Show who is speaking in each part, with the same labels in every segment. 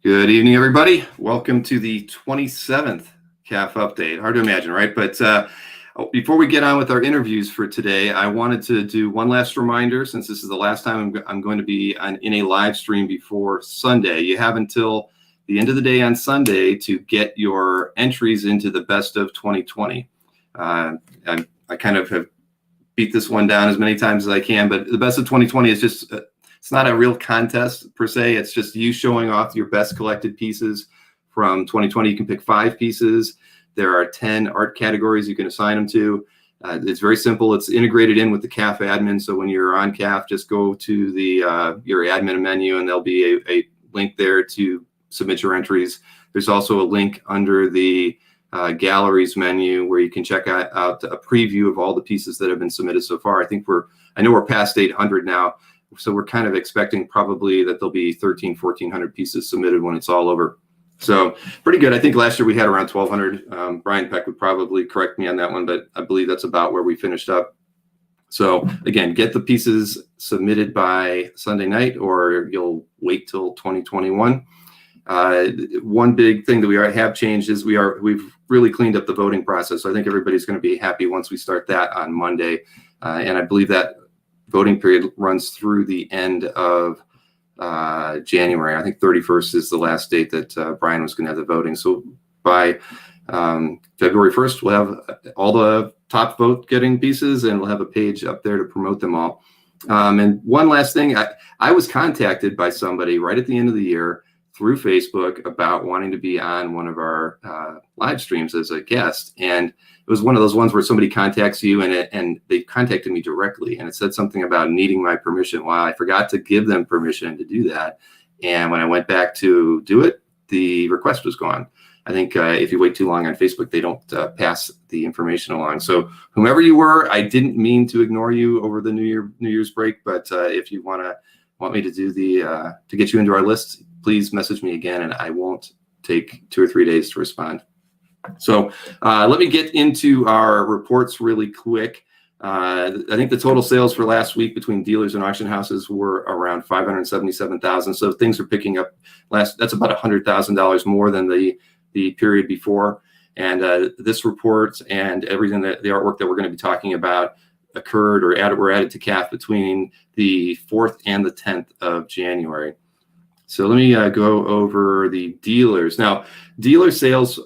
Speaker 1: Good evening, everybody. Welcome to the 27th CAF update. Hard to imagine, right? But before we get on with our interviews for today, I wanted to do one last reminder, since this is the last time I'm going to be in a live stream before Sunday. You have until the end of the day on Sunday to get your entries into the best of 2020. I kind of have beat this one down as many times as I can, but the best of 2020 is just it's not a real contest per se. It's just you showing off your best collected pieces from 2020. You can pick 5 pieces. There are 10 art categories you can assign them to. It's very simple. It's integrated in with the CAF admin. So when you're on CAF, just go to the your admin menu, and there'll be a link there to submit your entries. There's also a link under the galleries menu where you can check out a preview of all the pieces that have been submitted so far. I know we're past 800 now. So we're kind of expecting probably that there'll be 1,400 pieces submitted when it's all over. So pretty good. I think last year we had around 1,200. Brian Peck would probably correct me on that one, but I believe that's about where we finished up. So again, get the pieces submitted by Sunday night, or you'll wait till 2021. One big thing that we have changed is we've really cleaned up the voting process. So I think everybody's going to be happy once we start that on Monday. And I believe that voting period runs through the end of January. I think 31st is the last date that Brian was going to have the voting. So by February 1st, we'll have all the top vote getting pieces, and we'll have a page up there to promote them all. And one last thing, I was contacted by somebody right at the end of the year through Facebook about wanting to be on one of our live streams as a guest. And it was one of those ones where somebody contacts you and they contacted me directly, and it said something about needing my permission. Well, I forgot to give them permission to do that. And when I went back to do it, the request was gone. I think if you wait too long on Facebook, they don't pass the information along. So whomever you were, I didn't mean to ignore you over the New Year's break. But if you want me to do to get you into our list, please message me again, and I won't take 2 or 3 days to respond. So let me get into our reports really quick. I think the total sales for last week between dealers and auction houses were around 577,000. So things are picking up. That's about $100,000 more than the period before. And this report and everything the artwork that we're going to be talking about occurred or were added to CAF between the 4th and the 10th of January. So let me go over the dealers. Now, dealer sales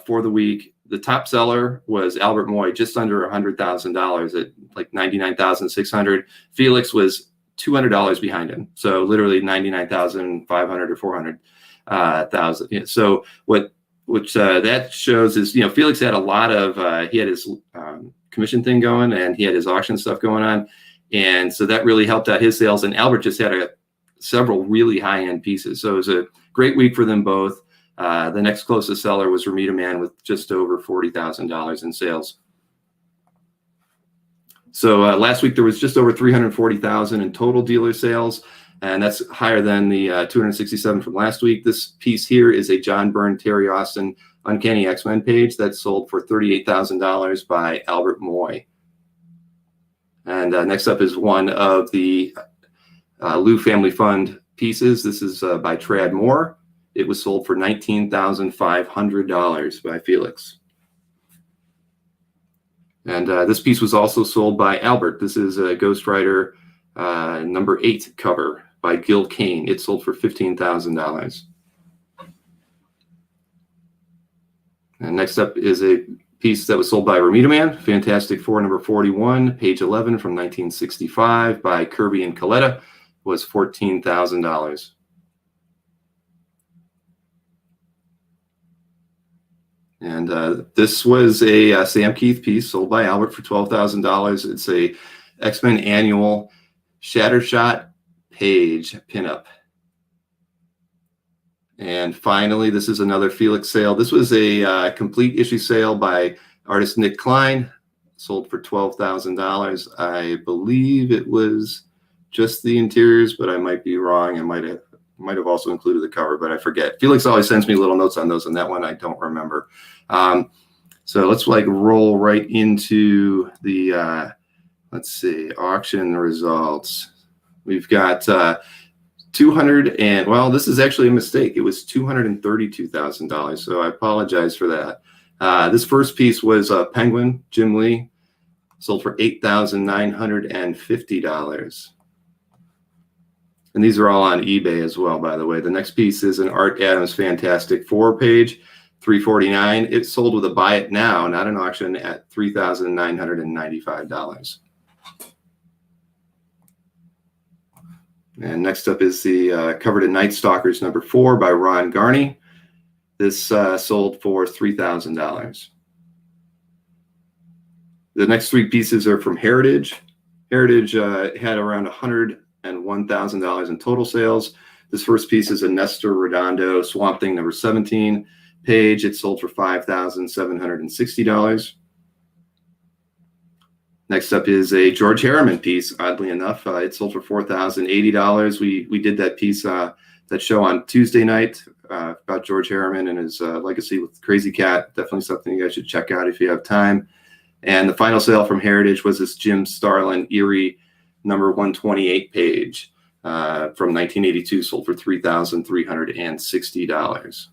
Speaker 1: for the week, the top seller was Albert Moy, just under $100,000 at like $99,600. Felix was $200 behind him, so literally $99,500 or $400,000. So which that shows is, Felix had a lot of he had his commission thing going, and he had his auction stuff going on, and so that really helped out his sales. And Albert just had several really high-end pieces. So it was a great week for them both. The next closest seller was Ramita Man with just over $40,000 in sales. So last week there was just over $340,000 in total dealer sales, and that's higher than the $267 from last week. This piece here is a John Byrne, Terry Austin Uncanny X-Men page that sold for $38,000 by Albert Moy. And next up is one of the Lou Family Fund pieces. This is by Trad Moore. It was sold for $19,500 by Felix. And this piece was also sold by Albert. This is a Ghost Rider number 8 cover by Gil Kane. It sold for $15,000. And next up is a piece that was sold by Ramita Man, Fantastic Four number 41, page 11 from 1965 by Kirby and Coletta. Was $14,000. And this was a Sam Keith piece sold by Albert for $12,000. It's a X-Men annual Shattershot page pinup. And finally, this is another Felix sale. This was a complete issue sale by artist Nick Klein, sold for $12,000. I believe it was just the interiors, but I might be wrong. I might have also included the cover, but I forget. Felix always sends me little notes on those, and that one I don't remember. So let's roll right into the let's see, auction results. We've got well, this is actually a mistake. It was $232,000. So I apologize for that. This first piece was Penguin, Jim Lee, sold for $8,950. And these are all on eBay as well, by the way. The next piece is an Art Adams Fantastic 4-page, $349. It sold with a buy it now, not an auction, at $3,995. And next up is the Covered in Night Stalkers number 4 by Ron Garney. This sold for $3,000. The next 3 pieces are from Heritage. Heritage had around $101,000 in total sales. This first piece is a Nestor Redondo Swamp Thing number 17 page. It sold for $5,760. Next up is a George Harriman piece. Oddly enough, it sold for $4,080. We did that piece, that show on Tuesday night about George Harriman and his legacy with Crazy Cat. Definitely something you guys should check out if you have time. And the final sale from Heritage was this Jim Starlin Erie number 128 page from 1982, sold for $3,360.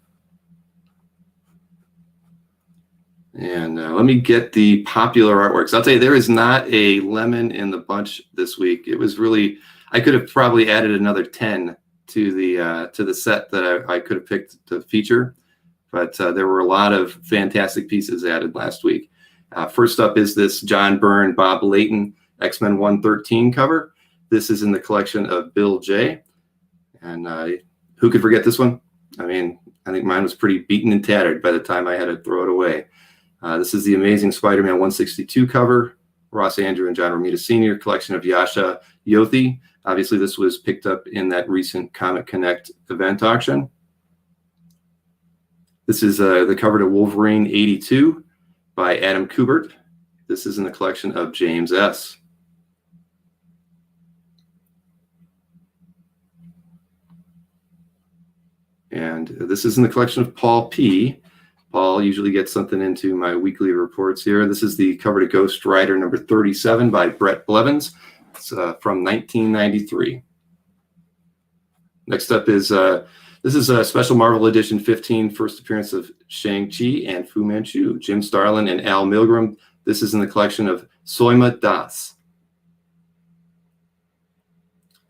Speaker 1: And let me get the popular artworks. I'll tell you, there is not a lemon in the bunch this week. It was really, I could have probably added another 10 to the set that I could have picked to feature, but there were a lot of fantastic pieces added last week. First up is this John Byrne, Bob Layton X-Men 113 cover. This is in the collection of Bill J. And who could forget this one? I mean, I think mine was pretty beaten and tattered by the time I had to throw it away. This is the Amazing Spider-Man 162 cover, Ross Andrew and John Romita Sr. collection of Yasha Yothi. Obviously, this was picked up in that recent Comic Connect event auction. This is the cover to Wolverine 82 by Adam Kubert. This is in the collection of James S. And this is in the collection of Paul P. Paul usually gets something into my weekly reports here. This is the cover to Ghost Rider number 37 by Brett Blevins. It's from 1993. Next up is, this is a special Marvel Edition 15, first appearance of Shang-Chi and Fu Manchu, Jim Starlin and Al Milgram. This is in the collection of Soima Das.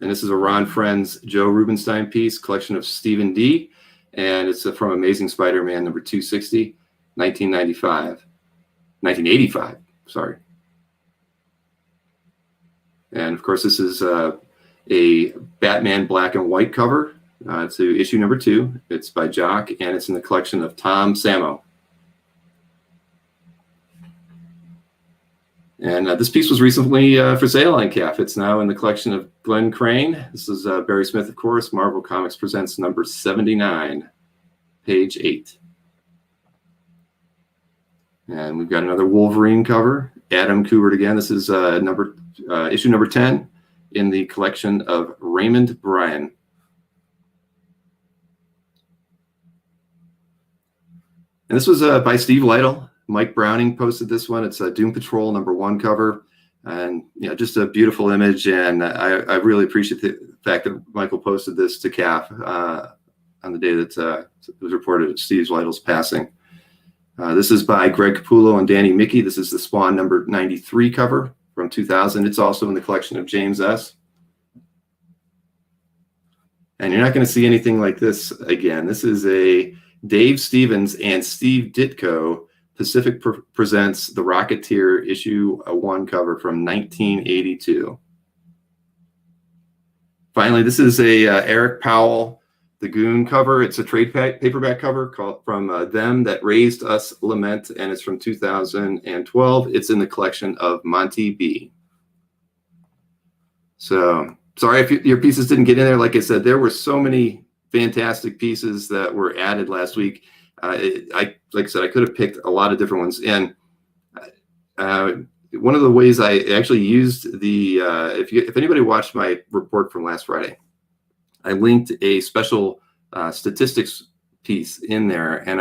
Speaker 1: And this is a Ron Friends Joe Rubenstein piece, collection of Stephen D. And it's from Amazing Spider-Man number 260, 1985, sorry. And of course, this is a Batman black and white cover to issue number 2. It's by Jock, and it's in the collection of Tom Samo. And this piece was recently for sale on CAF. It's now in the collection of Glenn Crane. This is Barry Smith, of course. Marvel Comics presents number 79, page 8. And we've got another Wolverine cover, Adam Kubert again. This is issue number 10 in the collection of Raymond Bryan. And this was by Steve Lytle. Mike Browning posted this one. It's a Doom Patrol number 1 cover, and just a beautiful image. And I really appreciate the fact that Michael posted this to CAF on the day that it was reported Steve Lytle's passing. This is by Greg Capullo and Danny Mickey. This is the Spawn number 93 cover from 2000. It's also in the collection of James S. And you're not going to see anything like this again. This is a Dave Stevens and Steve Ditko Pacific Presents The Rocketeer issue 1 cover from 1982. Finally, this is a Eric Powell The Goon cover. It's a trade paperback cover called From Them That Raised Us Lament, and it's from 2012. It's in the collection of Monty B. So sorry if your pieces didn't get in there. Like I said, there were so many fantastic pieces that were added last week. Like I said, I could have picked a lot of different ones. And one of the ways I actually used the, if anybody watched my report from last Friday, I linked a special statistics piece in there, and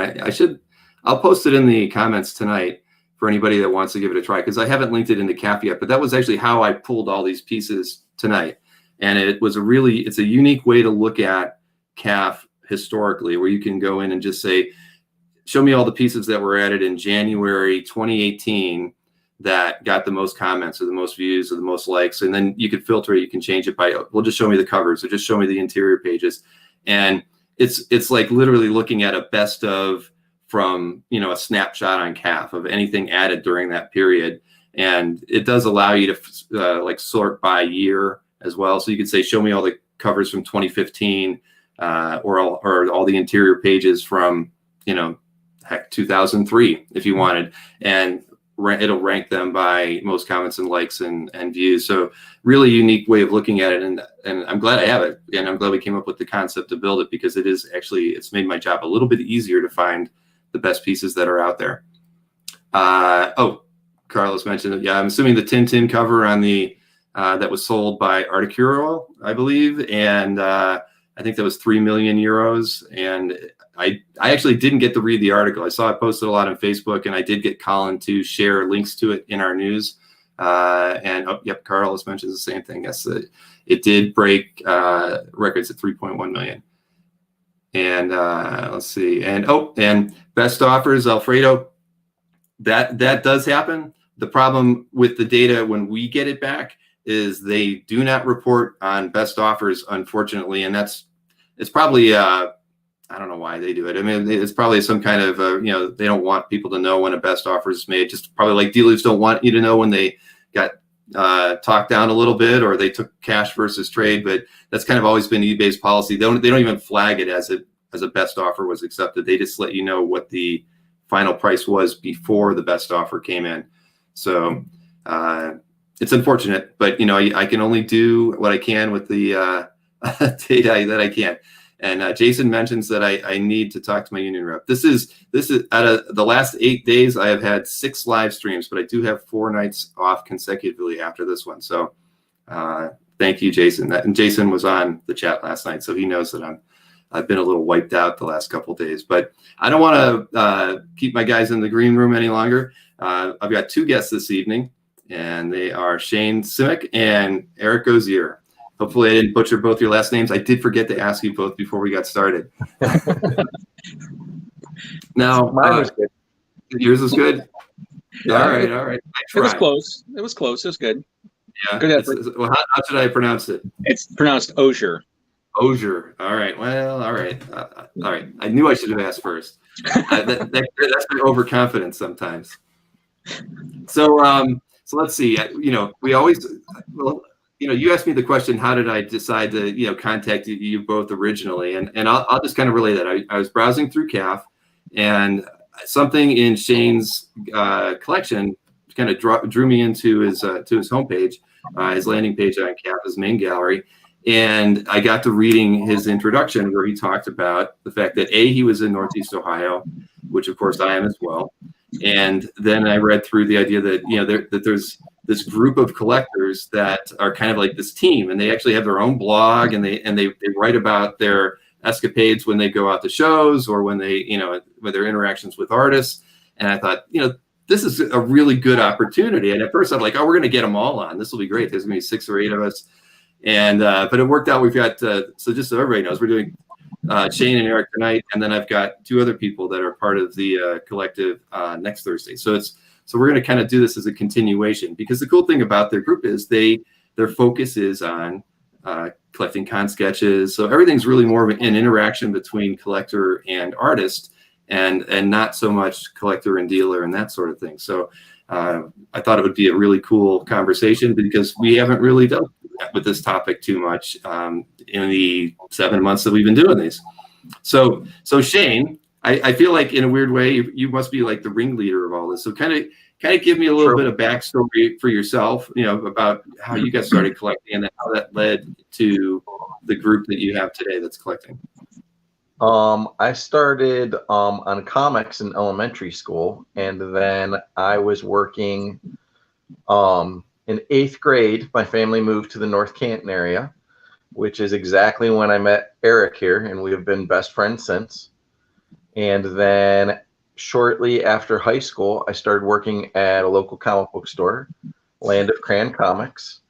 Speaker 1: I'll post it in the comments tonight for anybody that wants to give it a try, because I haven't linked it into CAF yet, but that was actually how I pulled all these pieces tonight. And it's a unique way to look at CAF historically, where you can go in and just say, show me all the pieces that were added in January 2018 that got the most comments or the most views or the most likes. And then you could filter it. You can change it by, well, just show me the covers or just show me the interior pages. And it's like literally looking at a best of from, a snapshot on CAF of anything added during that period. And it does allow you to like sort by year as well. So you could say, show me all the covers from 2015 or all the interior pages from, 2003 if you wanted. And it'll rank them by most comments and likes and views. So really unique way of looking at it. And I'm glad I have it. And I'm glad we came up with the concept to build it, because it's made my job a little bit easier to find the best pieces that are out there. Carlos mentioned it. Yeah, I'm assuming the Tintin cover on the that was sold by Articuro, I believe. And I think that was 3 million euros. And I actually didn't get to read the article. I saw it posted a lot on Facebook, and I did get Colin to share links to it in our news. Carlos mentions the same thing. Yes, it did break records at 3.1 million. And let's see. And best offers, Alfredo, that does happen. The problem with the data when we get it back is they do not report on best offers, unfortunately. And it's probably I don't know why they do it. I mean, it's probably some kind of, they don't want people to know when a best offer is made. Just probably like dealers don't want you to know when they got talked down a little bit or they took cash versus trade. But that's kind of always been eBay's policy. They don't even flag it as a best offer was accepted. They just let you know what the final price was before the best offer came in. So it's unfortunate, but I can only do what I can with the data that I can. And Jason mentions that I need to talk to my union rep. This is out of the last 8 days, I have had 6 live streams, but I do have 4 nights off consecutively after this one. So thank you, Jason. And Jason was on the chat last night, so he knows that I've been a little wiped out the last couple of days. But I don't want to keep my guys in the green room any longer. I've got 2 guests this evening, and they are Shane Simek and Eric Osier. Hopefully I didn't butcher both your last names. I did forget to ask you both before we got started. Now,
Speaker 2: mine was good.
Speaker 1: Yours was good?
Speaker 2: Yeah,
Speaker 1: all right.
Speaker 2: It was close. It was good.
Speaker 1: Yeah.
Speaker 2: Good effort.
Speaker 1: Well, how should I pronounce it?
Speaker 2: It's pronounced Osier.
Speaker 1: Osier. All right. Well, all right. All right. I knew I should have asked first. That's my overconfidence sometimes. So let's see. We always, you asked me the question, how did I decide to, contact you both originally? And I'll just kind of relay that. I was browsing through CAF, and something in Shane's collection kind of drew me into his homepage, his landing page on CAF, his main gallery. And I got to reading his introduction where he talked about the fact that he was in Northeast Ohio, which of course I am as well. And then I read through the idea that, that there's this group of collectors that are kind of like this team, and they actually have their own blog, and they write about their escapades when they go out to shows or when they, with their interactions with artists. And I thought, this is a really good opportunity. And at first I'm like, we're going to get them all on. This will be great. There's going to be 6 or 8 of us. And, but it worked out. We've got, so just so everybody knows, we're doing Shane and Eric tonight. And then I've got 2 other people that are part of the collective next Thursday. So we're going to kind of do this as a continuation, because the cool thing about their group is their focus is on collecting con sketches. So everything's really more of an interaction between collector and artist, and not so much collector and dealer and that sort of thing. So I thought it would be a really cool conversation, because we haven't really dealt with this topic too much in the 7 months that we've been doing these. So Shane, I feel like in a weird way, you must be like the ringleader of all this. So kind of give me a little bit of backstory for yourself, about how you got started collecting and how that led to the group that you have today that's collecting.
Speaker 3: I started on comics in elementary school, and then I was working in 8th grade. My family moved to the North Canton area, which is exactly when I met Eric here, and we have been best friends since. And then shortly after high school, I started working at a local comic book store, Land of Crayon Comics.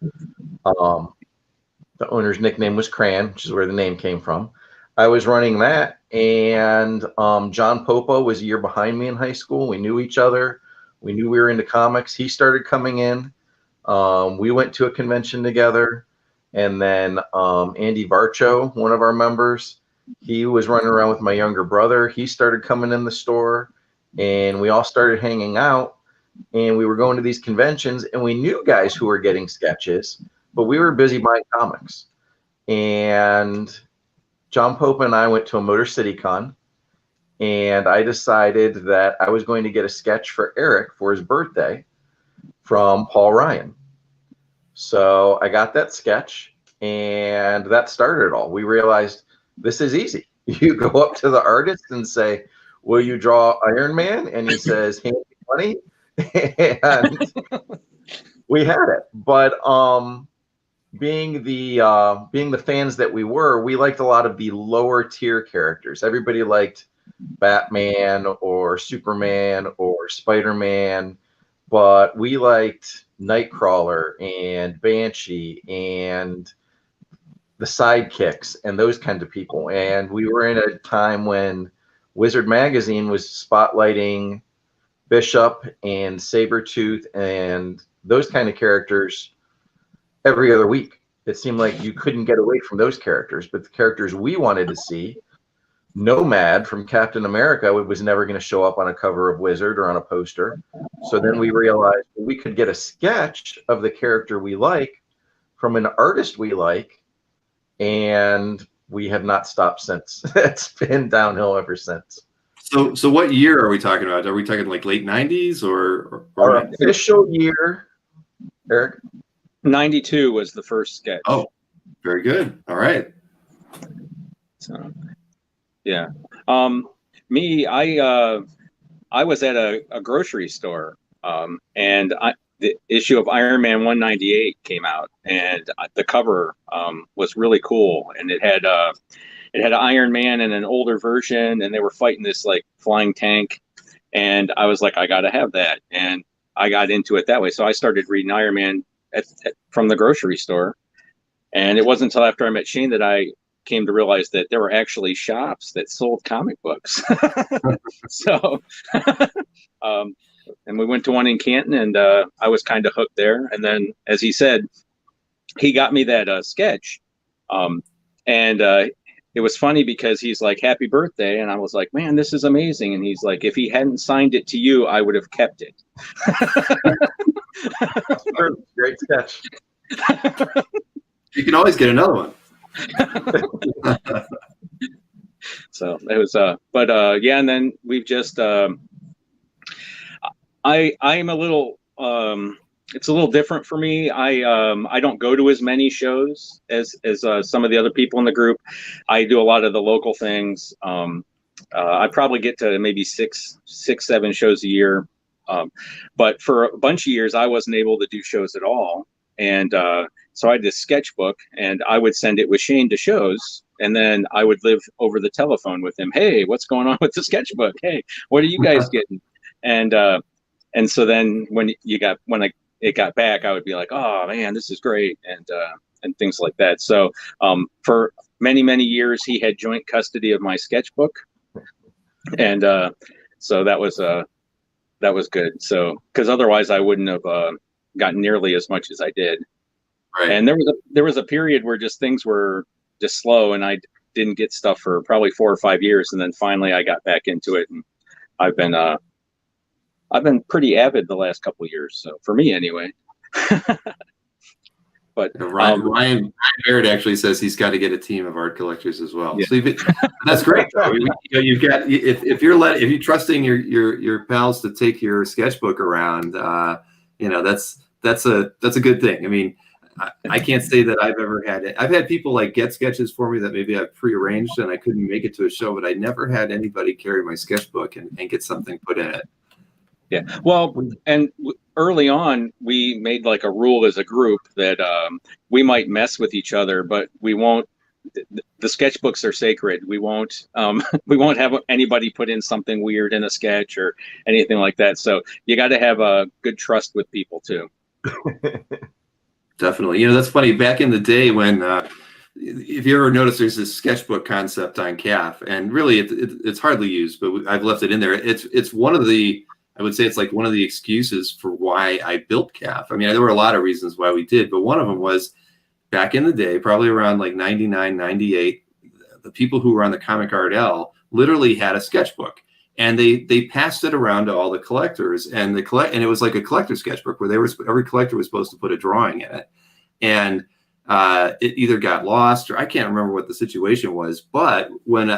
Speaker 3: The owner's nickname was Cran, which is where the name came from. I was running that, and John Popo was a year behind me in high school. We knew each other. We knew we were into comics. He started coming in. We went to a convention together, and then Andy Varcho, one of our members, he was running around with my younger brother. He started coming in the store, and we all started hanging out, and we were going to these conventions, and we knew guys who were getting sketches, but we were busy buying comics. And John Pope and I went to a Motor City Con, and I decided that I was going to get a sketch for Eric for his birthday from Paul Ryan. So I got that sketch, and that started it all. We realized this is easy. You go up to the artist and say, "Will you draw Iron Man?" And he says, "Hand me money." And we had it. But being the fans that we were, we liked a lot of the lower tier characters. Everybody liked Batman or Superman or Spider-Man, but we liked Nightcrawler and Banshee and the sidekicks and those kinds of people. And we were in a time when Wizard Magazine was spotlighting Bishop and Sabretooth and those kind of characters every other week. It seemed like you couldn't get away from those characters, but the characters we wanted to see, Nomad from Captain America was never going to show up on a cover of Wizard or on a poster. So then we realized we could get a sketch of the character we like from an artist we like, and we have not stopped since. It's been downhill ever since.
Speaker 1: So what year are we talking about? Are we talking like late 90s or
Speaker 3: Our official year, Eric?
Speaker 2: 92 was the first sketch.
Speaker 1: Oh, very good. All right.
Speaker 2: So, yeah. Me, I was at a grocery store, and the issue of Iron Man 198 came out, and the cover was really cool, and it had Iron Man in an older version, and they were fighting this like flying tank, and I was like, I gotta have that, and I got into it that way. So I started reading Iron Man from the grocery store, and it wasn't until after I met Shane that I came to realize that there were actually shops that sold comic books. So, and we went to one in Canton, and I was kind of hooked there. And then, as he said, he got me that sketch, and it was funny because he's like, "Happy birthday," and I was like, "Man, this is amazing." And he's like, "If he hadn't signed it to you, I would have kept it."
Speaker 3: Great sketch.
Speaker 1: You can always get another one.
Speaker 2: So it was yeah, and then we've just I'm a little it's a little different for me. I don't go to as many shows as some of the other people in the group. I do a lot of the local things. I probably get to maybe six, 7 shows a year. But for a bunch of years, I wasn't able to do shows at all. And so I had this sketchbook, and I would send it with Shane to shows. And then I would live over the telephone with him. Hey, what's going on with the sketchbook? Hey, what are you guys getting? And so then when it got back, I would be like, oh man, this is great. And things like that. So for many, many years, he had joint custody of my sketchbook. And so that was good. So, because otherwise I wouldn't have gotten nearly as much as I did.
Speaker 1: Right.
Speaker 2: And there was a period where just things were just slow, and I didn't get stuff for probably 4 or 5 years, and then finally I got back into it, and I've been pretty avid the last couple of years. So for me, anyway. But
Speaker 1: Ryan Barrett actually says he's got to get a team of art collectors as well.
Speaker 2: Yeah.
Speaker 1: So that's great. You've got if you're trusting your pals to take your sketchbook around, that's a good thing. I mean, I can't say that I've ever had it. I've had people like get sketches for me that maybe I've prearranged and I couldn't make it to a show, but I never had anybody carry my sketchbook and get something put in it.
Speaker 2: Yeah. Well, and early on, we made like a rule as a group that we might mess with each other, but we won't. The sketchbooks are sacred. We won't have anybody put in something weird in a sketch or anything like that. So you got to have a good trust with people too.
Speaker 1: Definitely. You know, that's funny. Back in the day when, if you ever notice, there's this sketchbook concept on CAF, and really it's hardly used, but I've left it in there. It's one of the, I would say it's like one of the excuses for why I built CAF. I mean, there were a lot of reasons why we did, but one of them was back in the day, probably around like 99, 98, the people who were on the Comic Art L literally had a sketchbook. And they passed it around to all the collectors, and and it was like a collector sketchbook where every collector was supposed to put a drawing in it, and it either got lost or I can't remember what the situation was. But when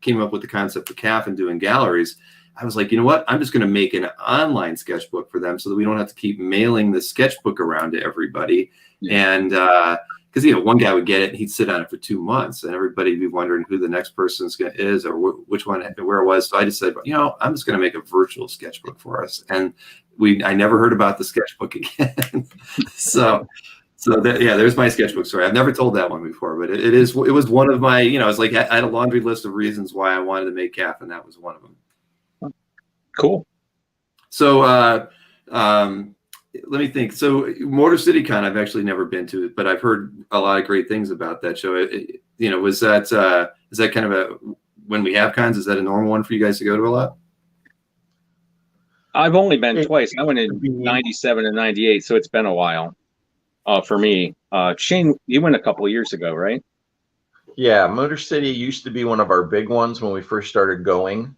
Speaker 1: came up with the concept of CAF and doing galleries, I was like, you know what? I'm just going to make an online sketchbook for them so that we don't have to keep mailing the sketchbook around to everybody. And because one guy would get it and he'd sit on it for 2 months, and everybody would be wondering who the next person is or which one, where it was. So I just said, I'm just going to make a virtual sketchbook for us. And I never heard about the sketchbook again. so there's my sketchbook story. I've never told that one before, but it was one of my, it's like I had a laundry list of reasons why I wanted to make CAF, and that was one of them.
Speaker 2: Cool.
Speaker 1: So, let me think. So Motor City Con, I've actually never been to it, but I've heard a lot of great things about that show. Is that kind of when we have cons, is that a normal one for you guys to go to a lot?
Speaker 2: I've only been twice. I went in 97 and 98, so it's been a while for me. Shane, you went a couple of years ago, right?
Speaker 3: Yeah, Motor City used to be one of our big ones when we first started going.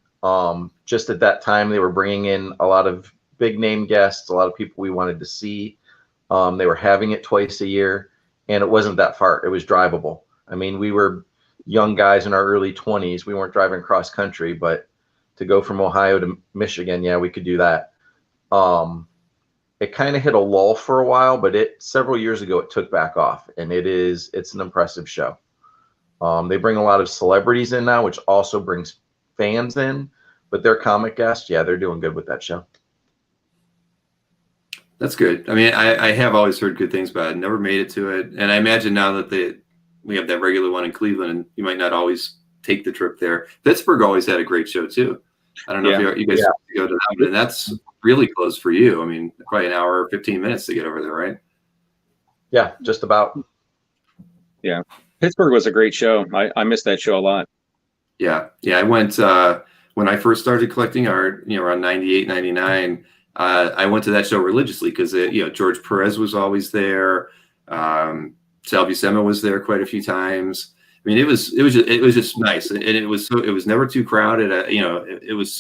Speaker 3: Just at that time, they were bringing in a lot of big name guests, a lot of people we wanted to see. They were having it twice a year, and it wasn't that far. It was drivable. I mean, we were young guys in our early 20s. We weren't driving cross country, but to go from Ohio to Michigan, yeah, we could do that. It kind of hit a lull for a while, but several years ago it took back off, and it's an impressive show. They bring a lot of celebrities in now, which also brings fans in, but their comic guests, yeah, they're doing good with that show.
Speaker 1: That's good. I mean, I have always heard good things about it. Never made it to it, and I imagine now that we have that regular one in Cleveland, and you might not always take the trip there. Pittsburgh always had a great show too. I don't know if you guys go to that one, and that's really close for you. I mean, probably an hour, 15 minutes to get over there, right?
Speaker 3: Yeah, just about.
Speaker 2: Yeah, Pittsburgh was a great show. I missed that show a lot.
Speaker 1: Yeah. I went when I first started collecting art, around 98, 99. I went to that show religiously because George Perez was always there. Sal Buscema was there quite a few times. I mean, it was just nice, and it was never too crowded. It was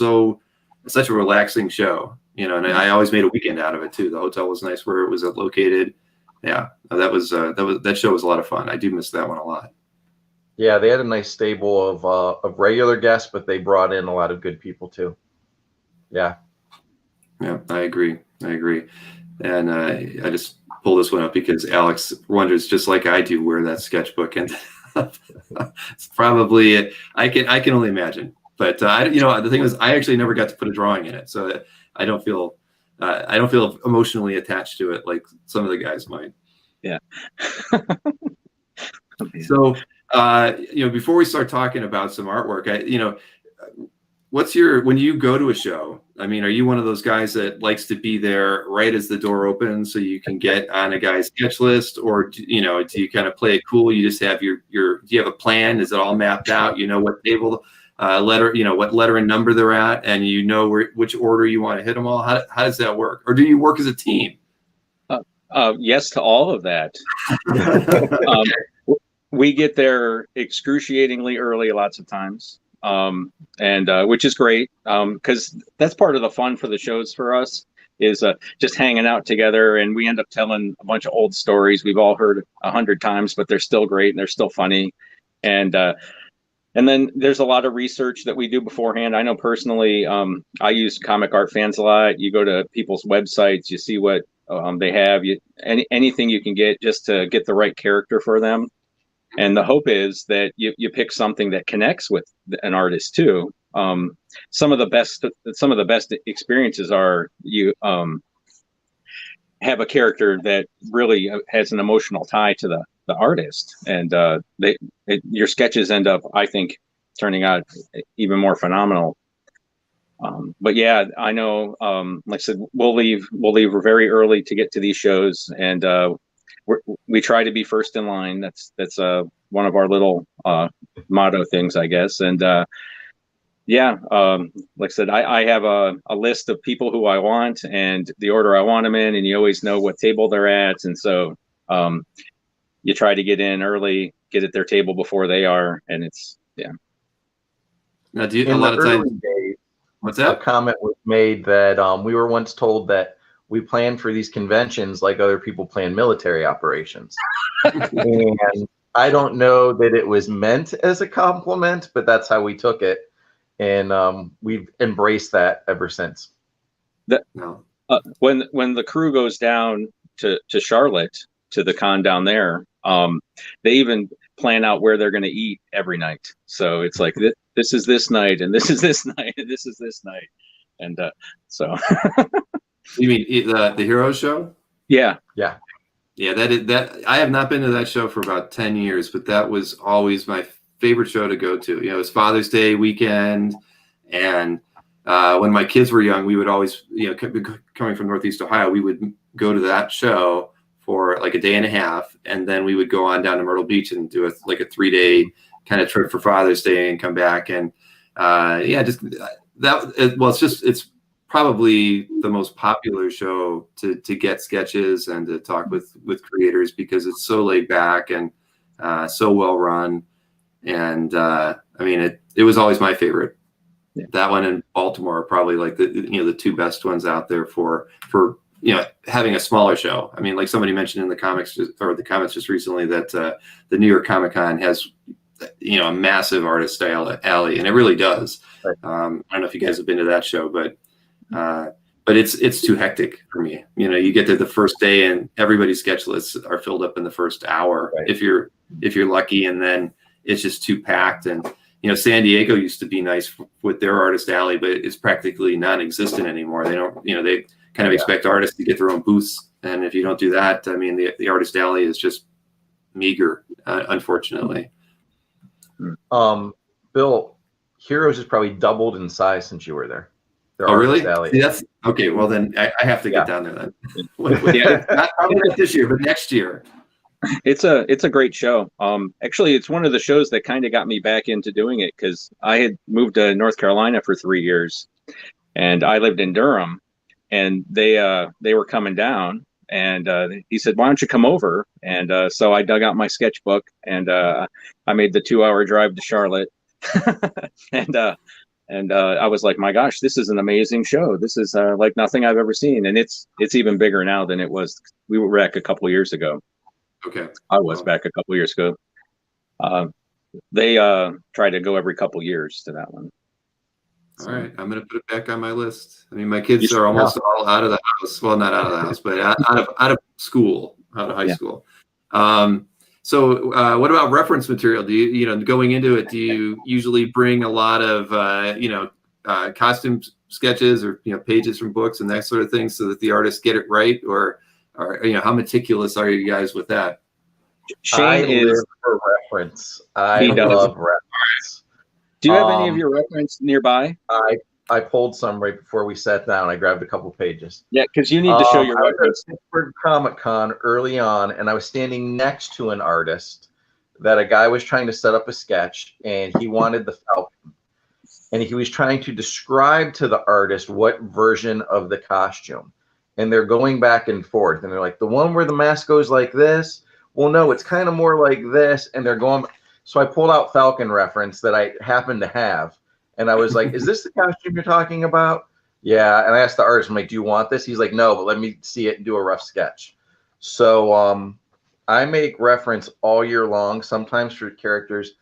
Speaker 1: such a relaxing show, and I always made a weekend out of it too. The hotel was nice where it was located. Yeah, that show was a lot of fun. I do miss that one a lot.
Speaker 3: Yeah, they had a nice stable of regular guests, but they brought in a lot of good people too. Yeah. Yeah,
Speaker 1: I agree. And I just pulled this one up because Alex wonders, just like I do, where that sketchbook ended up. It's probably, I can only imagine. But the thing is, I actually never got to put a drawing in it, so I don't feel emotionally attached to it like some of the guys might.
Speaker 2: Yeah.
Speaker 1: So, before we start talking about some artwork, when you go to a show, I mean, are you one of those guys that likes to be there right as the door opens so you can get on a guy's sketch list, or do you kind of play it cool? You just have do you have a plan? Is it all mapped out? What table, letter, what letter and number they're at, and which order you want to hit them all? How does that work? Or do you work as a team?
Speaker 2: Yes to all of that. We get there excruciatingly early lots of times. And which is great, because that's part of the fun for the shows for us is just hanging out together, and we end up telling a bunch of old stories we've all heard 100 times, but they're still great and they're still funny. And then there's a lot of research that we do beforehand. I know personally, I use Comic Art Fans a lot. You go to people's websites, you see what they have, anything you can get just to get the right character for them. And the hope is that you pick something that connects with an artist too. Some of the best experiences are you have a character that really has an emotional tie to the artist, and your sketches end up, I think, turning out even more phenomenal. But yeah, I know, like I said, we'll leave very early to get to these shows, and we try to be first in line. That's one of our little motto things, I guess. And like I said, I have a list of people who I want and the order I want them in, and you always know what table they're at. And so you try to get in early, get at their table before they are, and it's
Speaker 1: Now, do you
Speaker 3: In
Speaker 1: a lot
Speaker 3: the
Speaker 1: of times?
Speaker 3: early days,
Speaker 1: What's
Speaker 3: a
Speaker 1: that?
Speaker 3: comment was made that we were once told that we plan for these conventions like other people plan military operations. And I don't know that it was meant as a compliment, but that's how we took it. And we've embraced that ever since.
Speaker 1: No.
Speaker 2: When the crew goes down to Charlotte, to the con down there, they even plan out where they're going to eat every night. So it's like this is this night, and this is this night, and this is this night, and so.
Speaker 1: You mean the Heroes show?
Speaker 2: Yeah.
Speaker 1: Yeah, that I have not been to that show for about 10 years, but that was always my favorite show to go to. You know, it was Father's Day weekend, and when my kids were young, we would always, you know, coming from Northeast Ohio, we would go to that show for like a day and a half, and then we would go on down to Myrtle Beach and do a 3-day kind of trip for Father's Day and come back. And it's probably the most popular show to get sketches and to talk with creators, because it's so laid back and so well run. And I mean, it was always my favorite. Yeah. That one in Baltimore are probably like the two best ones out there for having a smaller show. I mean, like somebody mentioned in the comments just recently that the New York Comic Con has a massive artist alley, and it really does. Right. I don't know if you guys have been to that show, but it's too hectic for me. You know, you get there the first day and everybody's sketch lists are filled up in the first hour, right, if you're lucky, and then it's just too packed. And San Diego used to be nice with their artist alley, but it's practically non-existent anymore. They don't, they kind of expect artists to get their own booths, and if you don't do that, I mean, the artist alley is just meager, unfortunately.
Speaker 3: Bill, Heroes has probably doubled in size since you were there.
Speaker 1: Oh, really? See, that's okay. Well, then I have to get down there then. Probably not this year, but next year.
Speaker 2: It's a great show. Actually, it's one of the shows that kind of got me back into doing it, because I had moved to North Carolina for 3 years, and I lived in Durham, and they were coming down, and he said, "Why don't you come over?" And so I dug out my sketchbook, and I made the 2-hour drive to Charlotte, and I was like, "My gosh, this is an amazing show. This is like nothing I've ever seen," and it's even bigger now than it was. We were back a couple of years ago.
Speaker 1: Okay.
Speaker 2: I was back a couple of years ago. They try to go every couple of years to that one.
Speaker 1: All right, I'm going to put it back on my list. I mean, my kids are almost all out of the house. Well, not out of the house, but out of school, out of high school. So what about reference material? Do you, going into it, do you usually bring a lot of, costume sketches or, pages from books and that sort of thing so that the artists get it right? Or how meticulous are you guys with that?
Speaker 3: Shane is for reference. I love reference.
Speaker 2: Do you have any of your reference nearby?
Speaker 3: I pulled some right before we sat down. I grabbed a couple pages.
Speaker 2: Yeah, because you need to show your reference.
Speaker 3: I was at Pittsburgh Comic-Con early on, and I was standing next to an artist that a guy was trying to set up a sketch, and he wanted the Falcon. And he was trying to describe to the artist what version of the costume. And they're going back and forth. And they're like, the one where the mask goes like this? Well, no, it's kind of more like this. And they're going. So I pulled out Falcon reference that I happened to have. And I was like, is this the costume you're talking about? Yeah. And I asked the artist, I'm like, do you want this? He's like, no, but let me see it and do a rough sketch. So I make reference all year long, sometimes for characters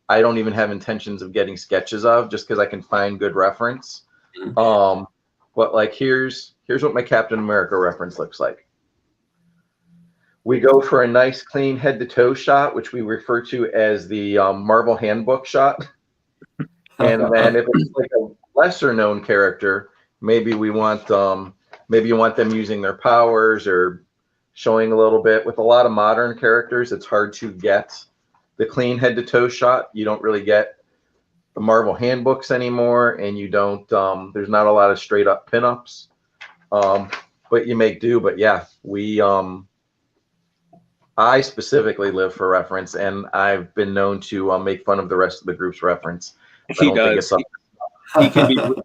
Speaker 3: I don't even have intentions of getting sketches of, just because I can find good reference. But like, here's what my Captain America reference looks like. We go for a nice clean head to toe shot, which we refer to as the Marvel Handbook shot. And then if it's like a lesser known character, maybe we want maybe you want them using their powers or showing a little bit. With a lot of modern characters, it's hard to get the clean head to toe shot. You don't really get the Marvel Handbooks anymore, and you don't there's not a lot of straight up pinups. But you make do. But yeah, we I specifically live for reference, and I've been known to make fun of the rest of the group's reference. I
Speaker 2: He
Speaker 3: don't think
Speaker 2: does.
Speaker 3: it's up.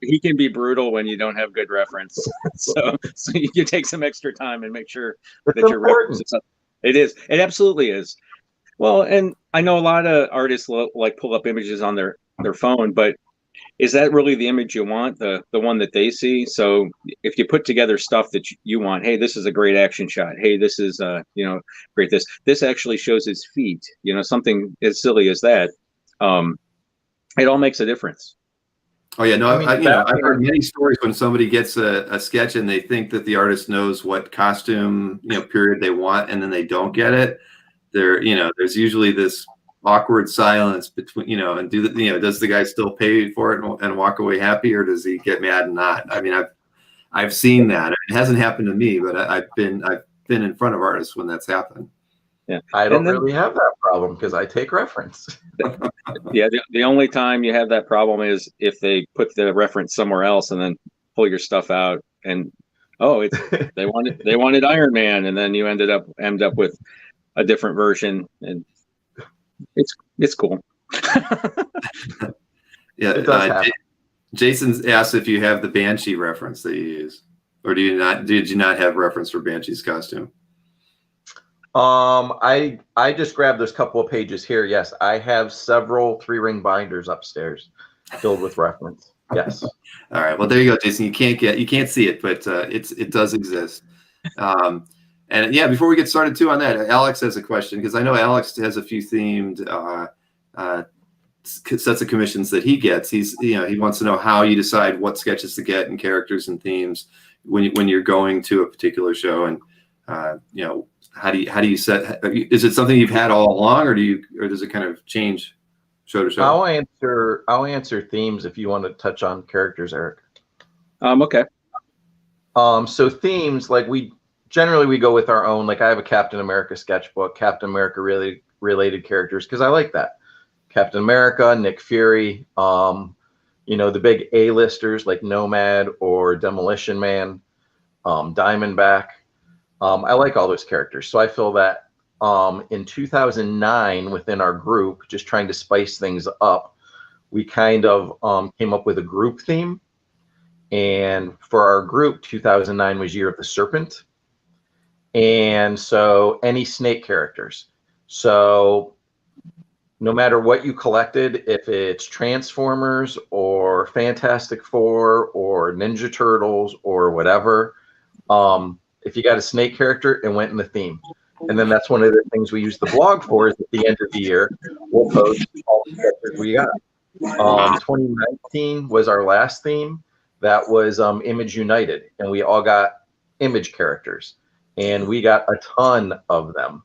Speaker 2: He can be brutal when you don't have good reference. So you take some extra time and make sure
Speaker 3: It's
Speaker 2: that your reference
Speaker 3: important.
Speaker 2: is up. It is. It absolutely is. Well, and I know a lot of artists like pull up images on their phone, but is that really the image you want, the one that they see? So if you put together stuff that you want, hey, this is a great action shot. Hey, this is great. This actually shows his feet. Something as silly as that. It all makes a difference.
Speaker 1: Oh yeah, no,
Speaker 3: I mean,
Speaker 1: I've heard many stories when somebody gets a sketch and they think that the artist knows what costume, period they want, and then they don't get it. There's usually this awkward silence between, and does the guy still pay for it and walk away happy, or does he get mad and not? I mean, I've seen that. It hasn't happened to me, but I've been in front of artists when that's happened.
Speaker 2: Yeah,
Speaker 3: I don't really have that problem because I take reference.
Speaker 2: Yeah, the only time you have that problem is if they put the reference somewhere else and then pull your stuff out and they wanted Iron Man, and then you end up with a different version, and it's cool.
Speaker 1: Yeah,
Speaker 3: It does happen.
Speaker 1: Jason's asked if you have the Banshee reference that you use, or do you not? Did you not have reference for Banshee's costume?
Speaker 3: I just grabbed this couple of pages here. Yes, I have several 3-ring binders upstairs filled with reference. Yes.
Speaker 1: All right. Well, there you go, Jason. You can't see it, but it does exist. And yeah, before we get started too on that, Alex has a question, because I know Alex has a few themed sets of commissions that he gets. He wants to know how you decide what sketches to get and characters and themes when you're going to a particular show, and how do you set? Is it something you've had all along, or does it kind of change show to show?
Speaker 3: I'll answer themes if you want to touch on characters, Eric.
Speaker 2: Okay.
Speaker 3: So themes, like we generally go with our own. Like I have a Captain America sketchbook, Captain America really related characters, because I like that. Captain America, Nick Fury, the big A-listers like Nomad or Demolition Man, Diamondback. I like all those characters. So I feel that in 2009, within our group, just trying to spice things up, we kind of came up with a group theme. And for our group, 2009 was Year of the Serpent. And so any snake characters. So no matter what you collected, if it's Transformers or Fantastic Four or Ninja Turtles or whatever, if you got a snake character, it went in the theme. And then that's one of the things we use the blog for, is at the end of the year, we'll post all the characters we got. 2019 was our last theme. That was Image United, and we all got Image characters, and we got a ton of them.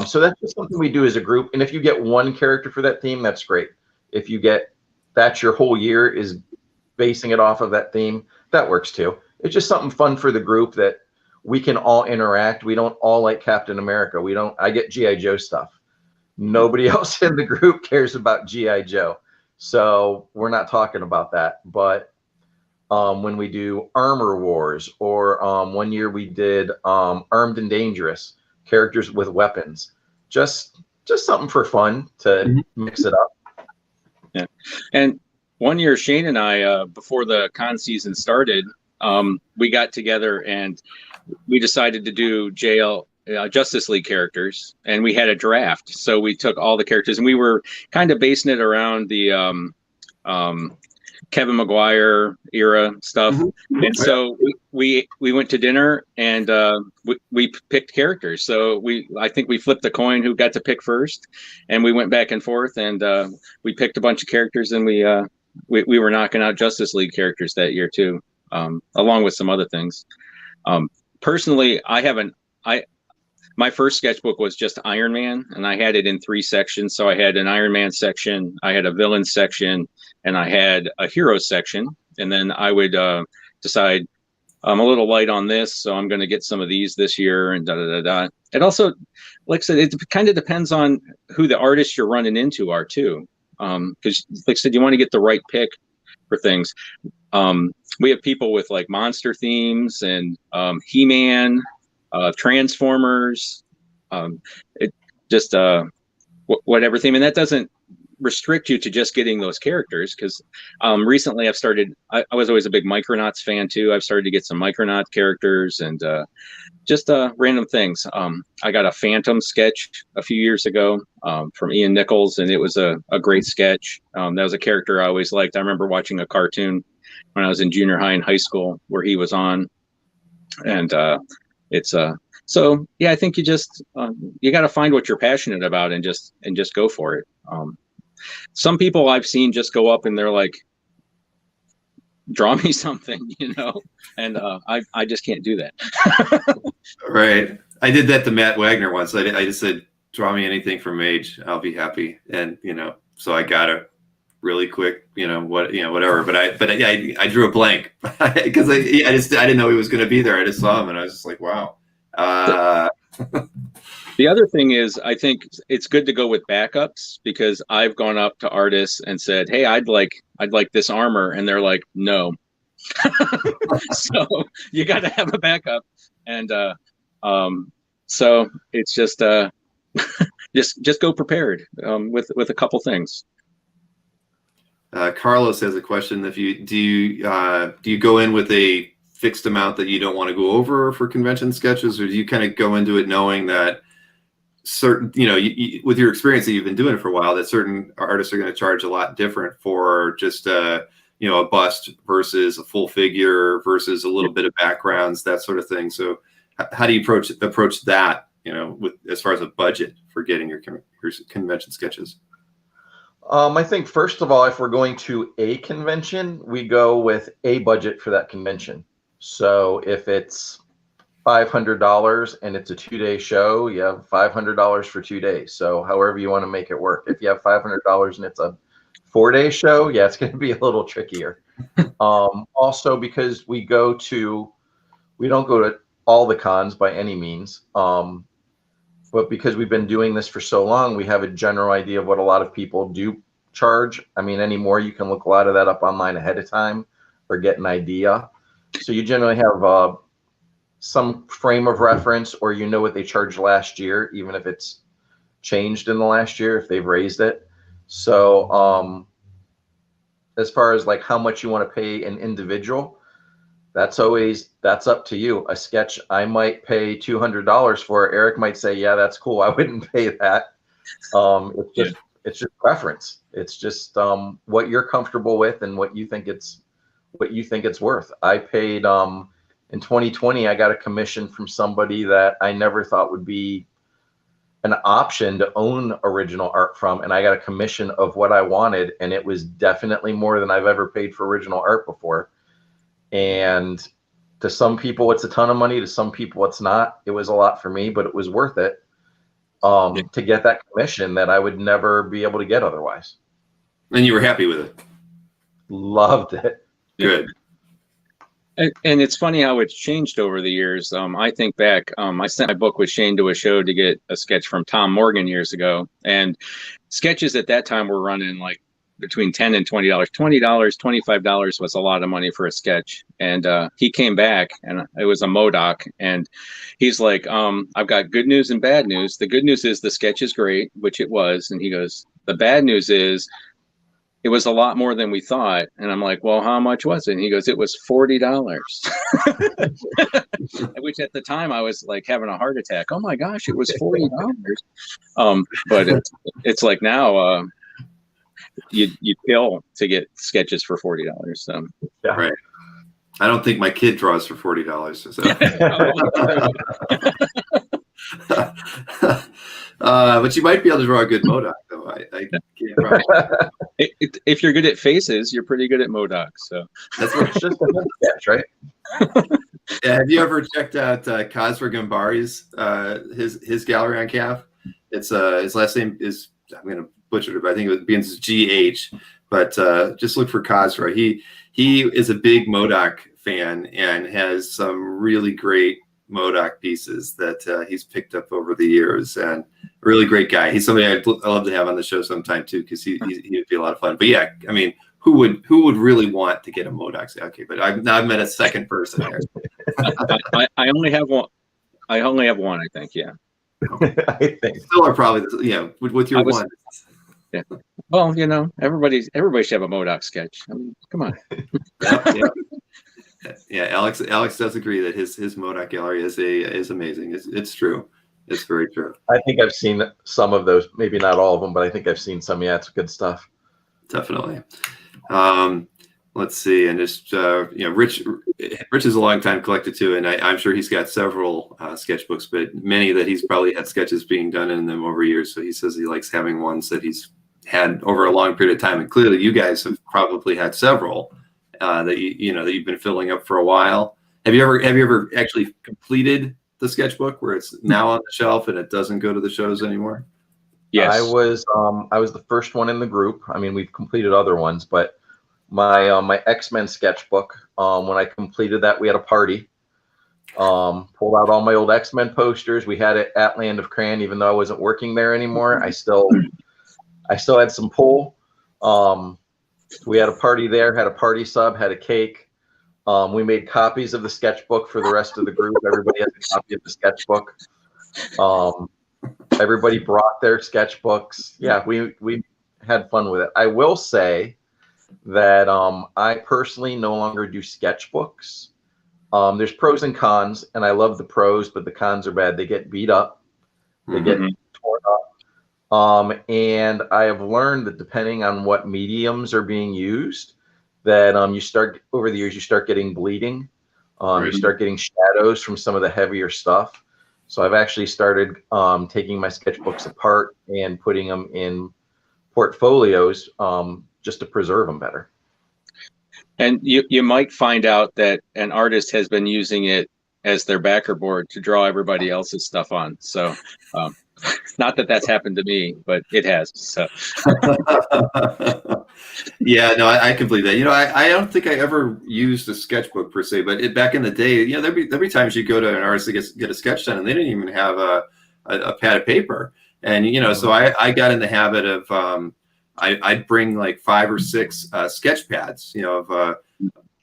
Speaker 3: So that's just something we do as a group. And if you get one character for that theme, that's great. If you get that's your whole year is basing it off of that theme, that works too. It's just something fun for the group that we can all interact. We don't all like Captain America. I get G.I. Joe stuff. Nobody else in the group cares about G.I. Joe. So we're not talking about that. But when we do Armor Wars, or one year we did Armed and Dangerous, characters with weapons, just something for fun to mix it up.
Speaker 2: Yeah. And one year Shane and I, before the con season started, we got together and we decided to do Justice League characters, and we had a draft. So we took all the characters, and we were kind of basing it around the Kevin Maguire era stuff. And so we went to dinner, and we picked characters. So I think we flipped a coin who got to pick first, and we went back and forth, and we picked a bunch of characters, and we were knocking out Justice League characters that year too, along with some other things. Personally, my first sketchbook was just Iron Man, and I had it in 3 sections. So I had an Iron Man section, I had a villain section, and I had a hero section. And then I would decide, I'm a little light on this, so I'm going to get some of these this year, and da-da-da-da. It also, like I said, it kind of depends on who the artists you're running into are too. Because like I said, you want to get the right pick for things. We have people with like monster themes and He-Man, Transformers, It just whatever theme, and that doesn't restrict you to just getting those characters, because recently I was always a big Micronauts fan too. I've started to get some Micronaut characters and just random things. I got a Phantom sketch a few years ago from Ian Nichols, and it was a great sketch. That was a character I always liked. I remember watching a cartoon when I was in junior high and high school where he was on, and it's so yeah, I think you just you got to find what you're passionate about and just go for it. Some people I've seen just go up and they're like, draw me something, and I just can't do that.
Speaker 1: Right. I did that to Matt Wagner once. I just said, draw me anything from Mage, I'll be happy. And so I got it really quick, whatever. But I drew a blank because I didn't know he was going to be there. I just saw him and I was just like, wow.
Speaker 2: The other thing is, I think it's good to go with backups, because I've gone up to artists and said, hey, I'd like this armor, and they're like, no. So you got to have a backup, and so it's just just go prepared with a couple things.
Speaker 1: Carlos has a question. Do you go in with a fixed amount that you don't want to go over for convention sketches, or do you kind of go into it knowing that certain, with your experience that you've been doing it for a while, that certain artists are going to charge a lot different for just a bust versus a full figure versus a little bit of backgrounds, that sort of thing. So how do you approach that, with as far as a budget for getting your convention sketches?
Speaker 3: I think first of all, if we're going to a convention, we go with a budget for that convention. So if it's $500 and it's a 2-day show, you have $500 for 2 days. So however you want to make it work. If you have $500 and it's a 4-day show, yeah, it's going to be a little trickier. Also, because we don't go to all the cons by any means. But because we've been doing this for so long, we have a general idea of what a lot of people do charge. I mean, anymore, you can look a lot of that up online ahead of time or get an idea. So you generally have some frame of reference, or what they charged last year, even if it's changed in the last year, if they've raised it. So as far as like how much you want to pay an individual, that's up to you. A sketch I might pay $200 for. Eric might say, yeah, that's cool, I wouldn't pay that. It's just preference. It's just what you're comfortable with and what you think it's worth. I paid in 2020, I got a commission from somebody that I never thought would be an option to own original art from, and I got a commission of what I wanted, and it was definitely more than I've ever paid for original art before. And to some people, it's a ton of money. To some people, it's not. It was a lot for me, but it was worth it to get that commission that I would never be able to get otherwise.
Speaker 1: And you were happy with it?
Speaker 3: Loved it.
Speaker 1: Good.
Speaker 2: And it's funny how it's changed over the years. I think back, I sent my book with Shane to a show to get a sketch from Tom Morgan years ago. And sketches at that time were running like between $10 and $20. $20, $25 was a lot of money for a sketch. And he came back, and it was a MODOK. And he's like, I've got good news and bad news. The good news is the sketch is great, which it was. And he goes, the bad news is it was a lot more than we thought. And I'm like, well, how much was it? And he goes, it was $40. Which at the time I was like having a heart attack. Oh my gosh, it was $40. But it's like now you kill to get sketches for $40. So
Speaker 3: yeah.
Speaker 1: Right. I don't think my kid draws for $40. So. But you might be able to draw a good MODOK, though. I can't
Speaker 2: if you're good at faces, you're pretty good at MODOK. So
Speaker 3: that's what it's just a sketch, right?
Speaker 1: Yeah, have you ever checked out Kazra Gambari's his gallery on CAF? It's his last name is, I'm gonna butcher it, but I think it begins as GH. But just look for Kazra. He is a big MODOK fan and has some really great MODOK pieces that he's picked up over the years, and a really great guy. He's somebody I'd love to have on the show sometime too, because he would be a lot of fun. But yeah, I mean, who would really want to get a MODOK? Okay, but I've met a second person here.
Speaker 2: I only have one. I think, yeah.
Speaker 3: I think.
Speaker 1: Still are probably, with your one.
Speaker 2: Yeah. Well, everybody should have a MODOK sketch. I mean, come on.
Speaker 1: Yeah, Alex does agree that his MODOK gallery is amazing. It's true. It's very true.
Speaker 3: I think I've seen some of those, maybe not all of them, but I think I've seen some. Yeah, it's good stuff.
Speaker 1: Definitely. Let's see, and just Rich is a long time collector too, and I'm sure he's got several sketchbooks, but many that he's probably had sketches being done in them over years. So he says he likes having ones that he's had over a long period of time, and clearly you guys have probably had several that you've been filling up for a while. Have you ever actually completed the sketchbook where it's now on the shelf and it doesn't go to the shows anymore?
Speaker 3: Yes. I was the first one in the group. I mean, we've completed other ones, but my X-Men sketchbook, when I completed that, we had a party. Pulled out all my old X-Men posters. We had it at Land of Cran, even though I wasn't working there anymore. I still had some pull. We had a party there, had a party sub, had a cake. We made copies of the sketchbook for the rest of the group. Everybody has a copy of the sketchbook. Everybody brought their sketchbooks. Yeah, we had fun with it. I will say that I personally no longer do sketchbooks. There's pros and cons, and I love the pros, but the cons are bad. They get beat up. They get torn up. And I have learned that depending on what mediums are being used, that over the years, you start getting bleeding. You start getting shadows from some of the heavier stuff. So I've actually started taking my sketchbooks apart and putting them in portfolios just to preserve them better.
Speaker 2: And you might find out that an artist has been using it as their backer board to draw everybody else's stuff on. So not that that's happened to me, but it has. So.
Speaker 1: Yeah, no, I can believe that. I don't think I ever used a sketchbook per se, but back in the day, there'd be times you go to an artist to get a sketch done, and they didn't even have a pad of paper. And so I got in the habit of I'd bring like 5 or 6 sketch pads,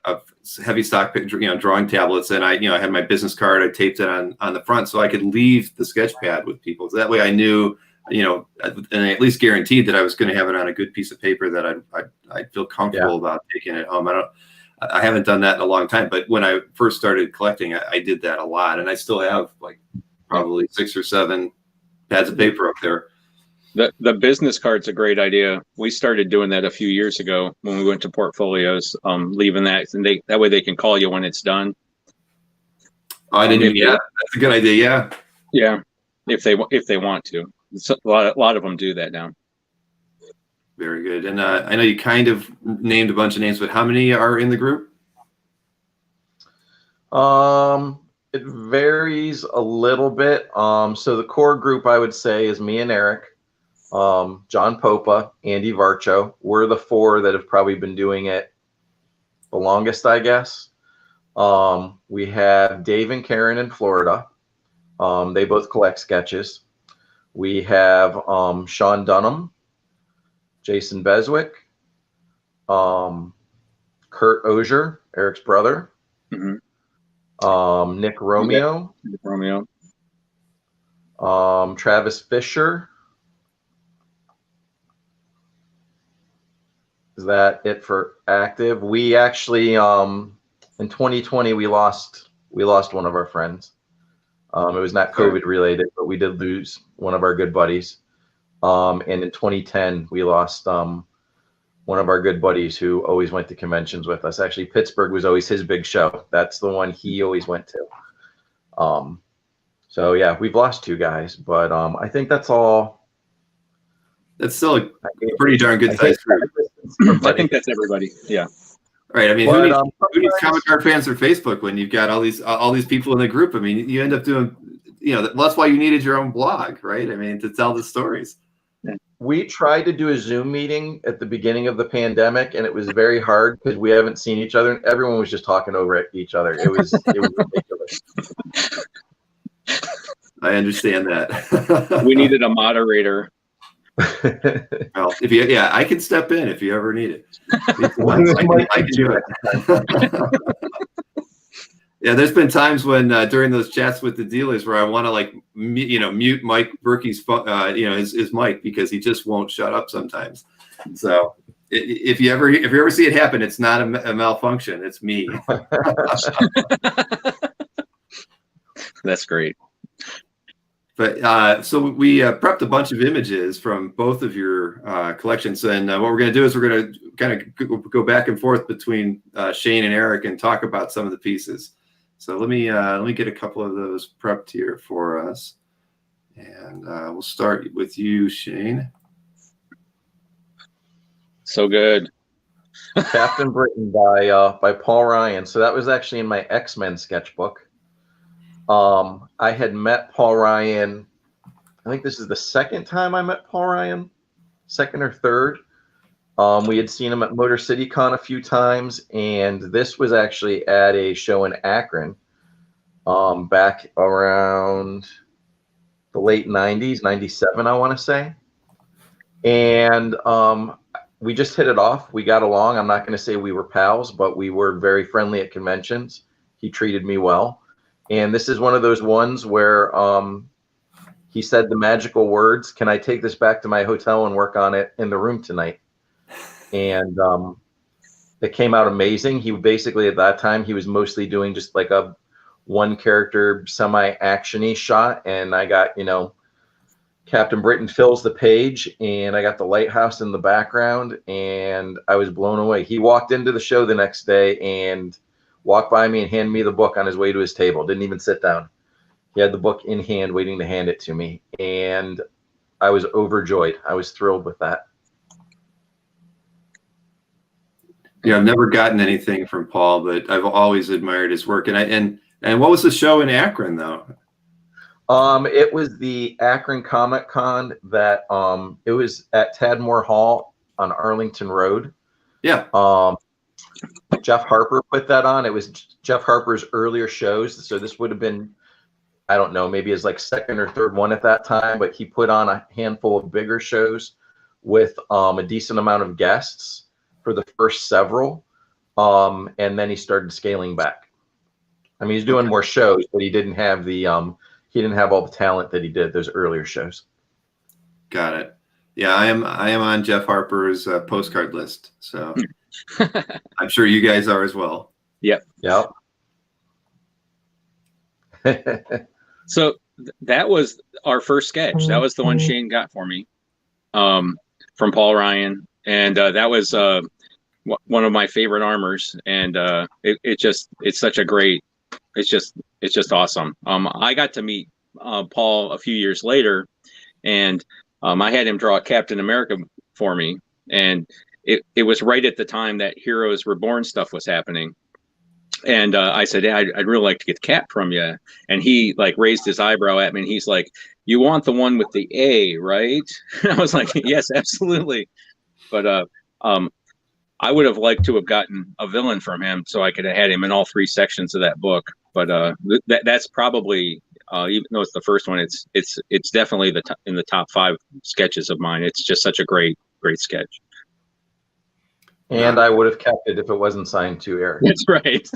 Speaker 1: of heavy stock, drawing tablets, and I had my business card. I taped it on the front so I could leave the sketch pad with people. So that way I knew, and at least guaranteed that I was going to have it on a good piece of paper that I'd feel comfortable about taking it home. I haven't done that in a long time, but when I first started collecting, I did that a lot, and I still have like probably 6 or 7 pads of paper up there.
Speaker 2: The business card's a great idea. We started doing that a few years ago when we went to portfolios, leaving that, and that way they can call you when it's done.
Speaker 1: Oh, I didn't. Yeah, that's a good idea. Yeah.
Speaker 2: Yeah, if they want to. A lot of them do that now.
Speaker 1: Very good. And I know you kind of named a bunch of names, but how many are in the group?
Speaker 3: It varies a little bit. So the core group, I would say, is me and Eric. John Popa, Andy Varcho. We're the 4 that have probably been doing it the longest, I guess. We have Dave and Karen in Florida. They both collect sketches. We have Sean Dunham, Jason Beswick, Kurt Osier, Eric's brother, Nick Romeo, Travis Fisher. Is that it for active? We actually, in 2020, we lost one of our friends. It was not COVID related, but we did lose one of our good buddies. And in 2010, we lost one of our good buddies who always went to conventions with us. Actually, Pittsburgh was always his big show. That's the one he always went to. So yeah, we've lost 2 guys, but I think that's all.
Speaker 1: That's still a pretty darn good size group.
Speaker 2: I think that's everybody. Yeah.
Speaker 1: Right. I mean, who needs comic card fans or Facebook when you've got all these people in the group? I mean, you end up doing, that's why you needed your own blog, right? I mean, to tell the stories.
Speaker 3: We tried to do a Zoom meeting at the beginning of the pandemic, and it was very hard because we haven't seen each other, and everyone was just talking over at each other. It was ridiculous.
Speaker 1: I understand that.
Speaker 2: We needed a moderator.
Speaker 1: Well, I can step in if you ever need it. I can do it. Yeah, there's been times when during those chats with the dealers where I want to like mute Mike Berkey's his mic because he just won't shut up sometimes. So if you ever see it happen, it's not a malfunction. It's me.
Speaker 2: That's great.
Speaker 1: But so we prepped a bunch of images from both of your collections, and what we're going to do is we're going to kind of go back and forth between Shane and Eric and talk about some of the pieces. So let me get a couple of those prepped here for us, and we'll start with you, Shane.
Speaker 2: So good.
Speaker 3: Captain Britain by Paul Ryan. So that was actually in my X-Men sketchbook. I had met Paul Ryan. I think this is the second time I met Paul Ryan, second or third. We had seen him at Motor City Con a few times, and this was actually at a show in Akron back around the late 90s, 97, I want to say. And we just hit it off. We got along. I'm not going to say we were pals, but we were very friendly at conventions. He treated me well. And this is one of those ones where he said the magical words, "Can I take this back to my hotel and work on it in the room tonight?" And it came out amazing. He basically, at that time, he was mostly doing just like a one character semi-action-y shot. And I got, Captain Britain fills the page, and I got the lighthouse in the background, and I was blown away. He walked into the show the next day and walked by me and handed me the book on his way to his table. Didn't even sit down. He had the book in hand, waiting to hand it to me. And I was overjoyed. I was thrilled with that.
Speaker 1: Yeah, I've never gotten anything from Paul, but I've always admired his work. And what was the show in Akron, though?
Speaker 3: It was the Akron Comic Con that it was at Tadmore Hall on Arlington Road.
Speaker 1: Yeah.
Speaker 3: Jeff Harper put that on. It was Jeff Harper's earlier shows. So this would have been, I don't know, maybe his like second or third one at that time, but he put on a handful of bigger shows with a decent amount of guests for the first several. And then he started scaling back. I mean, he's doing more shows, but he didn't have he didn't have all the talent that he did those earlier shows. Got
Speaker 1: it. Yeah, I am on Jeff Harper's postcard list. So I'm sure you guys are as well.
Speaker 2: Yep. So that was our first sketch. That was the one Shane got for me from Paul Ryan. And that was one of my favorite armors. And it's such a great, it's just awesome. I got to meet Paul a few years later, and I had him draw Captain America for me. And it was right at the time that Heroes Reborn stuff was happening. And I said, yeah, I'd really like to get the Cap from you. And he like raised his eyebrow at me, and he's like, "You want the one with the A, right?" And I was like, "Yes, absolutely." But I would have liked to have gotten a villain from him, so I could have had him in all three sections of that book. But that's probably, even though it's the first one, it's definitely in the top 5 sketches of mine. It's just such a great sketch.
Speaker 3: And I would have kept it if it wasn't signed to Eric.
Speaker 2: That's right.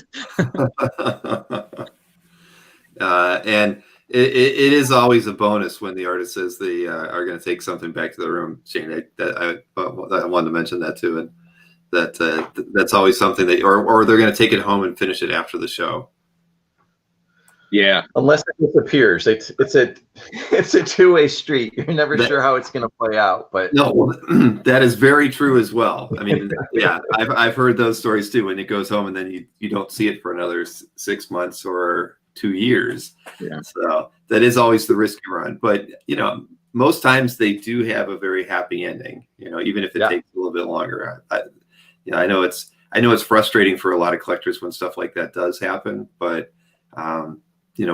Speaker 1: And it is always a bonus when the artist says they are going to take something back to the room. Shane, I wanted to mention that too, and that's always something that, or they're going to take it home and finish it after the show.
Speaker 2: Yeah.
Speaker 3: Unless it disappears, it's a two-way street. You're never sure how it's going to play out. But
Speaker 1: no, that is very true as well. I mean, yeah, I've heard those stories too. When it goes home and then you don't see it for another 6 months or 2 years.
Speaker 2: Yeah. So
Speaker 1: that is always the risk you run. But most times they do have a very happy ending. Even if it takes a little bit longer. I know it's frustrating for a lot of collectors when stuff like that does happen, but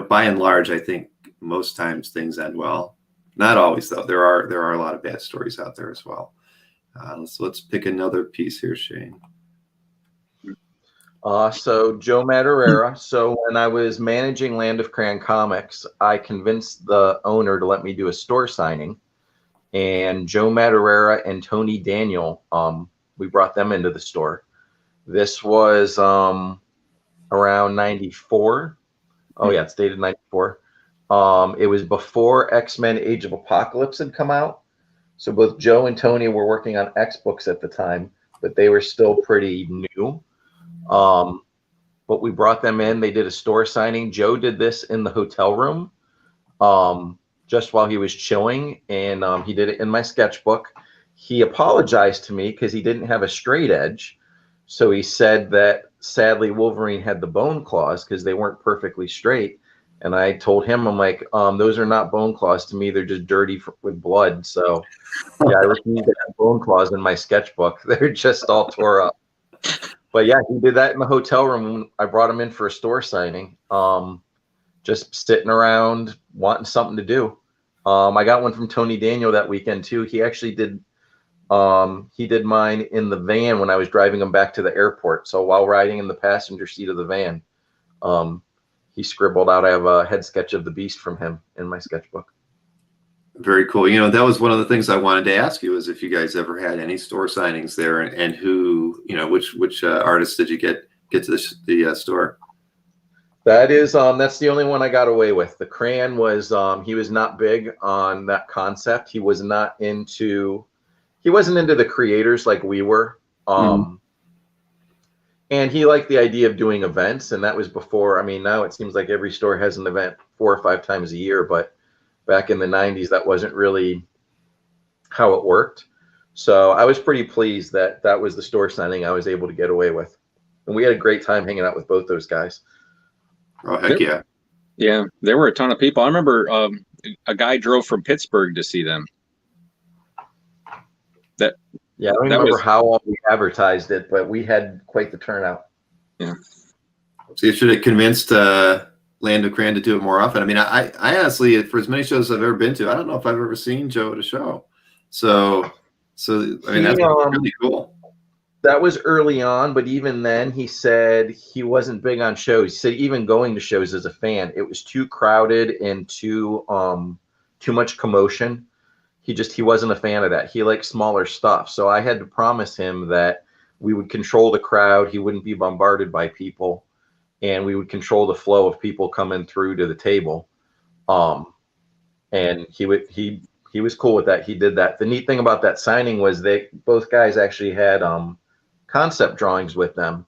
Speaker 1: by and large, I think most times things end well. Not always, though. There are a lot of bad stories out there as well. So let's pick another piece here, Shane.
Speaker 3: So Joe Madureira. So when I was managing Land of Crayon Comics, I convinced the owner to let me do a store signing, and Joe Madureira and Tony Daniel, we brought them into the store. This was around 94. Oh yeah, it's dated 94. It was before X-Men Age of Apocalypse had come out. So both Joe and Tony were working on X books at the time, but they were still pretty new. But we brought them in. They did a store signing. Joe did this in the hotel room just while he was chilling, and he did it in my sketchbook. He apologized to me because he didn't have a straight edge. So he said that sadly Wolverine had the bone claws because they weren't perfectly straight. And I told him, I'm like, those are not bone claws to me. They're just dirty with blood. So yeah, I refuse to have bone claws in my sketchbook. They're just all tore up. But yeah, he did that in the hotel room. I brought him in for a store signing. Just sitting around wanting something to do. I got one from Tony Daniel that weekend too. He actually did mine in the van when I was driving him back to the airport. So while riding in the passenger seat of the van, he scribbled out, I have a head sketch of the Beast from him in my sketchbook.
Speaker 1: Very cool. You know, that was one of the things I wanted to ask you, is if you guys ever had any store signings there, and who, you know, which artists did you get to the store?
Speaker 3: That is, that's the only one I got away with. The Crayon was, he was not big on that concept. He was not into, he wasn't into the creators like we were. And he liked the idea of doing events, and that was before. I mean, now it seems like every store has an event 4 or 5 times a year, but back in the 90s, that wasn't really how it worked. So I was pretty pleased that that was the store signing I was able to get away with. And we had a great time hanging out with both those guys.
Speaker 1: Oh, heck yeah.
Speaker 2: Yeah, there were a ton of people. I remember a guy drove from Pittsburgh to see them.
Speaker 3: Yeah, I don't remember how we advertised it, but we had quite the turnout.
Speaker 2: Yeah.
Speaker 1: So you should have convinced Land of Cran to do it more often. I mean, I honestly, for as many shows as I've ever been to, I don't know if I've ever seen Joe at a show. So I mean, that's really cool.
Speaker 3: That was early on, but even then, he said he wasn't big on shows. He said even going to shows as a fan, it was too crowded and too much commotion. He wasn't a fan of that. He liked smaller stuff. So I had to promise him that we would control the crowd. He wouldn't be bombarded by people, and we would control the flow of people coming through to the table. And he was cool with that. He did that. The neat thing about that signing was both guys actually had concept drawings with them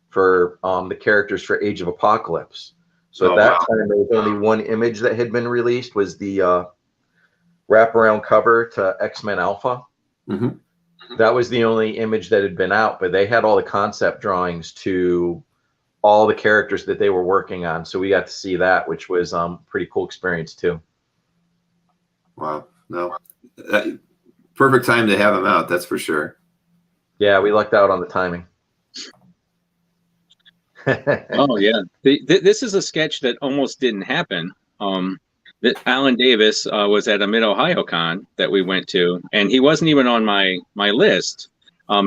Speaker 3: for the characters for Age of Apocalypse. So at that time, there was only one image that had been released, was the wraparound cover to X-Men Alpha. That was the only image that had been out, but they had all the concept drawings to all the characters that they were working on. So we got to see that, which was pretty cool experience too.
Speaker 1: Wow. No, perfect time to have him out. That's for sure.
Speaker 3: Yeah, we lucked out on the timing.
Speaker 2: Oh yeah, this is a sketch that almost didn't happen. Alan Davis was at a Mid-Ohio Con that we went to, and he wasn't even on my list.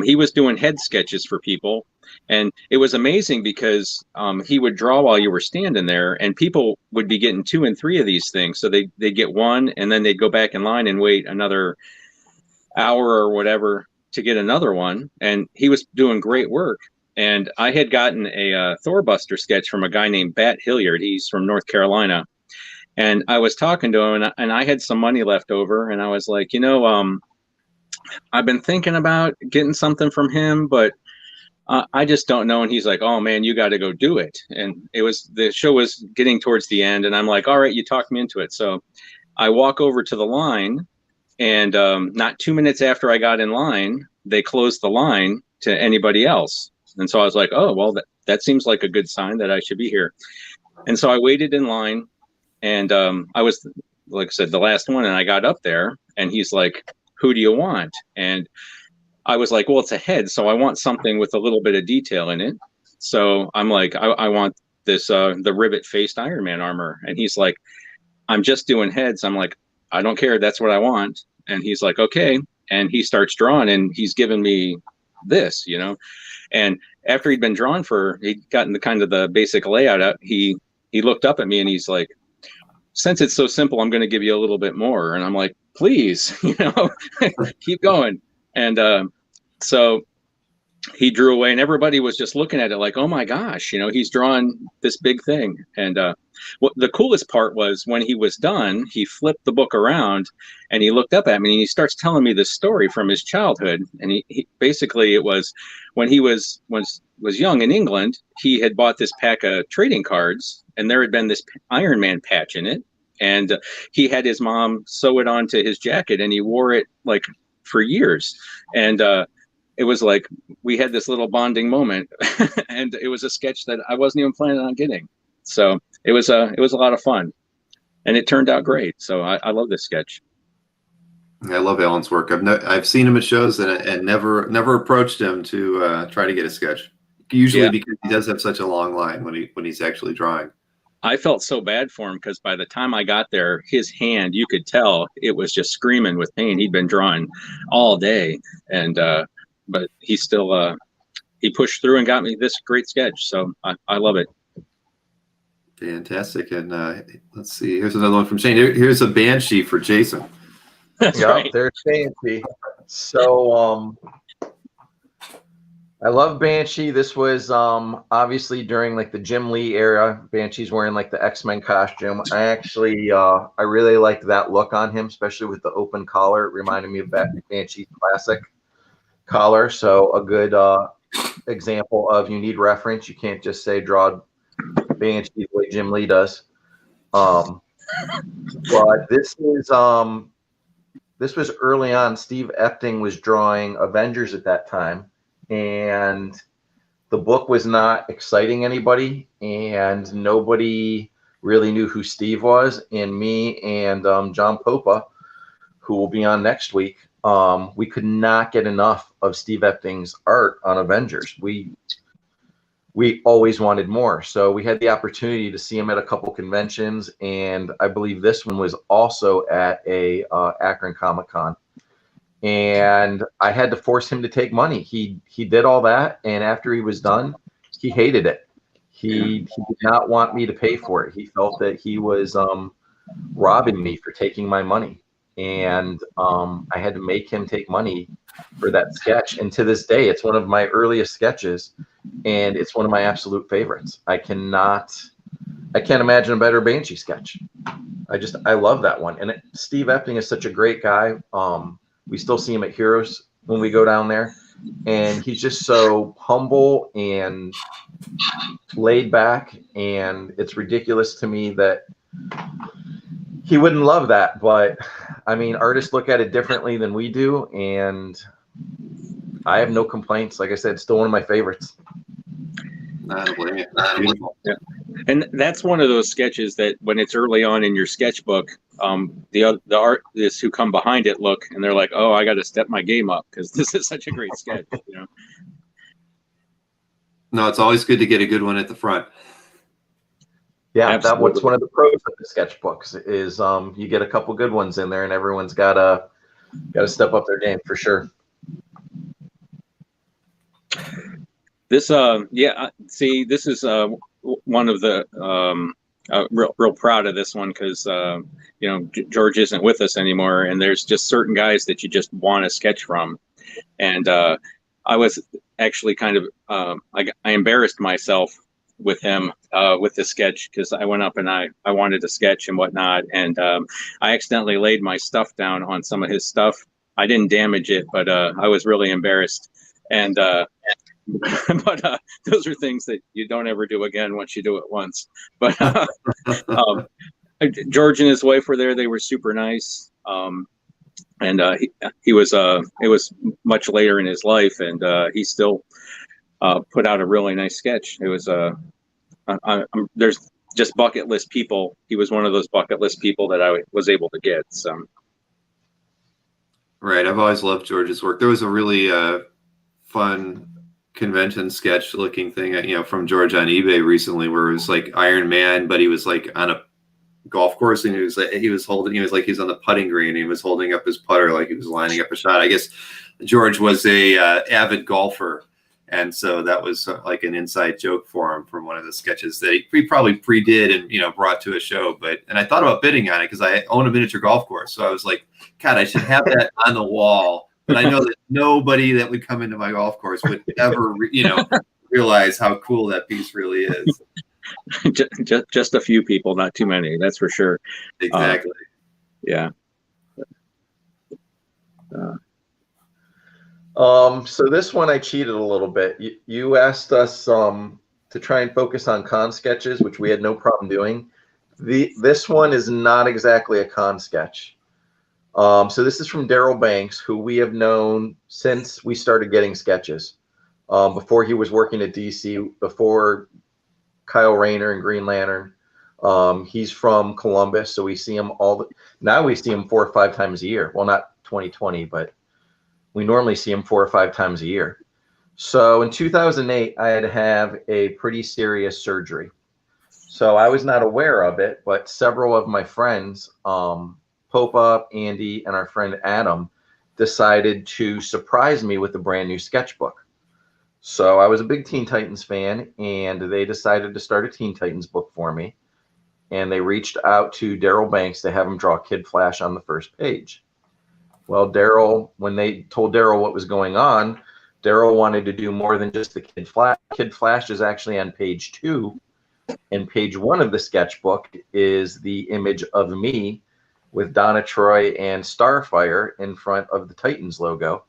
Speaker 2: He was doing head sketches for people, and it was amazing because he would draw while you were standing there, and people would be getting 2 and 3 of these things. So they'd get one, and then they'd go back in line and wait another hour or whatever to get another one. And he was doing great work. And I had gotten a Thorbuster sketch from a guy named Bat Hilliard. He's from North Carolina. And I was talking to him, and I had some money left over, and I was like, you know, I've been thinking about getting something from him, but I just don't know. And he's like, oh man, you got to go do it. And the show was getting towards the end, and I'm like, all right, you talked me into it. So I walk over to the line, and not 2 minutes after I got in line, they closed the line to anybody else. And so I was like, oh, well, that seems like a good sign that I should be here. And so I waited in line. And I was, like I said, the last one, and I got up there, and he's like, who do you want? And I was like, well, it's a head, so I want something with a little bit of detail in it. So I'm like, I want this, the rivet-faced Iron Man armor. And he's like, I'm just doing heads. I'm like, I don't care. That's what I want. And he's like, okay. And he starts drawing, and he's giving me this, you know. And after he'd been drawn he'd gotten the kind of the basic layout out, he looked up at me, and he's like, since it's so simple, I'm going to give you a little bit more. And I'm like, please, you know, keep going. And so he drew away, and everybody was just looking at it like, oh my gosh, he's drawn this big thing. And what the coolest part was, when he was done, he flipped the book around and he looked up at me and he starts telling me this story from his childhood. And he basically, it was when he was young in England, he had bought this pack of trading cards, and there had been this Iron Man patch in it. And he had his mom sew it onto his jacket, and he wore it like for years. And it was like we had this little bonding moment, and it was a sketch that I wasn't even planning on getting. So it was a lot of fun, and it turned out great. So I love this sketch.
Speaker 1: I love Alan's work. I've seen him at shows and never approached him to try to get a sketch. Usually because he does have such a long line when he's actually drawing.
Speaker 2: I felt so bad for him because by the time I got there, his hand, you could tell it was just screaming with pain. He'd been drawing all day, and but he still he pushed through and got me this great sketch. So I love it.
Speaker 1: Fantastic. And let's see. Here's another one from Shane. Here's a Banshee for Jason.
Speaker 2: That's
Speaker 3: yeah,
Speaker 2: right.
Speaker 3: There's Banshee. So I love Banshee. This was obviously during like the Jim Lee era. Banshee's wearing like the X-Men costume. I actually I really liked that look on him, especially with the open collar. It reminded me of Banshee's classic collar. So a good example of, you need reference. You can't just say draw Banshee the way Jim Lee does. But this was early on. Steve Epting was drawing Avengers at that time, and the book was not exciting anybody, and nobody really knew who Steve was. And me and John Popa, who will be on next week, we could not get enough of Steve Epting's art on Avengers. We always wanted more. So we had the opportunity to see him at a couple conventions, and I believe this one was also at a Akron Comic-Con. And I had to force him to take money. He did all that, and after he was done, he hated it. He did not want me to pay for it. He felt that he was robbing me for taking my money. And I had to make him take money for that sketch. And to this day, it's one of my earliest sketches, and it's one of my absolute favorites. I can't imagine a better Banshee sketch. I love that one. And Steve Epting is such a great guy. We still see him at Heroes when we go down there, and he's just so humble and laid back. And it's ridiculous to me that he wouldn't love that, but I mean, artists look at it differently than we do, and I have no complaints. Like I said, it's still one of my favorites.
Speaker 1: I don't blame you. That's beautiful.
Speaker 2: Yeah. And that's one of those sketches that when it's early on in your sketchbook, the artists who come behind it look and they're like, oh, I got to step my game up because this is such a great sketch.
Speaker 1: No, it's always good to get a good one at the front.
Speaker 3: Yeah,
Speaker 2: Absolutely.
Speaker 3: That's one of the pros of the sketchbooks is you get a couple good ones in there, and everyone's gotta step up their game for sure.
Speaker 2: This see, this is one of the real proud of this one because George isn't with us anymore, and there's just certain guys that you just want to sketch from. And I was actually kind of I embarrassed myself with him with the sketch because I went up and I wanted to sketch and whatnot, and I accidentally laid my stuff down on some of his stuff. I didn't damage it, but I was really embarrassed. And but those are things that you don't ever do again once you do it once. But George and his wife were there. They were super nice. And he was it was much later in his life, and he still put out a really nice sketch. It was there's just bucket list people. He was one of those bucket list people that I was able to get. So
Speaker 1: right, I've always loved George's work. There was a really fun convention sketch looking thing, from George on eBay recently, where it was like Iron Man, but he was like on a golf course, and he was on the putting green, and he was holding up his putter like he was lining up a shot. I guess George was a avid golfer, and so that was like an inside joke for him from one of the sketches that he probably pre-did and brought to a show. And I thought about bidding on it because I own a miniature golf course, so I was like, God, I should have that on the wall but I know that nobody that would come into my golf course would ever, realize how cool that piece really is.
Speaker 2: Just a few people, not too many. That's for sure.
Speaker 1: Exactly.
Speaker 2: Yeah.
Speaker 3: So this one I cheated a little bit. You asked us to try and focus on con sketches, which we had no problem doing. This one is not exactly a con sketch. So this is from Daryl Banks, who we have known since we started getting sketches. Before he was working at DC, before Kyle Rayner and Green Lantern. He's from Columbus, so we see him now we see him 4 or 5 times a year. Well, not 2020, but we normally see him 4 or 5 times a year. So in 2008, I had to have a pretty serious surgery. So I was not aware of it, but several of my friends, Popa, Andy, and our friend Adam, decided to surprise me with a brand new sketchbook. So I was a big Teen Titans fan, and they decided to start a Teen Titans book for me. And they reached out to Daryl Banks to have him draw Kid Flash on the first page. Well, Daryl, when they told Daryl what was going on, Daryl wanted to do more than just the Kid Flash. Kid Flash is actually on page 2, and page 1 of the sketchbook is the image of me with Donna Troy and Starfire in front of the Titans logo.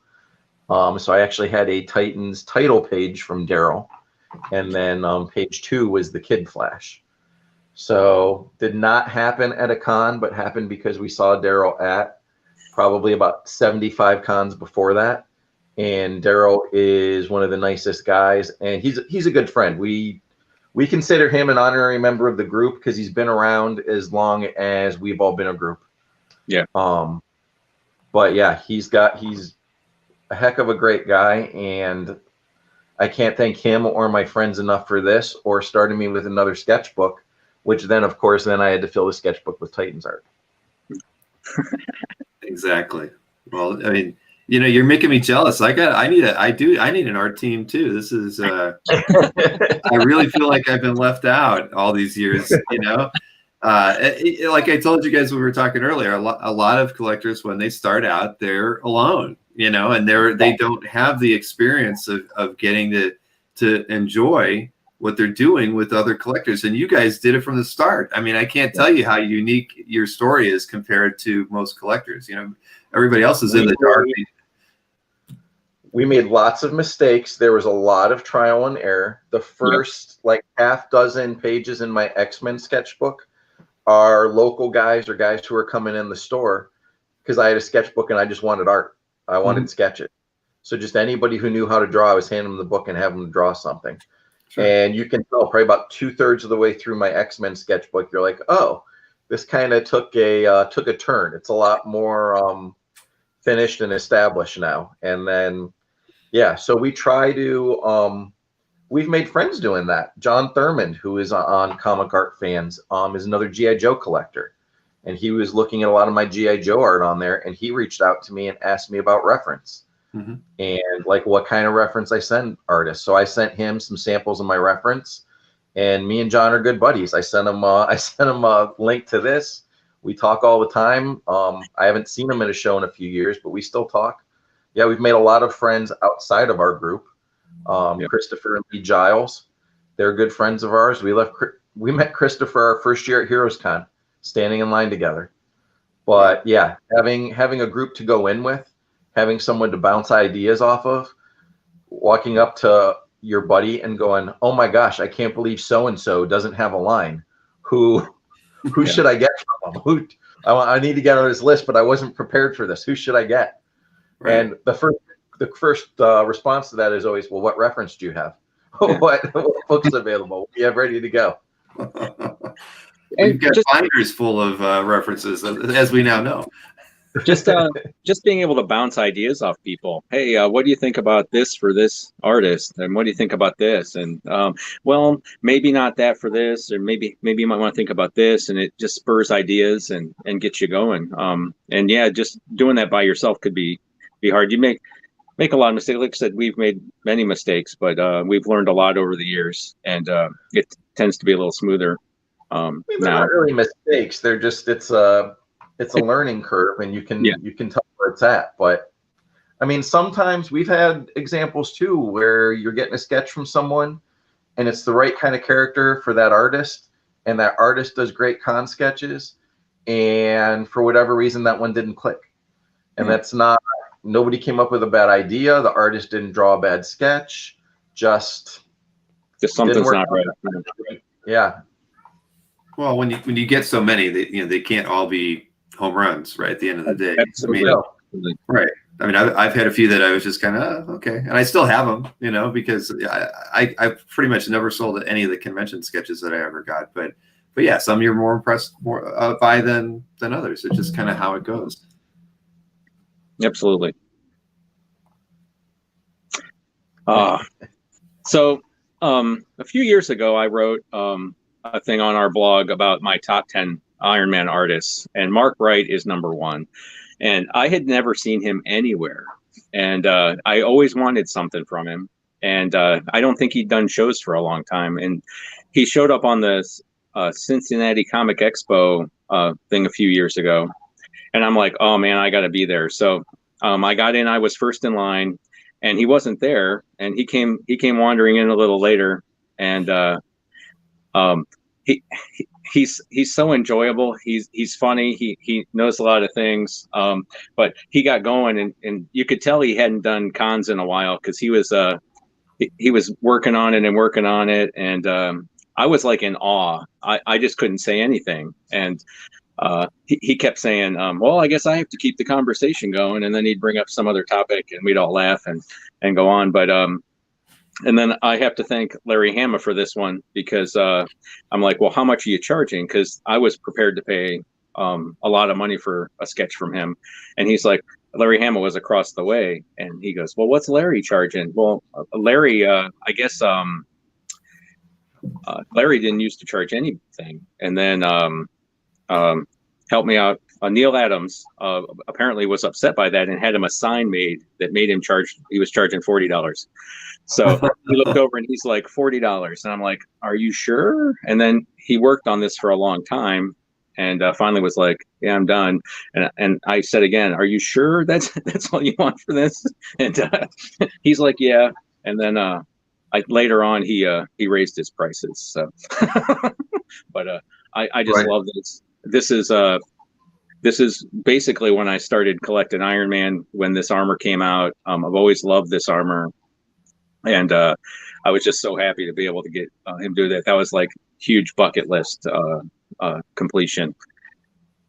Speaker 3: So I actually had a Titans title page from Daryl, and then page 2 was the Kid Flash. So did not happen at a con, but happened because we saw Daryl at probably about 75 cons before that. And Daryl is one of the nicest guys, and he's a good friend. We consider him an honorary member of the group because he's been around as long as we've all been a group.
Speaker 2: Yeah.
Speaker 3: But yeah, he's a heck of a great guy, and I can't thank him or my friends enough for this, or starting me with another sketchbook, which then, of course, I had to fill the sketchbook with Titans art.
Speaker 1: Exactly. Well, I mean, you're making me jealous. I need an art team too. This is, I really feel like I've been left out all these years, like I told you guys when we were talking earlier, a lot of collectors, when they start out, they're alone, and they don't have the experience of getting to enjoy what they're doing with other collectors. And you guys did it from the start. I mean, I can't tell you how unique your story is compared to most collectors. Everybody else is in the dark.
Speaker 3: We made lots of mistakes. There was a lot of trial and error. The first half dozen pages in my X-Men sketchbook are local guys or guys who are coming in the store because I had a sketchbook and I just wanted art. I wanted sketches. So just anybody who knew how to draw, I was handing them the book and having them draw something. Sure. And you can tell probably about 2/3 of the way through my X-Men sketchbook, you're like, oh, this kind of took a turn. It's a lot more finished and established now. And then, so we try to, we've made friends doing that. John Thurmond, who is on Comic Art Fans, is another G.I. Joe collector. And he was looking at a lot of my G.I. Joe art on there, and he reached out to me and asked me about reference. And what kind of reference I send artists. So I sent him some samples of my reference, and me and John are good buddies. I sent him a link to this. We talk all the time. I haven't seen him at a show in a few years, but we still talk. Yeah, we've made a lot of friends outside of our group. Christopher and Lee Giles, they're good friends of ours. We met Christopher our first year at Heroes Con, standing in line together. But yeah, having a group to go in with, having someone to bounce ideas off of, walking up to your buddy and going, oh my gosh, I can't believe so-and-so doesn't have a line. Who should I get from him? I need to get on his list, but I wasn't prepared for this. Who should I get? Right. And the first response to that is always, well, what reference do you have? what books available? We have ready to go.
Speaker 1: We've got binders full of references, as we now know.
Speaker 2: Just being able to bounce ideas off people. Hey, what do you think about this for this artist? And what do you think about this? And well, maybe not that for this, or maybe you might want to think about this. And it just spurs ideas and gets you going. And yeah, just doing that by yourself could be hard. You make a lot of mistakes. Like I said, we've made many mistakes, but we've learned a lot over the years, and it tends to be a little smoother.
Speaker 3: They're not really mistakes. They're just it's a learning curve, and you can tell where it's at. But I mean, sometimes we've had examples too where you're getting a sketch from someone and it's the right kind of character for that artist, and that artist does great con sketches, and for whatever reason that one didn't click. And that's not, nobody came up with a bad idea, the artist didn't draw a bad sketch, just
Speaker 2: something's not right.
Speaker 3: Yeah.
Speaker 1: Well, when you get so many, they can't all be home runs, right? At the end of the day.
Speaker 2: Absolutely.
Speaker 1: I mean, right. I mean, I've had a few that I was just kind of okay, and I still have them, because I pretty much never sold any of the convention sketches that I ever got. But yeah, some you're more impressed by than others. It's just kind of how it goes.
Speaker 2: Absolutely. So a few years ago, I wrote a thing on our blog about my top 10 Iron Man artists, and Mark Wright is number one. And I had never seen him anywhere, and I always wanted something from him. And I don't think he'd done shows for a long time. And he showed up on the Cincinnati Comic Expo thing a few years ago, and I'm like, oh man, I got to be there. So I got in. I was first in line, and he wasn't there. And he came wandering in a little later, and he's so enjoyable. He's funny. He knows a lot of things. But he got going, and you could tell he hadn't done cons in a while, because he was working on it. And I was like in awe. I just couldn't say anything. And he kept saying, well, I guess I have to keep the conversation going. And then he'd bring up some other topic, and we'd all laugh and go on. But and then I have to thank Larry Hama for this one, because I'm like, well, how much are you charging? Because I was prepared to pay a lot of money for a sketch from him. And he's like, Larry Hama was across the way. And he goes, well, what's Larry charging? Well, Larry, I guess Larry didn't used to charge anything. And then helped me out. Neil Adams apparently was upset by that and had him a sign made that made him charge. He was charging $40. So he looked over and he's like, $40. And I'm like, are you sure? And then he worked on this for a long time, and finally was like, yeah, I'm done. And I said again, are you sure that's all you want for this? And he's like, yeah. And then later on he raised his prices. So, but I just love this. This is basically when I started collecting Iron Man, when this armor came out. I've always loved this armor. And I was just so happy to be able to get him do that. That was like huge bucket list completion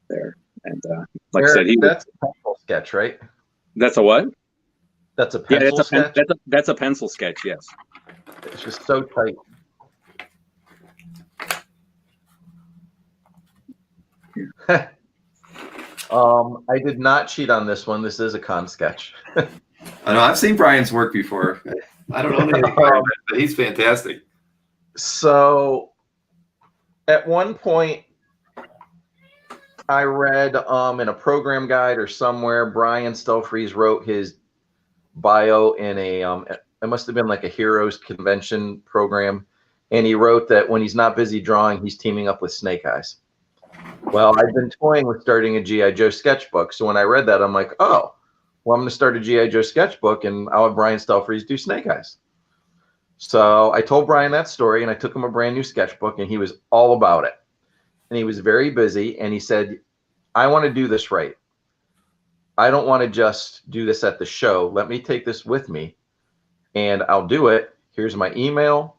Speaker 2: there. And like
Speaker 3: Eric,
Speaker 2: I said,
Speaker 3: that's a pencil sketch, right?
Speaker 2: That's a what?
Speaker 3: That's a pencil sketch?
Speaker 2: That's a pencil sketch, yes.
Speaker 3: It's just so tight. I did not cheat on this one. This is a con sketch.
Speaker 1: I know I've seen Brian's work before. I don't know anything about him, but he's fantastic.
Speaker 3: So at one point I read in a program guide or somewhere, Brian Stelfreeze wrote his bio in a it must have been like a Heroes Convention program, and he wrote that when he's not busy drawing, he's teaming up with Snake Eyes. Well, I've been toying with starting a G.I. Joe sketchbook, so when I read that, I'm like, oh, well, I'm going to start a G.I. Joe sketchbook, and I'll have Brian Stelfreeze do Snake Eyes. So I told Brian that story, and I took him a brand new sketchbook, and he was all about it. And he was very busy, and he said, I want to do this right. I don't want to just do this at the show. Let me take this with me, and I'll do it. Here's my email.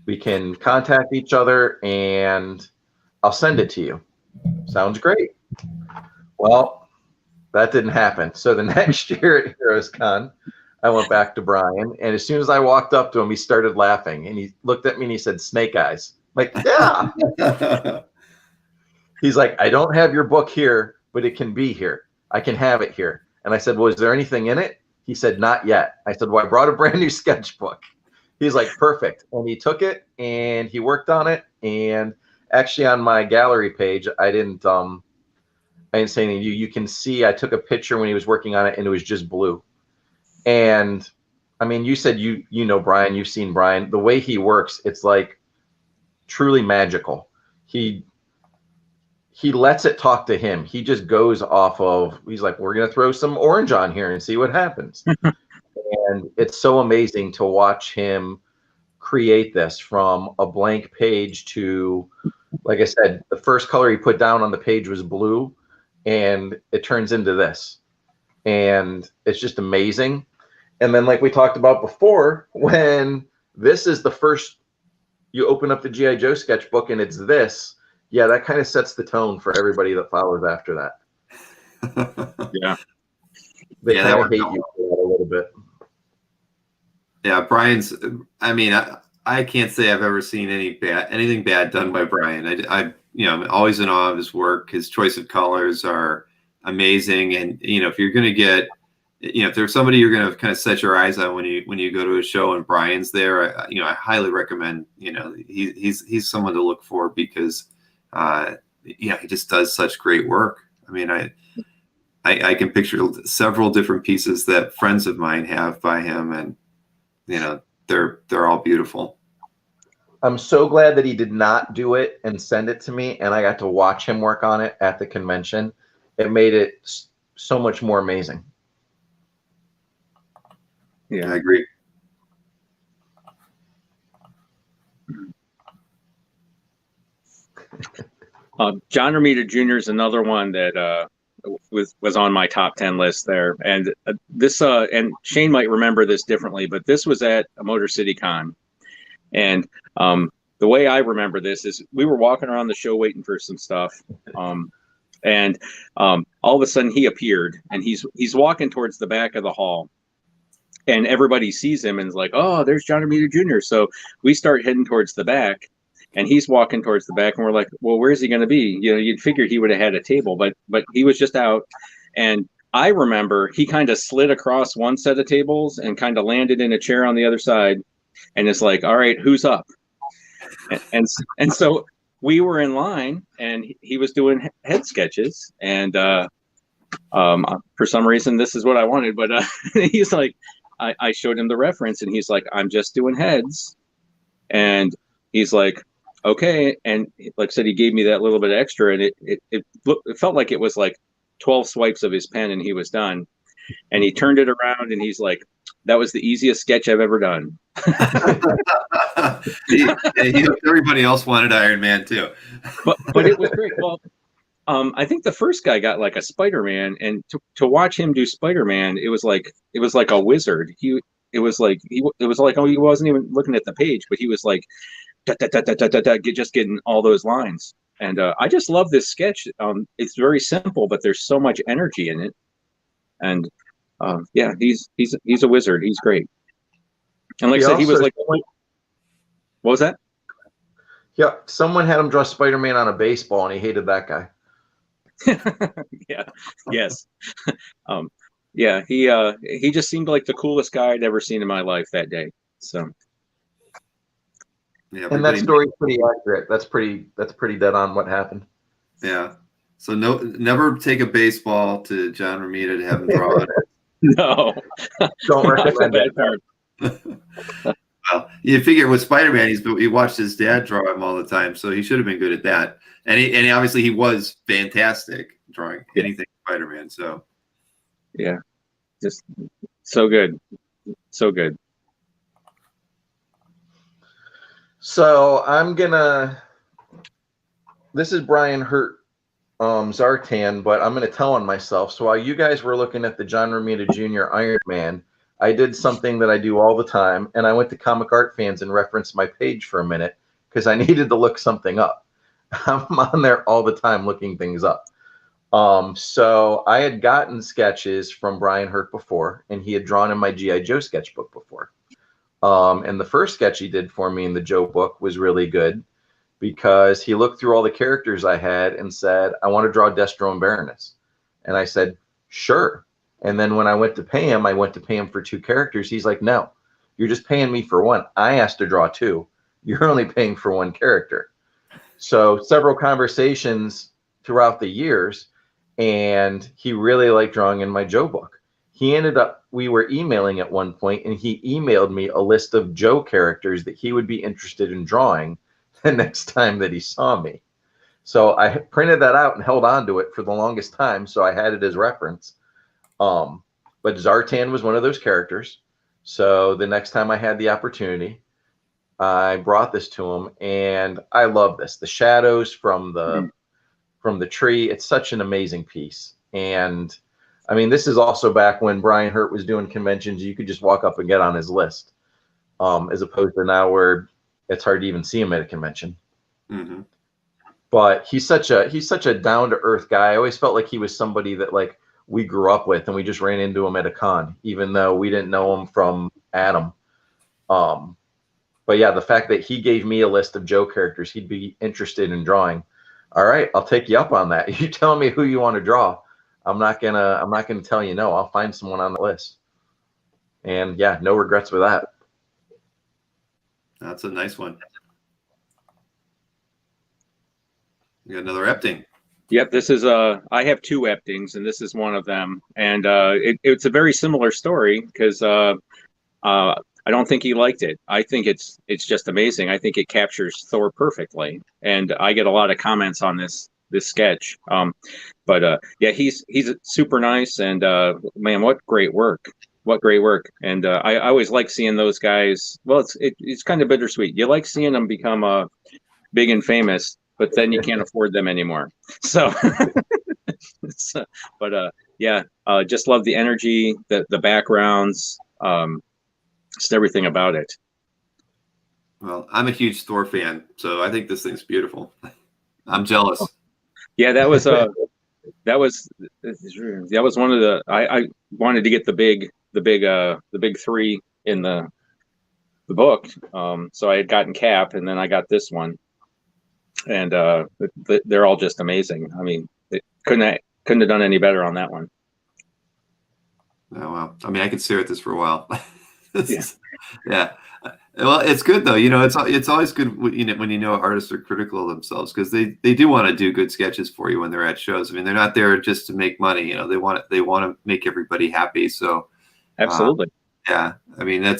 Speaker 3: We can contact each other, and I'll send it to you. Sounds great. Well, that didn't happen. So the next year at Heroes Con, I went back to Brian, and as soon as I walked up to him, he started laughing, and he looked at me and he said, Snake Eyes. I'm like, yeah. He's like, I don't have your book here, but it can be here. I can have it here. And I said, well, is there anything in it? He said, not yet. I said, well, I brought a brand new sketchbook. He's like, perfect. And he took it and he worked on it. And actually on my gallery page, I didn't say anything. You can see I took a picture when he was working on it, and it was just blue. And I mean, you said you know Brian, you've seen Brian. The way he works, it's like truly magical. he lets it talk to him. He just goes off of, he's like, we're going to throw some orange on here and see what happens. And it's so amazing to watch him create this from a blank page to, like I said, the first color he put down on the page was blue, and it turns into this. And it's just amazing. And then, like we talked about before, when this is the first, you open up the G.I. Joe sketchbook and it's this, yeah, that kind of sets the tone for everybody that follows after that.
Speaker 2: Yeah.
Speaker 3: They
Speaker 1: Yeah,
Speaker 3: kind
Speaker 1: that
Speaker 3: of hate
Speaker 1: worked out
Speaker 3: you for that a little bit.
Speaker 1: Yeah, Brian's. I mean, I can't say I've ever seen anything bad done by Brian. I I'm always in awe of his work. His choice of colors are amazing, and if you're going to get, if there's somebody you're going to kind of set your eyes on when you go to a show and Brian's there, I highly recommend. He's someone to look for because, he just does such great work. I mean, I can picture several different pieces that friends of mine have by him, and they're all beautiful.
Speaker 3: I'm so glad that he did not do it and send it to me, and I got to watch him work on it at the convention. It made it so much more amazing.
Speaker 1: Yeah, I agree.
Speaker 2: John Romita Jr. is another one that was on my top 10 list there, and and Shane might remember this differently, but this was at a Motor City Con, and the way I remember this is we were walking around the show waiting for some stuff, and all of a sudden he appeared, and he's walking towards the back of the hall, and everybody sees him and is like, oh, there's John Romita Jr. So we start heading towards the back, and he's walking towards the back, and we're like, well, where's he going to be? You'd figured he would have had a table, but he was just out. And I remember he kind of slid across one set of tables and kind of landed in a chair on the other side, and it's like, all right, who's up? And so we were in line, and he was doing head sketches, and for some reason this is what I wanted, but he's like, I showed him the reference, and he's like, I'm just doing heads, and he's like, okay. And like I said, he gave me that little bit extra, and it felt like it was like 12 swipes of his pen and he was done. And he turned it around and he's like, that was the easiest sketch I've ever done.
Speaker 1: Everybody else wanted Iron Man too.
Speaker 2: but it was great. Well, I think the first guy got like a Spider-Man, and to watch him do Spider-Man, it was like a wizard. It was like oh, he wasn't even looking at the page, but he was like just getting all those lines. And I just love this sketch. It's very simple, but there's so much energy in it. And yeah, he's a wizard. He's great. And like I said, he was like, what was that?
Speaker 3: Yeah, someone had him draw Spider-Man on a baseball, and he hated that guy.
Speaker 2: Yeah. Yes. Yeah. He just seemed like the coolest guy I'd ever seen in my life that day. So.
Speaker 1: Yeah,
Speaker 3: and that story's pretty accurate. That's pretty dead on what happened.
Speaker 1: Yeah. So never take a baseball to John Romita to have him draw it.
Speaker 2: No.
Speaker 3: Don't recommend it.
Speaker 1: Well, you figure with Spider-Man, he watched his dad draw him all the time, so he should have been good at that. And obviously he was fantastic drawing anything Spider-Man. So
Speaker 2: yeah, just so good, so good.
Speaker 3: So this is Brian Hurt Zartan, but I'm gonna tell on myself. So while you guys were looking at the John Romita Jr. Iron Man, I did something that I do all the time, and I went to Comic Art Fans and referenced my page for a minute because I needed to look something up. I'm on there all the time looking things up. So I had gotten sketches from Brian Hurt before, and he had drawn in my G.I. Joe sketchbook before. And the first sketch he did for me in the Joe book was really good because he looked through all the characters I had and said, I want to draw Destro and Baroness. And I said, sure. And then when I went to pay him for 2 characters. He's like, no, you're just paying me for 1. I asked to draw 2. You're only paying for 1 character. So several conversations throughout the years, and he really liked drawing in my Joe book. We were emailing at one point, and he emailed me a list of Joe characters that he would be interested in drawing the next time that he saw me. So I printed that out and held on to it for the longest time. So I had it as reference. But Zartan was one of those characters. So the next time I had the opportunity, I brought this to him, and I love this. The shadows from the tree. It's such an amazing piece. And I mean, this is also back when Brian Hurt was doing conventions. You could just walk up and get on his list, as opposed to now where it's hard to even see him at a convention.
Speaker 1: Mm-hmm.
Speaker 3: But he's such a down to earth guy. I always felt like he was somebody that like we grew up with, and we just ran into him at a con, even though we didn't know him from Adam. But yeah, the fact that he gave me a list of Joe characters he'd be interested in drawing. All right, I'll take you up on that. You tell me who you want to draw. I'm not gonna tell you no. I'll find someone on the list. And yeah, no regrets with that.
Speaker 1: That's a nice one. You got another Epting.
Speaker 2: Yep, this is I have two Eptings, and this is one of them. And it's a very similar story because I don't think he liked it. I think it's just amazing. I think it captures Thor perfectly, and I get a lot of comments on this sketch. But yeah, he's super nice, and man, what great work! What great work! And I always like seeing those guys. Well, it's kind of bittersweet. You like seeing them become big and famous, but then you can't afford them anymore. So, but yeah, just love the energy, the backgrounds. Just everything about it.
Speaker 1: Well, I'm a huge Thor fan, so I think this thing's beautiful. I'm jealous.
Speaker 2: Yeah, that was one of the I wanted to get the big three in the book. So I had gotten Cap, and then I got this one, and they're all just amazing. I mean, it couldn't have done any better on that one.
Speaker 1: Oh wow! I mean, I could stare at this for a while.
Speaker 2: Yeah.
Speaker 1: Yeah. Well, it's good though. You know, it's always good when you know artists are critical of themselves, because they do want to do good sketches for you when they're at shows. I mean, they're not there just to make money. You know, they want to make everybody happy. So
Speaker 2: Absolutely.
Speaker 1: yeah. I mean, they're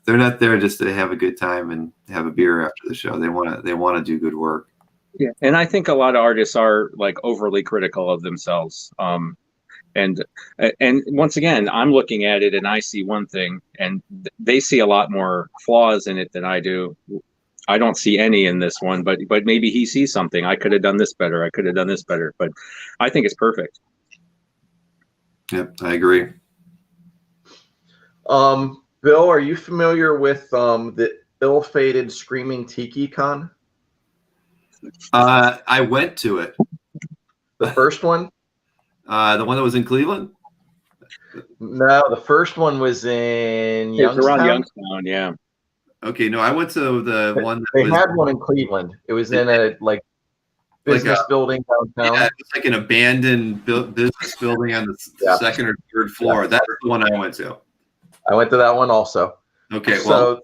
Speaker 1: not there just to have a good time and have a beer after the show. They want to do good work.
Speaker 2: Yeah, and I think a lot of artists are like overly critical of themselves. And once again, I'm looking at it and I see one thing, and they see a lot more flaws in it than I do. I don't see any in this one, but maybe he sees something. I could have done this better. I could have done this better. But I think it's perfect.
Speaker 1: Yep, I agree.
Speaker 3: Bill, are you familiar with the ill-fated Screaming Tiki Con?
Speaker 1: I went to it.
Speaker 3: The first one?
Speaker 1: The one that was in Cleveland?
Speaker 3: No, the first one was in Youngstown.
Speaker 2: Around Youngstown, yeah.
Speaker 1: Okay, no, I went to the one that
Speaker 3: they had one in Cleveland. It was in a business building downtown.
Speaker 1: Yeah, it's like an abandoned business building on the second or third floor. Yeah. That's the one I went to.
Speaker 3: I went to that one also.
Speaker 1: Okay,
Speaker 3: so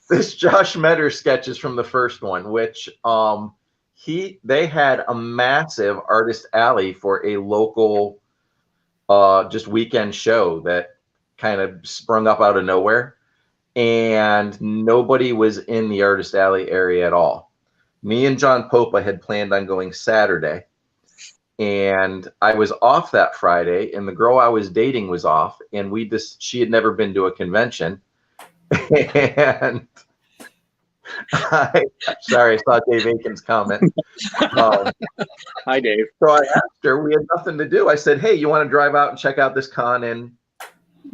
Speaker 3: this Josh Metter sketch is from the first one, which they had a massive artist alley for a local just weekend show that kind of sprung up out of nowhere, and nobody was in the artist alley area at all. Me and John Popa had planned on going Saturday, and I was off that Friday, and the girl I was dating was off, and she had never been to a convention. And sorry, I saw Dave Aiken's comment.
Speaker 2: Hi, Dave.
Speaker 3: So I asked her, we had nothing to do. I said, hey, you want to drive out and check out this con in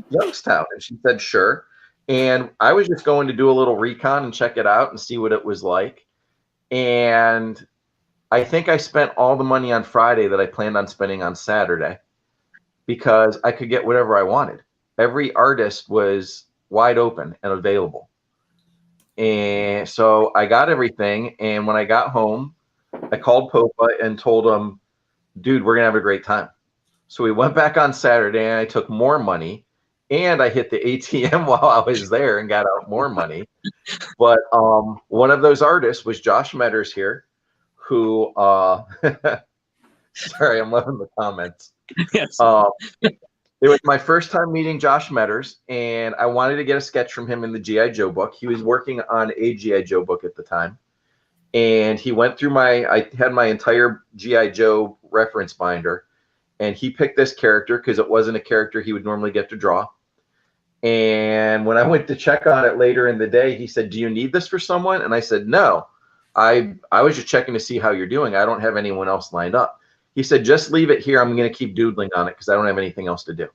Speaker 3: Youngstown? And she said, sure. And I was just going to do a little recon and check it out and see what it was like. And I think I spent all the money on Friday that I planned on spending on Saturday, because I could get whatever I wanted. Every artist was wide open and available. And so I got everything. And when I got home, I called Popa and told him, dude, we're going to have a great time. So we went back on Saturday, and I took more money, and I hit the ATM while I was there and got out more money. But one of those artists was Josh Metters here, who sorry, I'm loving the comments.
Speaker 2: Yes.
Speaker 3: It was my first time meeting Josh Metters, and I wanted to get a sketch from him in the G.I. Joe book. He was working on a G.I. Joe book at the time. And he went through I had my entire G.I. Joe reference binder, and he picked this character because it wasn't a character he would normally get to draw. And when I went to check on it later in the day, he said, "Do you need this for someone?" And I said, "No, I was just checking to see how you're doing. I don't have anyone else lined up." He said, "Just leave it here. I'm going to keep doodling on it because I don't have anything else to do."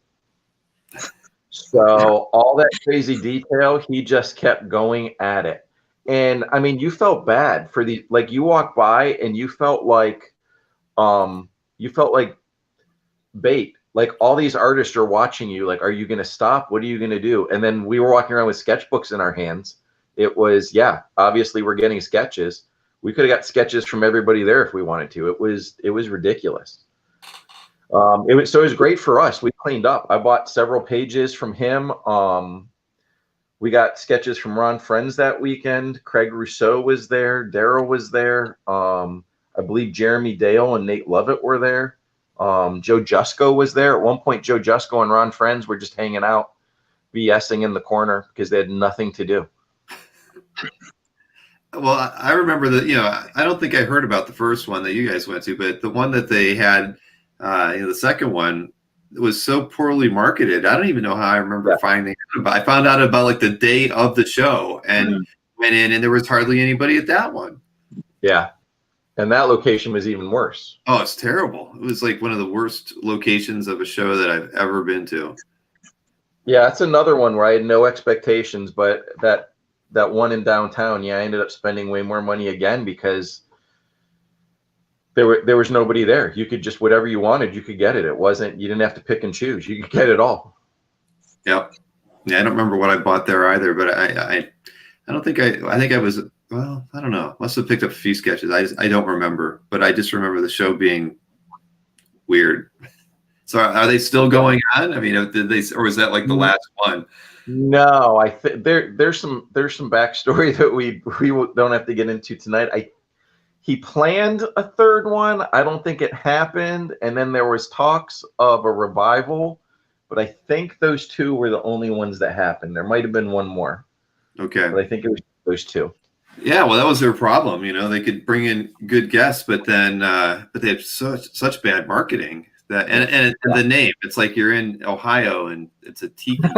Speaker 3: So all that crazy detail, he just kept going at it. And I mean, you felt bad for like you walked by and you felt like bait. Like all these artists are watching you. Like, are you going to stop? What are you going to do? And then we were walking around with sketchbooks in our hands. It was, yeah, obviously we're getting sketches. We could have got sketches from everybody there if we wanted to. It was ridiculous. It was great for us. We cleaned up. I bought several pages from him. We got sketches from Ron Friends that weekend. Craig Rousseau was there. Daryl was there. I believe Jeremy Dale and Nate Lovett were there. Joe Jusko was there. At one point, Joe Jusko and Ron Friends were just hanging out, BSing in the corner because they had nothing to do.
Speaker 1: Well, I remember that, I don't think I heard about the first one that you guys went to, but the one that they had, the second one was so poorly marketed. I don't even know how I remember finding out about. I found out about like the day of the show and went in, and there was hardly anybody at that one.
Speaker 3: Yeah. And that location was even worse.
Speaker 1: Oh, it's terrible. It was like one of the worst locations of a show that I've ever been to.
Speaker 3: Yeah, it's another one where I had no expectations, but that one in downtown, I ended up spending way more money again because there was nobody there. You could just, whatever you wanted, you could get it. You didn't have to pick and choose. You could get it all.
Speaker 1: Yep. Yeah, I don't remember what I bought there either, but I don't think I think I was, well, I don't know. Must have picked up a few sketches. I don't remember, but I just remember the show being weird. So are they still going on? I mean, did they, or was that like the last one?
Speaker 3: No, I think there's some backstory that we don't have to get into tonight. He planned a third one. I don't think it happened. And then there was talks of a revival, but I think those two were the only ones that happened. There might have been one more.
Speaker 1: Okay.
Speaker 3: But I think it was those two.
Speaker 1: Yeah, well, that was their problem. They could bring in good guests, but then but they have such bad marketing that and the name. It's like you're in Ohio and it's a tiki kind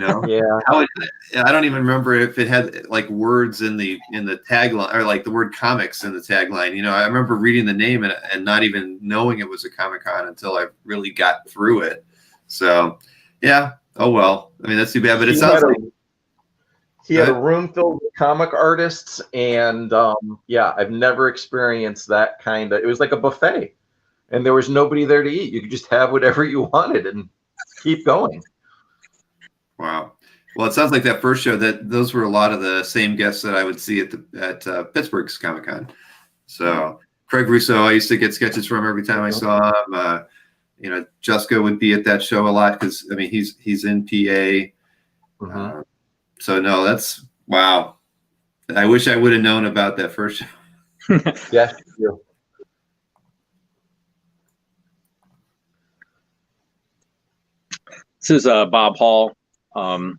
Speaker 1: of.
Speaker 3: Yeah.
Speaker 1: I don't even remember if it had like words in the tagline or like the word comics in the tagline. I remember reading the name and not even knowing it was a Comic-Con until I really got through it. So yeah. Oh well. I mean, that's too bad, but it sounds like
Speaker 3: he had a room filled with comic artists, and I've never experienced that kind of. It was like a buffet, and there was nobody there to eat. You could just have whatever you wanted and keep going.
Speaker 1: Wow. Well, it sounds like that first show that those were a lot of the same guests that I would see at Pittsburgh's Comic-Con. So Craig Rousseau, I used to get sketches from every time I saw him. Jusko would be at that show a lot because I mean he's in PA.
Speaker 3: Mm-hmm.
Speaker 1: So no, that's wow. I wish I would have known about that first show.
Speaker 3: Yes. Yeah.
Speaker 2: This is Bob Hall. I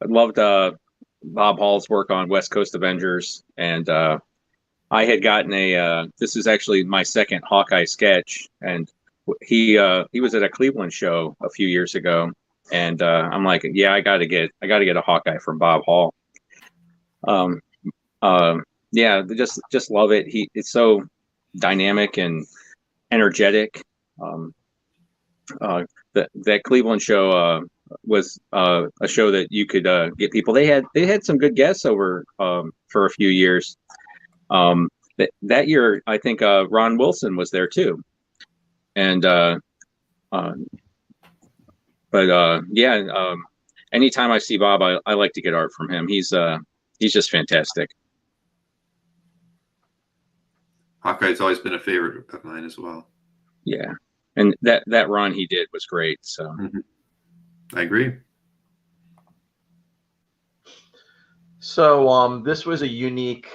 Speaker 2: loved Bob Hall's work on West Coast Avengers, and I had gotten this is actually my second Hawkeye sketch, and he was at a Cleveland show a few years ago, and I'm like, yeah, I gotta get a Hawkeye from Bob Hall. Yeah, just love it. It's so dynamic and energetic. That Cleveland show was a show that you could get people. They had some good guests over for a few years. That year, I think Ron Wilson was there too, and anytime I see Bob, I like to get art from him. He's just fantastic.
Speaker 1: Hawkeye's always been a favorite of mine as well.
Speaker 2: Yeah, and that run he did was great. So
Speaker 1: I agree.
Speaker 3: So this was a unique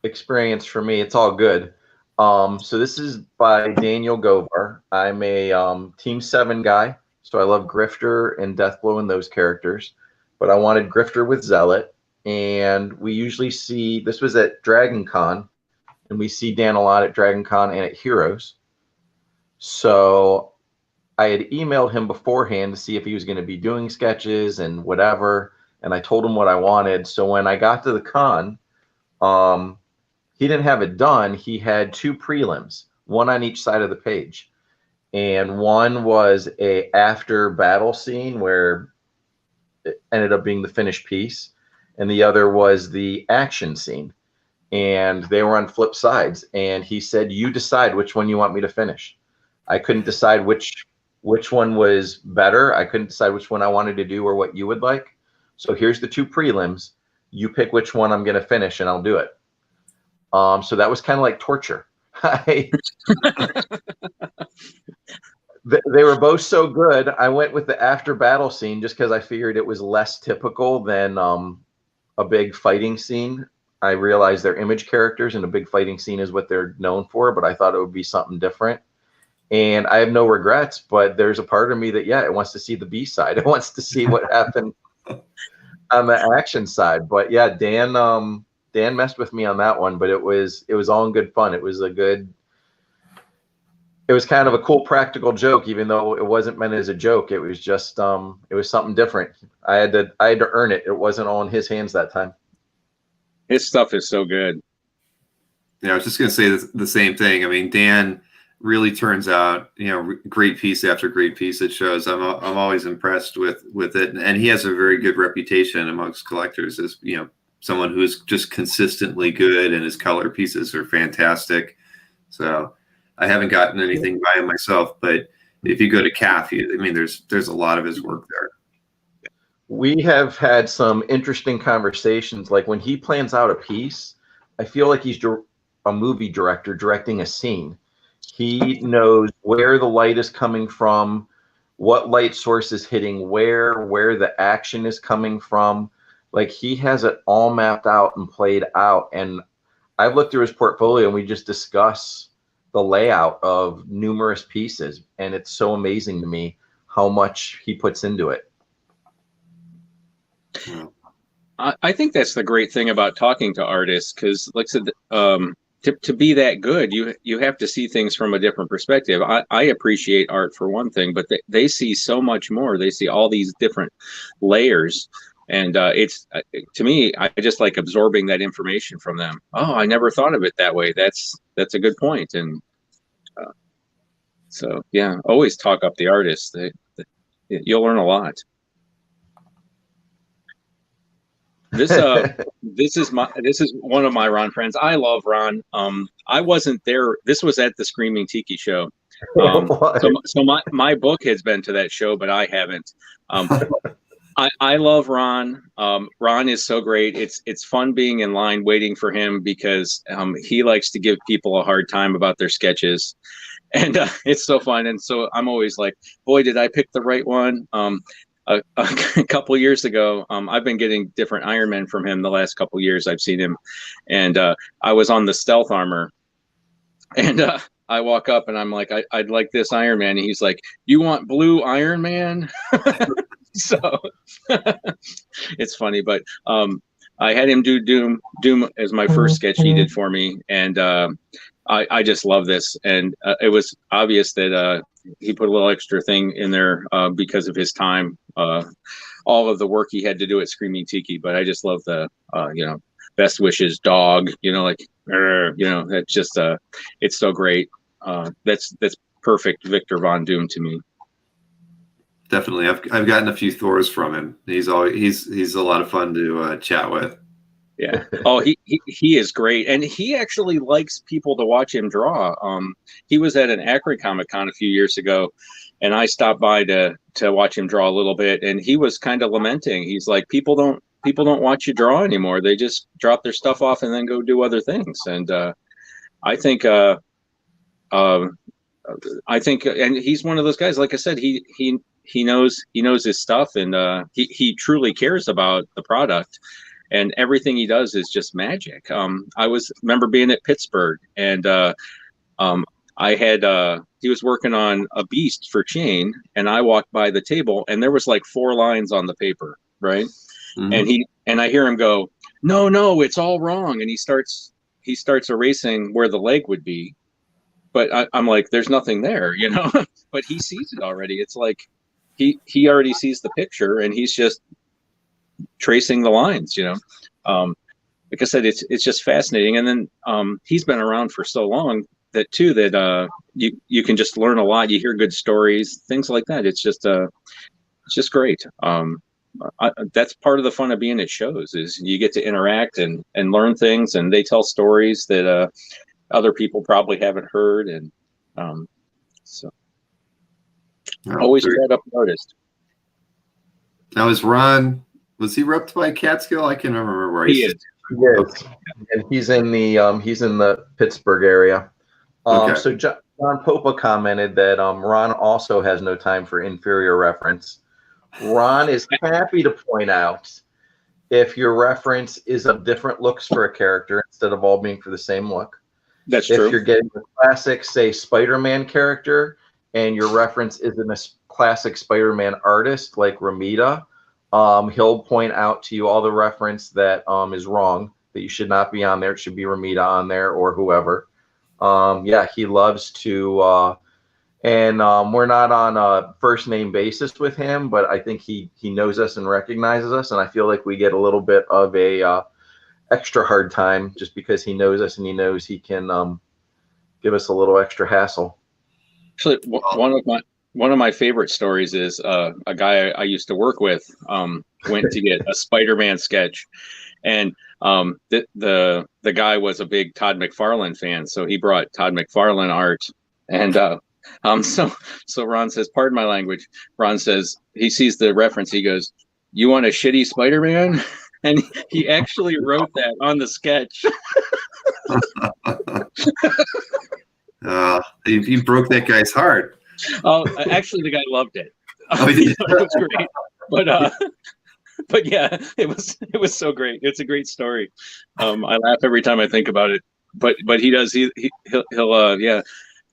Speaker 3: experience for me. It's all good. So this is by Daniel Govar. I'm a Team 7 guy. So I love Grifter and Deathblow and those characters, but I wanted Grifter with Zealot. And we usually see, this was at Dragon Con, and we see Dan a lot at Dragon Con and at Heroes. So I had emailed him beforehand to see if he was going to be doing sketches and whatever, and I told him what I wanted. So when I got to the con, he didn't have it done. He had 2 prelims, one on each side of the page. And one was a after battle scene where it ended up being the finished piece, and the other was the action scene. And they were on flip sides. And he said, "You decide which one you want me to finish." I couldn't decide which one was better. I couldn't decide which one I wanted to do or what you would like. So here's the 2 prelims. You pick which one I'm going to finish, and I'll do it. So that was kind of like torture. They were both so good. I went with the after battle scene just because I figured it was less typical than a big fighting scene. I realized they're image characters, and a big fighting scene is what they're known for, but I thought it would be something different. And I have no regrets, but there's a part of me that, yeah, it wants to see the B side. It wants to see what happened on the action side. But yeah, Dan messed with me on that one, but it was all in good fun. It was kind of a cool practical joke, even though it wasn't meant as a joke. It was just it was something different. I had to earn it. It wasn't all in his hands that time.
Speaker 2: His stuff is so good.
Speaker 1: Yeah, I was just going to say the same thing. I mean, Dan really turns out, great piece after great piece. It shows. I'm always impressed with it, and he has a very good reputation amongst collectors as someone who's just consistently good, and his color pieces are fantastic. So I haven't gotten anything by him myself, but if you go to CAF, there's a lot of his work there.
Speaker 3: We have had some interesting conversations. Like when he plans out a piece, I feel like he's a movie director directing a scene. He knows where the light is coming from, what light source is hitting where the action is coming from. Like he has it all mapped out and played out. And I've looked through his portfolio, and we just discuss the layout of numerous pieces. And it's so amazing to me how much he puts into it.
Speaker 2: I think that's the great thing about talking to artists, because like I said, to be that good, you have to see things from a different perspective. I appreciate art for one thing, but they see so much more. They see all these different layers, and it's to me, I just like absorbing that information from them. Oh, I never thought of it that way. That's a good point. And so yeah, always talk up the artists. You'll learn a lot. This is one of my Ron friends. I love Ron. I wasn't there. This was at the Screaming Tiki show. So my book has been to that show, but I haven't. I love Ron. Ron is so great. It's fun being in line waiting for him, because he likes to give people a hard time about their sketches, and it's so fun. And so I'm always like, boy, did I pick the right one? A couple years ago, I've been getting different Iron Men from him the last couple years I've seen him, and I was on the stealth armor, and I walk up and I'm like, I'd like this Iron Man, and he's like, "You want blue Iron Man?" So it's funny, but I had him do Doom as my first sketch he did for me, and I just love this, and it was obvious that he put a little extra thing in there because of his time, all of the work he had to do at Screaming Tiki. But I just love the best wishes dog, that's just it's so great. That's perfect Victor Von Doom to me.
Speaker 1: Definitely, I've gotten a few Thors from him. He's a lot of fun to chat with.
Speaker 2: Yeah. Oh, he is great, and he actually likes people to watch him draw. He was at an Akron Comic Con a few years ago, and I stopped by to watch him draw a little bit, and he was kind of lamenting. He's like, people don't watch you draw anymore. They just drop their stuff off and then go do other things. And I think and he's one of those guys. Like I said, he knows his stuff, and he truly cares about the product. And everything he does is just magic. I remember being at Pittsburgh, and he was working on a beast for Chain, and I walked by the table, and there was like 4 lines on the paper, right?
Speaker 1: Mhm.
Speaker 2: And I hear him go, no, it's all wrong, and he starts erasing where the leg would be, but I'm like, there's nothing there, you know. But he sees it already. It's like he already sees the picture, and he's just tracing the lines, you know. Like I said, it's just fascinating. And then he's been around for so long that you can just learn a lot. You hear good stories, things like that. It's just great. That's part of the fun of being at shows, is you get to interact and learn things, and they tell stories that other people probably haven't heard, and so
Speaker 1: Oh,
Speaker 2: always
Speaker 1: very-
Speaker 2: try to up an artist.
Speaker 1: Now, was he repped by Catskill? I can't remember where
Speaker 2: He is.
Speaker 3: Yes, and he's in the Pittsburgh area.
Speaker 1: Okay.
Speaker 3: So John Popa commented that Ron also has no time for inferior reference. Ron is happy to point out if your reference is of different looks for a character instead of all being for the same look.
Speaker 2: That's
Speaker 3: If
Speaker 2: true.
Speaker 3: you're getting a classic, say, Spider-Man character, and your reference isn't a classic Spider-Man artist like Ramita, he'll point out to you all the reference that is wrong, that you should not be on there. It should be Ramita on there or whoever. Yeah, he loves to, and we're not on a first name basis with him, but I think he knows us and recognizes us, and I feel like we get a little bit of a extra hard time just because he knows us and he knows he can give us a little extra hassle.
Speaker 2: Actually, one of my favorite stories is a guy I used to work with went to get a Spider-Man sketch, and the guy was a big Todd McFarlane fan, so he brought Todd McFarlane art, and so Ron says, pardon my language. Ron says he sees the reference. He goes, "You want a shitty Spider-Man?" And he actually wrote that on the sketch.
Speaker 1: You broke that guy's heart.
Speaker 2: Oh, actually, the guy loved it.
Speaker 1: Oh, he did?
Speaker 2: It was great, but yeah, it was so great. It's a great story. I laugh every time I think about it. But he does. He'll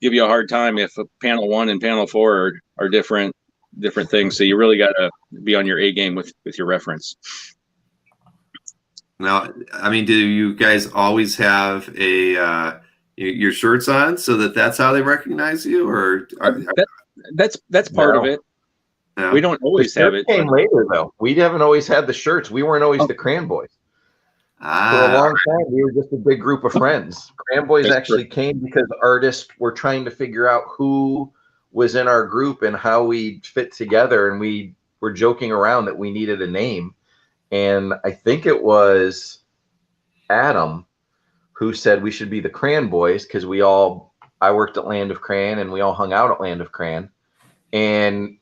Speaker 2: give you a hard time if panel 1 and panel 4 are different things. So you really got to be on your A game with your reference.
Speaker 1: Now, I mean, do you guys always have your shirts on so that's how they recognize you, or
Speaker 2: that's part of it.
Speaker 1: No.
Speaker 2: We don't always have it.
Speaker 3: Came later though. We haven't always had the shirts. We weren't always the Cran Boys. For a long time, we were just a big group of friends. Cran Boys actually came because artists were trying to figure out who was in our group and how we fit together, and we were joking around that we needed a name. And I think it was Adam who said we should be the Cran Boys because I worked at Land of Cran and we all hung out at Land of Cran, and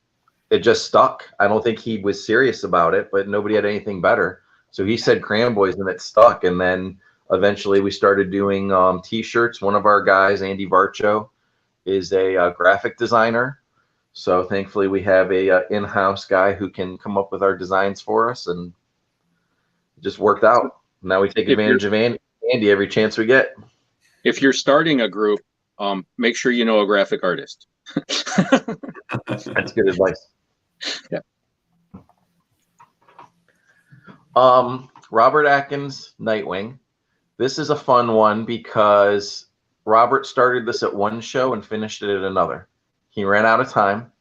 Speaker 3: it just stuck. I don't think he was serious about it, but nobody had anything better. So he said Cran Boys and it stuck. And then eventually we started doing t-shirts. One of our guys, Andy Varcho, is a graphic designer. So thankfully we have a in-house guy who can come up with our designs for us, and it just worked out. Now we take advantage of Andy every chance we get.
Speaker 2: If you're starting a group, make sure you know a graphic artist.
Speaker 3: That's good advice.
Speaker 2: Yeah.
Speaker 3: Robert Atkins, Nightwing. This is a fun one because Robert started this at one show and finished it at another. He ran out of time.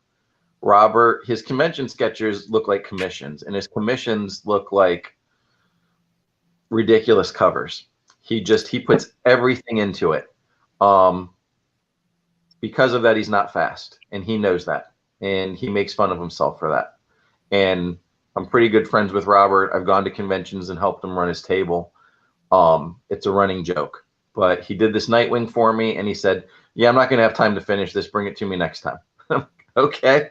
Speaker 3: His convention sketches look like commissions, and his commissions look like ridiculous covers. He puts everything into it. Because of that, he's not fast, and he knows that, and he makes fun of himself for that. And I'm pretty good friends with Robert. I've gone to conventions and helped him run his table. It's a running joke, but he did this Nightwing for me, and he said, "Yeah, I'm not going to have time to finish this. Bring it to me next time." Okay.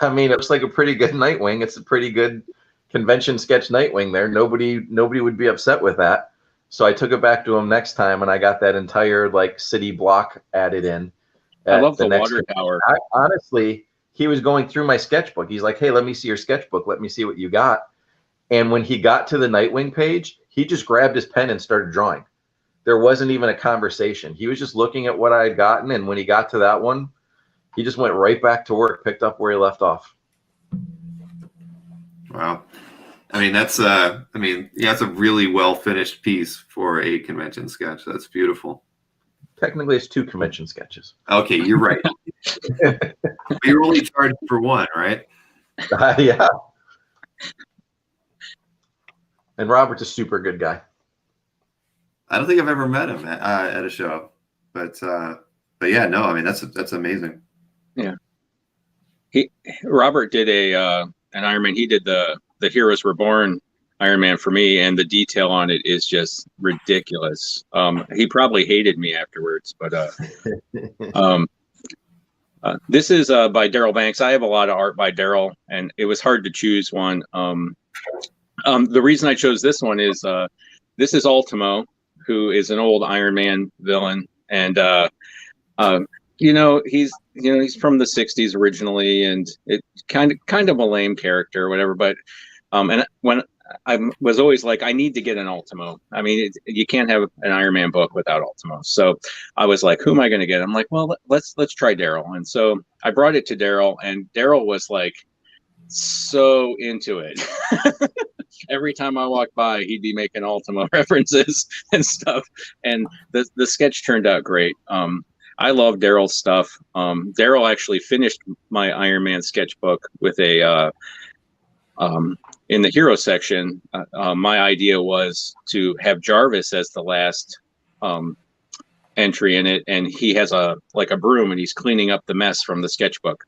Speaker 3: I mean, it looks like a pretty good Nightwing. It's a pretty good convention sketch Nightwing there. Nobody would be upset with that. So I took it back to him next time, and I got that entire city block added in.
Speaker 2: I love the water tower.
Speaker 3: Honestly, he was going through my sketchbook. He's like, "Hey, let me see your sketchbook. Let me see what you got." And when he got to the Nightwing page, he just grabbed his pen and started drawing. there wasn't even a conversation. He was just looking at what I had gotten, and when he got to that one, he just went right back to work, picked up where he left off.
Speaker 1: Wow. I mean, that's that's a really well finished piece for a convention sketch. That's beautiful.
Speaker 3: Technically, it's 2 convention sketches.
Speaker 1: Okay, you're right. You're only charged for one, right?
Speaker 3: Yeah. And Robert's a super good guy.
Speaker 1: I don't think I've ever met him at a show, but yeah, no, I mean that's amazing.
Speaker 2: Yeah. Robert did an Iron Man. He did the Heroes Reborn Iron Man for me, and the detail on it is just ridiculous. He probably hated me afterwards, but this is by Daryl Banks. I have a lot of art by Daryl, and it was hard to choose one. The reason I chose this one is this is Ultimo, who is an old Iron Man villain, and he's from the '60s originally, and it kind of a lame character or whatever. But and when I was always like, I need to get an Ultimo. I mean, you can't have an Iron Man book without Ultimo. So I was like, who am I going to get? I'm like, well, let's try Daryl. And so I brought it to Daryl, and Daryl was like so into it. Every time I walked by, he'd be making Ultimo references and stuff. And the sketch turned out great. I love Daryl's stuff. Daryl actually finished my Iron Man sketchbook with a in the hero section. My idea was to have Jarvis as the last entry in it, and he has a broom, and he's cleaning up the mess from the sketchbook.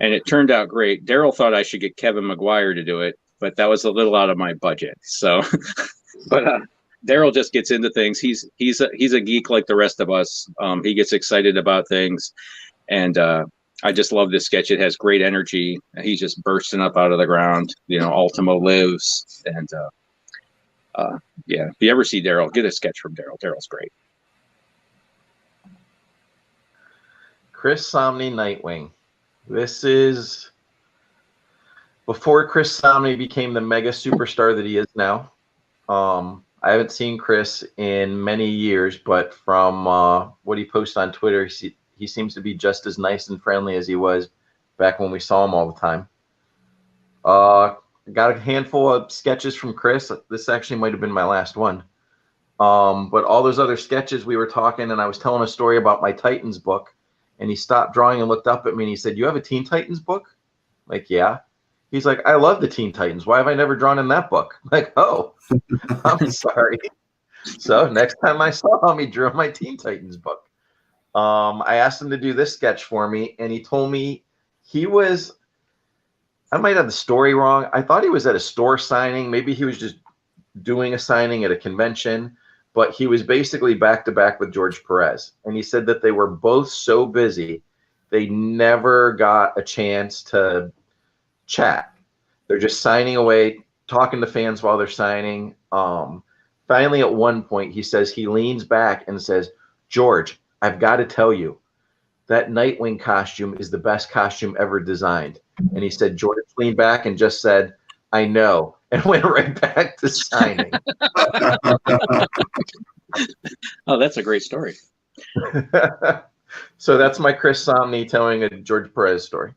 Speaker 2: And it turned out great. Daryl thought I should get Kevin McGuire to do it, but that was a little out of my budget. So, but Daryl just gets into things. He's a geek like the rest of us. He gets excited about things, and I just love this sketch. It has great energy. He's just bursting up out of the ground. Ultimo lives, and yeah. If you ever see Daryl, get a sketch from Daryl. Daryl's great.
Speaker 3: Chris Samnee, Nightwing. This is before Chris Samnee became the mega superstar that he is now. I haven't seen Chris in many years, but from what he posts on Twitter, he seems to be just as nice and friendly as he was back when we saw him all the time. Got a handful of sketches from Chris. This actually might have been my last one. But all those other sketches, we were talking, and I was telling a story about my Titans book, and he stopped drawing and looked up at me, and he said, "You have a Teen Titans book?" Like, yeah. He's like, "I love the Teen Titans. Why have I never drawn in that book?" I'm like, oh, I'm sorry. So next time I saw him, he drew my Teen Titans book. I asked him to do this sketch for me, and he told me I might have the story wrong. I thought he was at a store signing. Maybe he was just doing a signing at a convention, but he was basically back to back with George Perez. And he said that they were both so busy, they never got a chance to chat. They're just signing away, talking to fans while they're signing. Finally, at one point, he says he leans back and says, "George, I've got to tell you, that Nightwing costume is the best costume ever designed." And he said George leaned back and just said, "I know," and went right back to signing.
Speaker 2: Oh, that's a great story.
Speaker 3: So that's my Chris Samnee telling a George Perez story.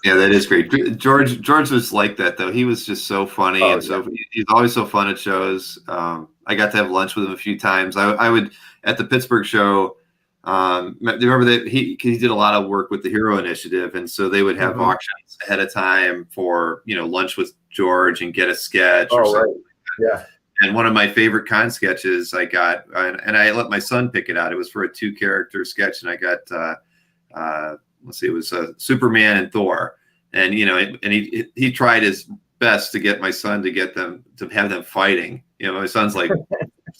Speaker 1: Yeah, that is great. George was like that, though. He was just so funny, so he's always so fun at shows. I got to have lunch with him a few times. I would at the Pittsburgh show. Remember that he did a lot of work with the Hero Initiative, and so they would have auctions ahead of time for lunch with George and get a sketch. Or something.
Speaker 3: Right. Yeah.
Speaker 1: And one of my favorite con sketches I got, and I let my son pick it out. It was for a 2-character sketch, and I got let's see, it was Superman and Thor, and and he tried his best to get my son to have them fighting. My son's like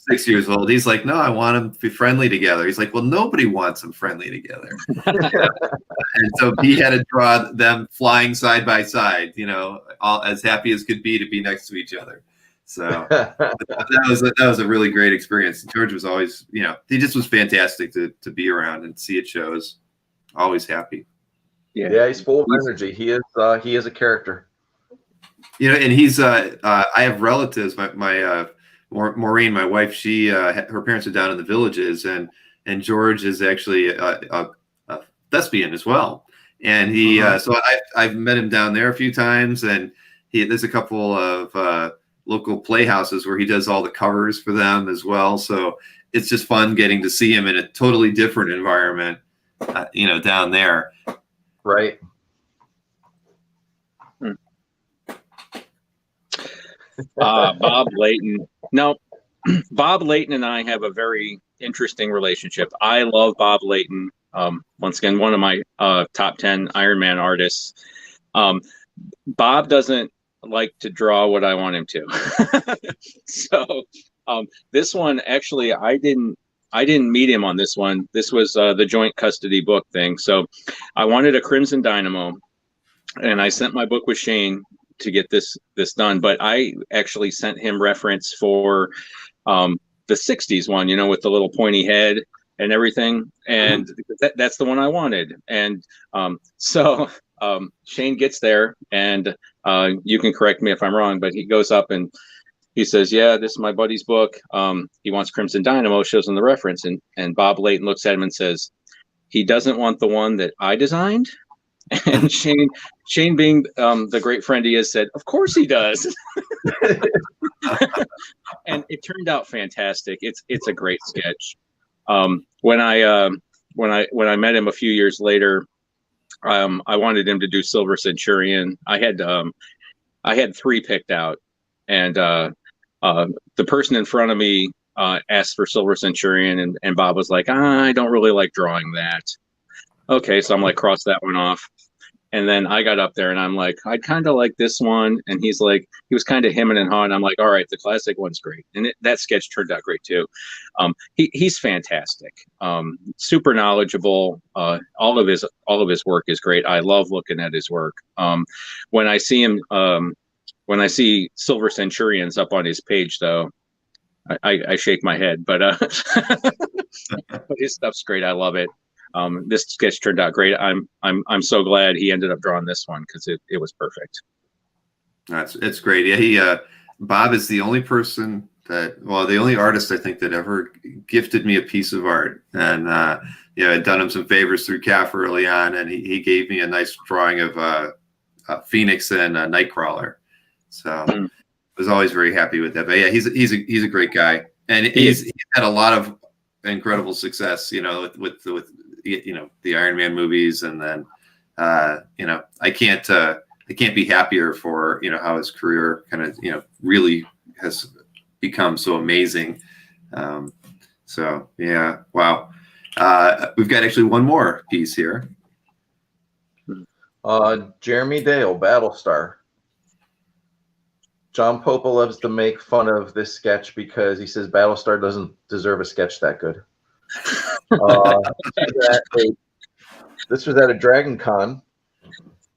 Speaker 1: 6 years old. He's like, "No, I want them to be friendly together." He's like, "Well, nobody wants them friendly together." And so he had to draw them flying side by side, all as happy as could be to be next to each other. So that was a really great experience. George was always, he just was fantastic to be around and see at shows. Always happy.
Speaker 3: Yeah, he's full of energy. He is a character.
Speaker 1: And he's I have relatives. My Maureen, my wife, she her parents are down in the Villages, and George is actually a thespian as well. And he so I've met him down there a few times, and there's a couple of local playhouses where he does all the covers for them as well. So it's just fun getting to see him in a totally different environment, down there.
Speaker 3: Right.
Speaker 2: Bob Layton. No, Bob Layton and I have a very interesting relationship. I love Bob Layton. Once again, one of my top 10 Iron Man artists. Bob doesn't like to draw what I want him to. So this one, actually, I didn't meet him on this one. This was the joint custody book thing. So I wanted a Crimson Dynamo, and I sent my book with Shane to get this done. But I actually sent him reference for the 60s one, with the little pointy head and everything. And that's the one I wanted. And so Shane gets there, and you can correct me if I'm wrong, but he goes up and he says, yeah, this is my buddy's book. He wants Crimson Dynamo, shows him the reference. And Bob Layton looks at him and says, he doesn't want the one that I designed. And Shane being the great friend he is, said, of course he does. And it turned out fantastic. It's a great sketch. When I met him a few years later, I wanted him to do Silver Centurion. I had 3 picked out, and the person in front of me asked for Silver Centurion, and Bob was like, I don't really like drawing that. Okay, so I'm like, cross that one off. And then I got up there and I'm like, I'd kind of like this one. And he was kind of hemming and hawing. I'm like, all right, the classic one's great. And that sketch turned out great too. He's fantastic. Super knowledgeable. All of his work is great. I love looking at his work. When I see him, when I see Silver Centurions up on his page though, I shake my head, but his stuff's great. I love it. This sketch turned out great. I'm so glad he ended up drawing this one, because it was perfect.
Speaker 1: It's great. Yeah, Bob is the only person the only artist I think that ever gifted me a piece of art. And I'd done him some favors through CAF early on, and he gave me a nice drawing of Phoenix and Nightcrawler. So I was always very happy with that. But yeah, he's a great guy, and he's had a lot of incredible success, with the Iron Man movies, and then I can't be happier for how his career kind of really has become so amazing. So yeah, wow. We've got actually one more piece here.
Speaker 3: Jeremy Dale, Battlestar. John Popa loves to make fun of this sketch because he says Battlestar doesn't deserve a sketch that good. This was at a Dragon Con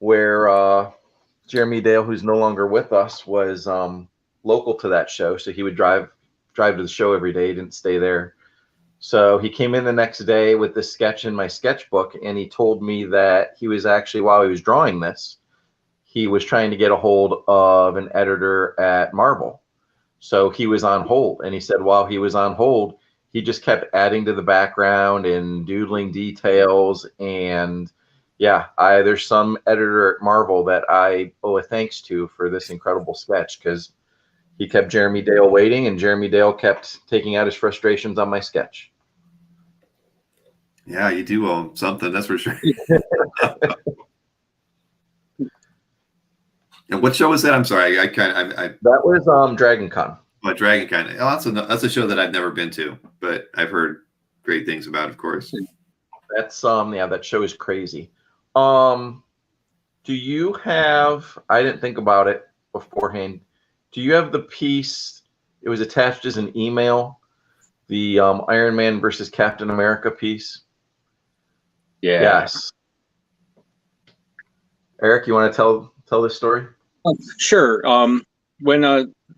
Speaker 3: where Jeremy Dale, who's no longer with us, was local to that show. So he would drive to the show every day. He didn't stay there. So he came in the next day with this sketch in my sketchbook, and he told me that he was actually, while he was drawing this, he was trying to get a hold of an editor at Marvel. So he was on hold, and he said while he was on hold, he just kept adding to the background and doodling details. And yeah, there's some editor at Marvel that I owe a thanks to for this incredible sketch, because he kept Jeremy Dale waiting, and Jeremy Dale kept taking out his frustrations on my sketch.
Speaker 1: Yeah, you do owe him something, that's for sure. And what show was that? I'm sorry,
Speaker 3: that was Dragon Con.
Speaker 1: Oh, Dragon Con. Oh, that's a show that I've never been to, but I've heard great things about, of course.
Speaker 3: That's that show is crazy. Do you have? I didn't think about it beforehand. Do you have the piece? It was attached as an email. The Iron Man versus Captain America piece.
Speaker 2: Yeah.
Speaker 3: Yes. Eric, you want to tell this story?
Speaker 2: Sure. When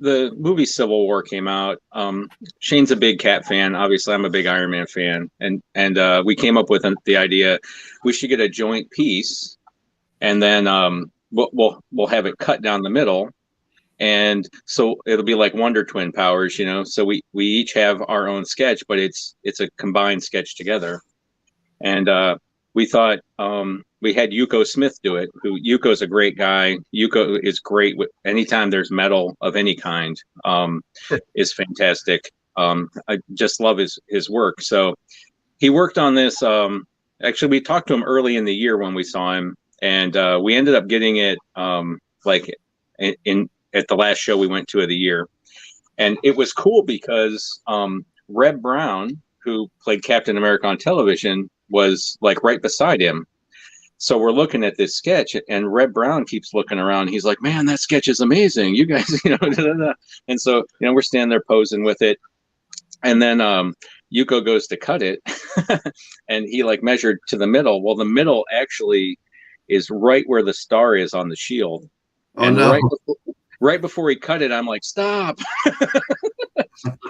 Speaker 2: the movie Civil War came out, Shane's a big Cap fan. Obviously, I'm a big Iron Man fan, and we came up with the idea we should get a joint piece, and then we'll have it cut down the middle, And so it'll be like Wonder Twin powers, you know. So we each have our own sketch, but it's a combined sketch together. And we thought we had Yuko Smith do it. Who Yuko's a great guy. Yuko is great with anytime there's metal of any kind. Is fantastic. I just love his work. So he worked on this. Actually, we talked to him early in the year when we saw him, and we ended up getting it like in at the last show we went to of the year. And it was cool because Reb Brown, who played Captain America on television, was like right beside him. So we're looking at this sketch, and Reb Brown keeps looking around. He's like, "Man, that sketch is amazing. You guys, you know." Da, da, da. And so, you know, we're standing there posing with it, and then Yuko goes to cut it, and he like measured to the middle. Well, the middle actually is right where the star is on the shield.
Speaker 1: Oh,
Speaker 2: and
Speaker 1: no.
Speaker 2: right before he cut it, I'm like, "Stop!"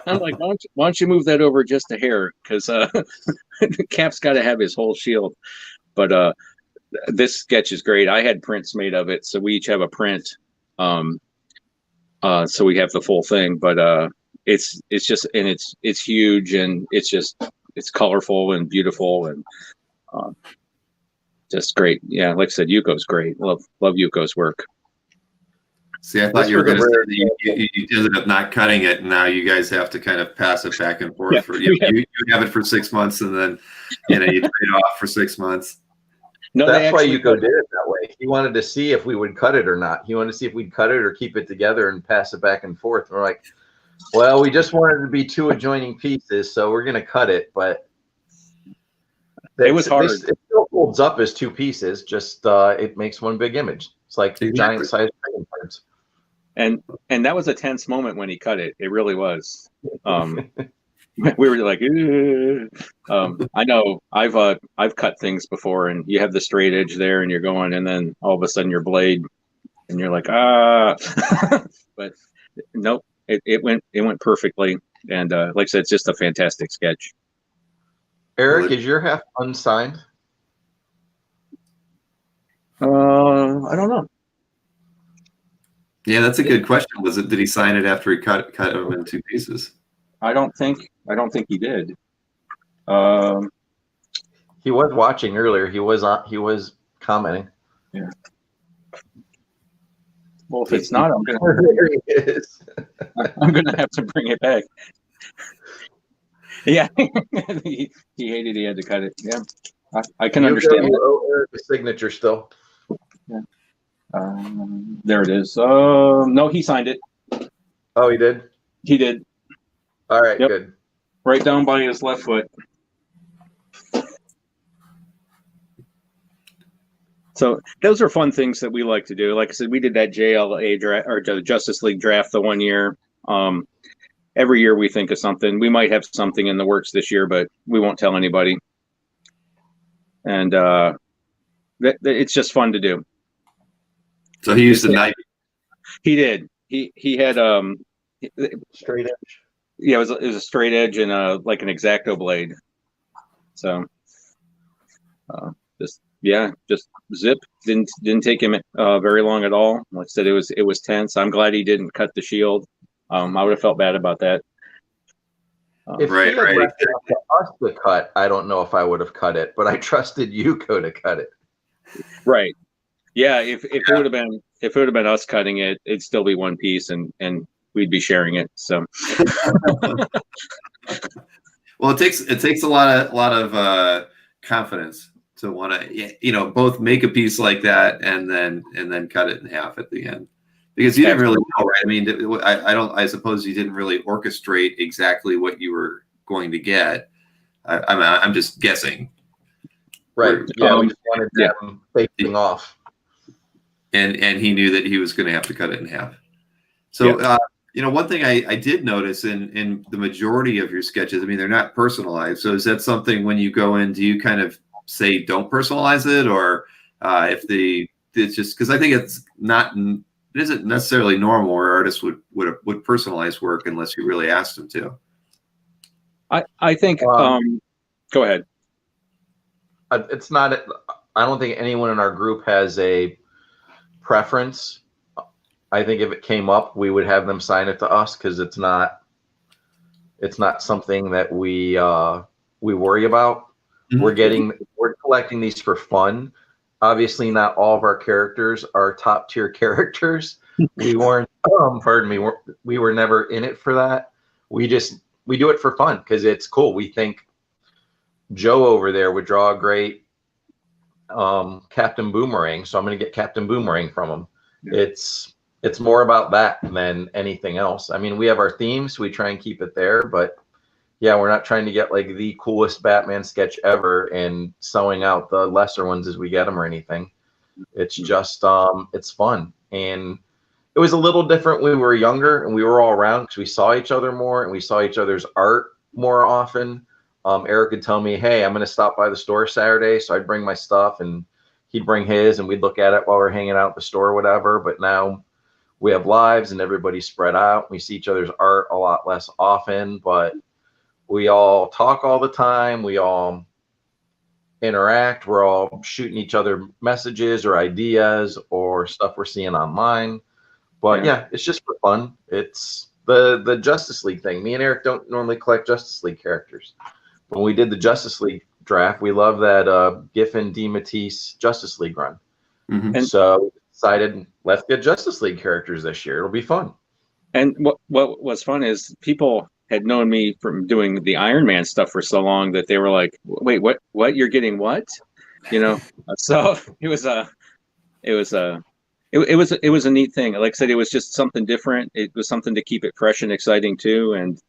Speaker 2: I'm like, why don't you move that over just a hair? Because Cap's got to have his whole shield. But this sketch is great. I had prints made of it, so we each have a print. So we have the full thing. But it's just, and it's huge, and it's colorful and beautiful, and just great. Yeah, like I said, Yuko's great. Love Yuko's work.
Speaker 1: See, I thought you were going to say that you ended up not cutting it, and now you guys have to kind of pass it back and forth.
Speaker 2: Yeah,
Speaker 1: You have it for 6 months, and then you trade it off for 6 months.
Speaker 3: No, that's why Yuko did it that way. He wanted to see if we would cut it or not. He wanted to see if we'd cut it or keep it together and pass it back and forth. We're like, well, we just wanted it to be two adjoining pieces, so we're going to cut it. But
Speaker 2: it was hard.
Speaker 3: It still holds up as two pieces. Just it makes one big image. It's like giant size trading cards.
Speaker 2: And that was a tense moment when he cut it. It really was. We were like, I know I've cut things before, and you have the straight edge there, and you're going, and then all of a sudden your blade, and you're like, but nope, it went perfectly. And like I said, it's just a fantastic sketch.
Speaker 3: Eric, is your half unsigned?
Speaker 2: I don't know.
Speaker 1: Yeah, that's a good question. Did he sign it after he cut them in two pieces?
Speaker 2: I don't think he did.
Speaker 3: He was watching earlier. He was commenting.
Speaker 2: Yeah. Well, if it's not,
Speaker 3: there he is.
Speaker 2: I'm gonna have to bring it back. Yeah, he hated he had to cut it. Yeah, I can understand.
Speaker 3: Eric a signature still.
Speaker 2: Yeah. There it is. No, he signed it.
Speaker 3: Oh, he did?
Speaker 2: He did.
Speaker 3: All right,
Speaker 2: yep.
Speaker 3: Good.
Speaker 2: Right down by his left foot. So those are fun things that we like to do. Like I said, we did that JLA draft or Justice League draft the one year. Every year we think of something. We might have something in the works this year, but we won't tell anybody. And it's just fun to do.
Speaker 1: So he used the knife.
Speaker 2: He did. He had
Speaker 3: straight edge.
Speaker 2: Yeah, it was a straight edge and like an X-Acto blade. So just zip. Didn't take him very long at all. Like I said, it was tense. I'm glad he didn't cut the shield. I would have felt bad about that.
Speaker 3: If he had left it up to us to cut, I don't know if I would have cut it, but I trusted Yuko to cut it.
Speaker 2: Right. Yeah. If it would have been us cutting it, it'd still be one piece, and we'd be sharing it. So.
Speaker 1: Well, it takes a lot of confidence to want to both make a piece like that and then cut it in half at the end, because you didn't really know, right? I mean, I suppose you didn't really orchestrate exactly what you were going to get. I'm just guessing.
Speaker 3: Right. Yeah. We just wanted them facing off.
Speaker 1: And he knew that he was going to have to cut it in half. So, one thing I did notice in the majority of your sketches, I mean, they're not personalized. So is that something when you go in, do you kind of say don't personalize it, or it's just because I think it isn't necessarily normal where artists would personalize work unless you really asked them to.
Speaker 2: I think go ahead.
Speaker 3: It's not. I don't think anyone in our group has a preference. I think if it came up, we would have them sign it to us because it's not something that we worry about. We're collecting these for fun. Obviously, not all of our characters are top tier characters. We weren't, pardon me, we were never in it for that. We do it for fun because it's cool. We think Joe over there would draw a great Captain Boomerang, so I'm going to get Captain Boomerang from him.
Speaker 2: Yeah.
Speaker 3: It's more about that than anything else. I mean, we have our themes, so we try and keep it there, but yeah, we're not trying to get like the coolest Batman sketch ever and sewing out the lesser ones as we get them or anything. It's just it's fun. And it was a little different when we were younger and we were all around because we saw each other more and we saw each other's art more often. Eric would tell me, hey, I'm going to stop by the store Saturday. So I'd bring my stuff and he'd bring his and we'd look at it while we're hanging out at the store or whatever. But now we have lives and everybody's spread out. We see each other's art a lot less often, but we all talk all the time. We all interact. We're all shooting each other messages or ideas or stuff we're seeing online. But yeah, it's just for fun. It's the Justice League thing. Me and Eric don't normally collect Justice League characters. When we did the Justice League draft, we love that Giffen DeMatteis Justice League run.
Speaker 1: Mm-hmm.
Speaker 2: And
Speaker 3: so we decided, let's get Justice League characters this year. It'll be fun.
Speaker 2: And what was fun is people had known me from doing the Iron Man stuff for so long that they were like, wait, what you're getting what? You know? So it was a neat thing. Like I said, it was just something different. It was something to keep it fresh and exciting too. And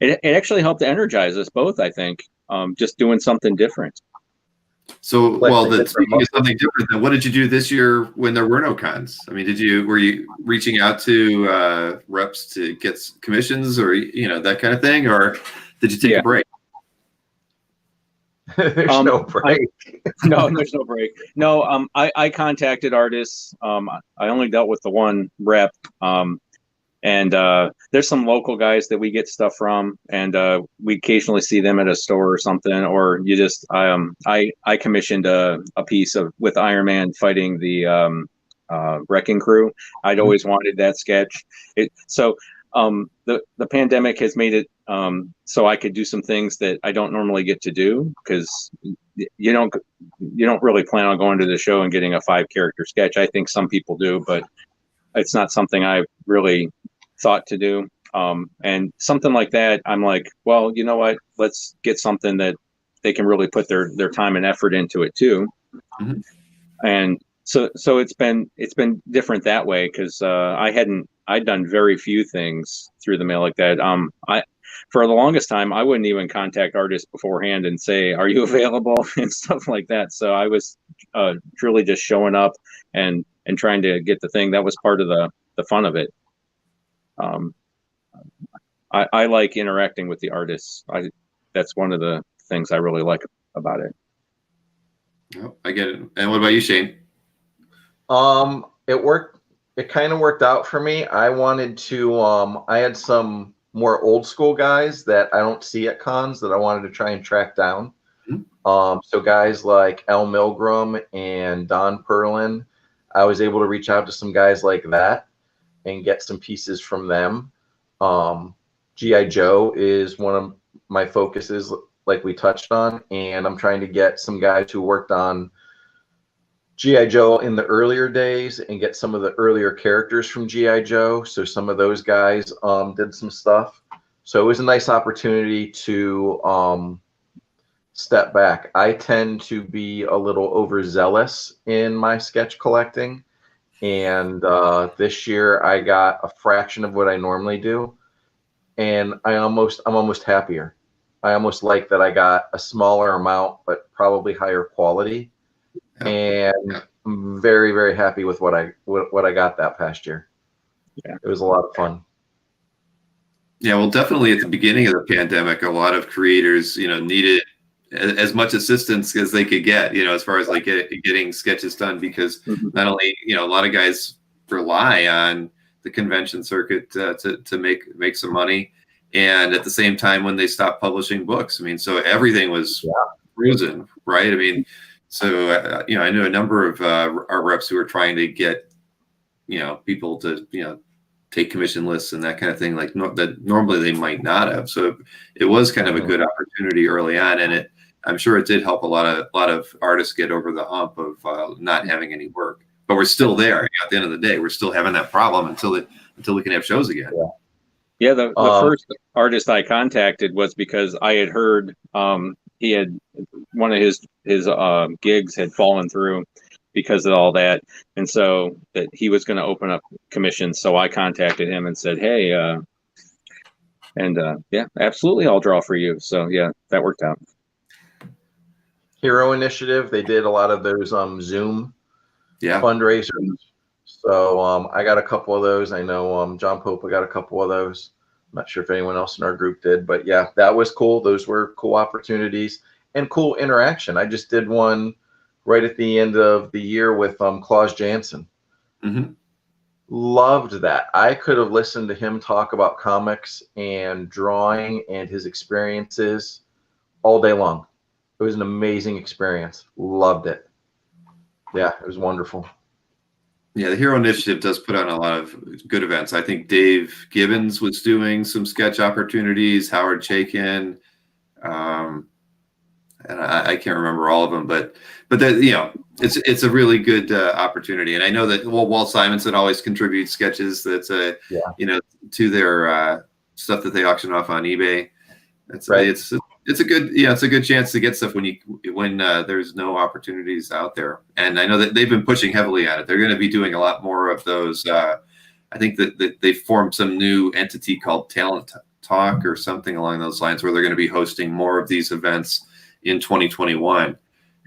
Speaker 2: it actually helped to energize us both, I think, just doing something different.
Speaker 1: So, well, speaking of something different, then what did you do this year when there were no cons? I mean, were you reaching out to reps to get commissions or, that kind of thing? Or did you take a break?
Speaker 3: There's no break.
Speaker 2: No, there's no break. No, I contacted artists. I only dealt with the one rep. And there's some local guys that we get stuff from, and we occasionally see them at a store or something. Or you just, I commissioned a piece with Iron Man fighting the Wrecking Crew. I'd always wanted that sketch. So the pandemic has made it so I could do some things that I don't normally get to do because you don't really plan on going to the show and getting a 5-character sketch. I think some people do, but it's not something I really thought to do. And something like that, I'm like, well, you know what? Let's get something that they can really put their time and effort into it too. Mm-hmm. And so it's been different that way because I'd done very few things through the mail like that. For the longest time, I wouldn't even contact artists beforehand and say, are you available and stuff like that. So I was truly just showing up and trying to get the thing. That was part of the fun of it. I like interacting with the artists. That's one of the things I really like about it.
Speaker 1: Oh, I get it. And what about you, Shane?
Speaker 3: It worked. It kind of worked out for me. I wanted to, I had some more old school guys that I don't see at cons that I wanted to try and track down. Mm-hmm. So guys like Al Milgram and Don Perlin, I was able to reach out to some guys like that and get some pieces from them. G.I. Joe is one of my focuses, like we touched on, and I'm trying to get some guys who worked on G.I. Joe in the earlier days and get some of the earlier characters from G.I. Joe. So some of those guys did some stuff. So it was a nice opportunity to step back. I tend to be a little overzealous in my sketch collecting. And this year I got a fraction of what I normally do. And I'm almost happier. I almost like that I got a smaller amount, but probably higher quality. And I'm very, very happy with what I got that past year. Yeah, it was a lot of fun.
Speaker 1: Yeah, well, definitely at the beginning of the pandemic, a lot of creators, needed as much assistance as they could get, as far as like getting sketches done, because not only, a lot of guys rely on the convention circuit to make some money, and at the same time when they stopped publishing books, I mean, so everything was frozen, right? I mean. So, I know a number of our reps who are trying to get people to take commission lists and that kind of thing, like that normally they might not have. So it was kind of a good opportunity early on, and I'm sure it did help a lot of artists get over the hump of not having any work. But we're still there. At the end of the day, we're still having that problem until we can have shows again.
Speaker 2: Yeah, the first artist I contacted was because I had heard he had one of his gigs had fallen through because of all that, and so that he was going to open up commissions. So I contacted him and said, "Hey, yeah, absolutely, I'll draw for you." So yeah, that worked out.
Speaker 3: Hero Initiative, they did a lot of those Zoom fundraisers. So I got a couple of those. I know John Pope, I got a couple of those. I'm not sure if anyone else in our group did, but yeah, that was cool. Those were cool opportunities and cool interaction. I just did one right at the end of the year with Klaus Janson.
Speaker 1: Mm-hmm.
Speaker 3: Loved that. I could have listened to him talk about comics and drawing and his experiences all day long. It was an amazing experience. Loved it. Yeah, it was wonderful.
Speaker 1: Yeah, the Hero Initiative does put on a lot of good events. I think Dave Gibbons was doing some sketch opportunities, Howard Chaykin, and I can't remember all of them, but it's a really good opportunity. And I know that Walt Simonson always contributes sketches that's to their stuff that they auction off on eBay. That's right. It's a good chance to get stuff when there's no opportunities out there. And I know that they've been pushing heavily at it. They're going to be doing a lot more of those. I think that they formed some new entity called Talent Talk or something along those lines, where they're going to be hosting more of these events in 2021.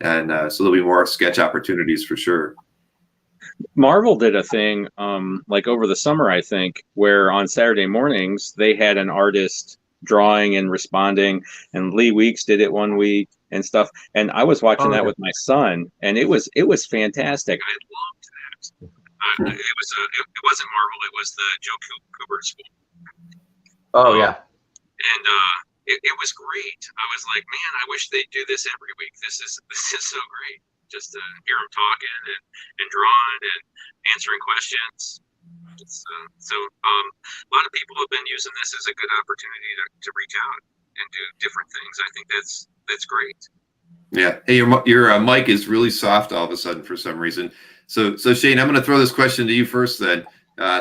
Speaker 1: And so there'll be more sketch opportunities for sure.
Speaker 2: Marvel did a thing like over the summer, I think, where on Saturday mornings they had an artist drawing and responding, and Lee Weeks did it one week and stuff, and I was watching that with my son, and it was fantastic. I loved that. It wasn't Marvel, it was the Joe Kubert School.
Speaker 3: Oh yeah.
Speaker 2: And it was great. I was like, man, I wish they'd do this every week. This is so great, just to hear them talking and drawing and answering questions. So a lot of people have been using this as a good opportunity to reach out and do different things. I think that's great.
Speaker 1: Yeah. Hey, your mic is really soft all of a sudden for some reason. So Shane, I'm going to throw this question to you first. Then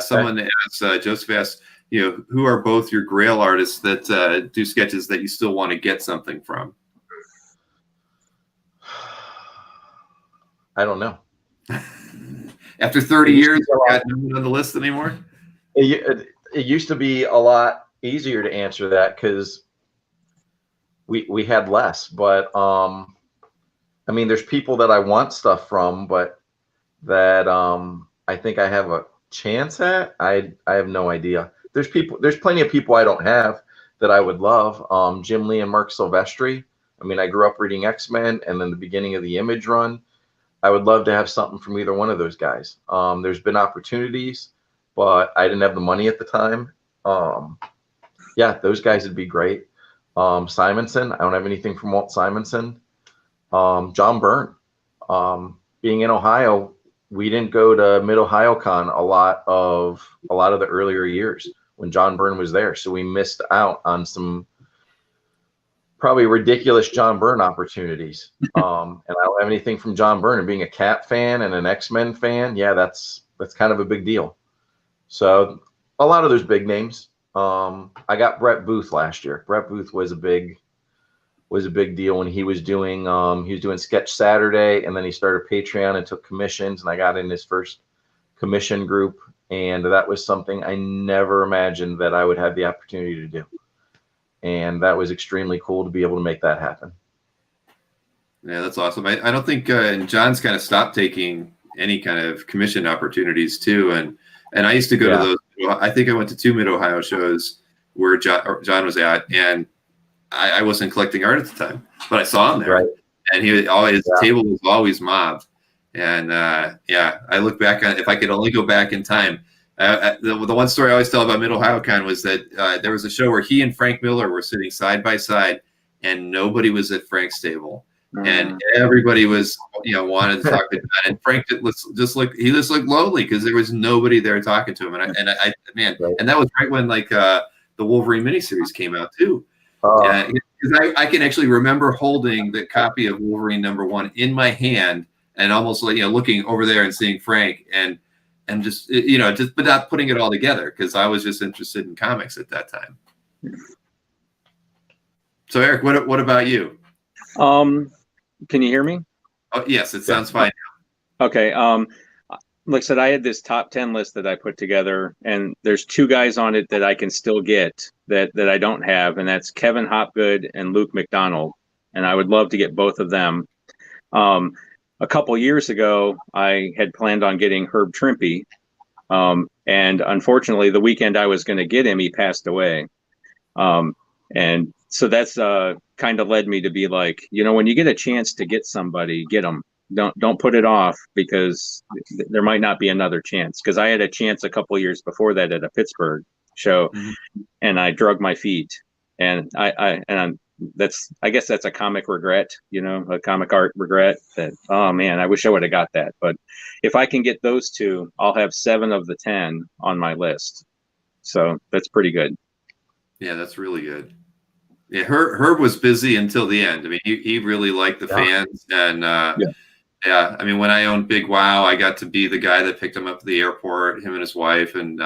Speaker 1: someone asked, Joseph asked, who are both your Grail artists that do sketches that you still want to get something from?
Speaker 3: I don't know.
Speaker 1: After 30 years, you've got no one on the list anymore?
Speaker 3: It used to be a lot easier to answer that because we had less. But I mean, there's people that I want stuff from, but that I think I have a chance at. I have no idea. There's plenty of people I don't have that I would love. Jim Lee and Mark Silvestri. I mean, I grew up reading X-Men and then the beginning of the Image run. I would love to have something from either one of those guys. There's been opportunities, but I didn't have the money at the time. Yeah, those guys would be great. Simonson, I don't have anything from Walt Simonson. John Byrne. Being in Ohio, we didn't go to Mid-Ohio Con a lot of the earlier years when John Byrne was there. So we missed out on some probably ridiculous John Byrne opportunities. And I don't have anything from John Byrne. And being a Cat fan and an X-Men fan, yeah, that's kind of a big deal. So a lot of those big names. I got Brett Booth last year. Brett Booth was a big deal when he was doing Sketch Saturday, and then he started Patreon and took commissions, and I got in his first commission group, and that was something I never imagined that I would have the opportunity to do. And that was extremely cool to be able to make that happen.
Speaker 1: Yeah, that's awesome. I don't think John's kind of stopped taking any kind of commission opportunities too. And I used to go to those. I think I went to 2 Mid-Ohio shows where John was at, and I wasn't collecting art at the time, but I saw him there, right. And his table was always mobbed. And I look back on, if I could only go back in time. The one story I always tell about Mid-Ohio Con was that there was a show where he and Frank Miller were sitting side by side, and nobody was at Frank's table. and everybody was, wanted to talk to John. And Frank just looked lonely because there was nobody there talking to him. And I man, and that was right when the Wolverine miniseries came out too. Yeah, because I can actually remember holding the copy of Wolverine #1 in my hand and almost looking over there and seeing Frank and just but not putting it all together because I was just interested in comics at that time. So Eric, what about you?
Speaker 2: Can you hear me?
Speaker 1: Oh, yes, it sounds fine.
Speaker 2: Okay. Like I said, I had this top 10 list that I put together, and there's 2 guys on it that I can still get that I don't have, and that's Kevin Hopgood and Luke McDonald. And I would love to get both of them. A couple years ago, I had planned on getting Herb Trimpe. And unfortunately, the weekend I was going to get him, he passed away. And so that's kind of led me to be like, when you get a chance to get somebody, get them. Don't put it off because there might not be another chance. Because I had a chance a couple years before that at a Pittsburgh show, and I drug my feet. And I guess that's a comic regret, a comic art regret that, oh man, I wish I would have got that. But if I can get those 2, I'll have 7 of the 10 on my list. So that's pretty good.
Speaker 1: Yeah, that's really good. Yeah, Herb was busy until the end. I mean, he really liked the fans, and I mean, when I owned Big Wow, I got to be the guy that picked him up at the airport, him and his wife, and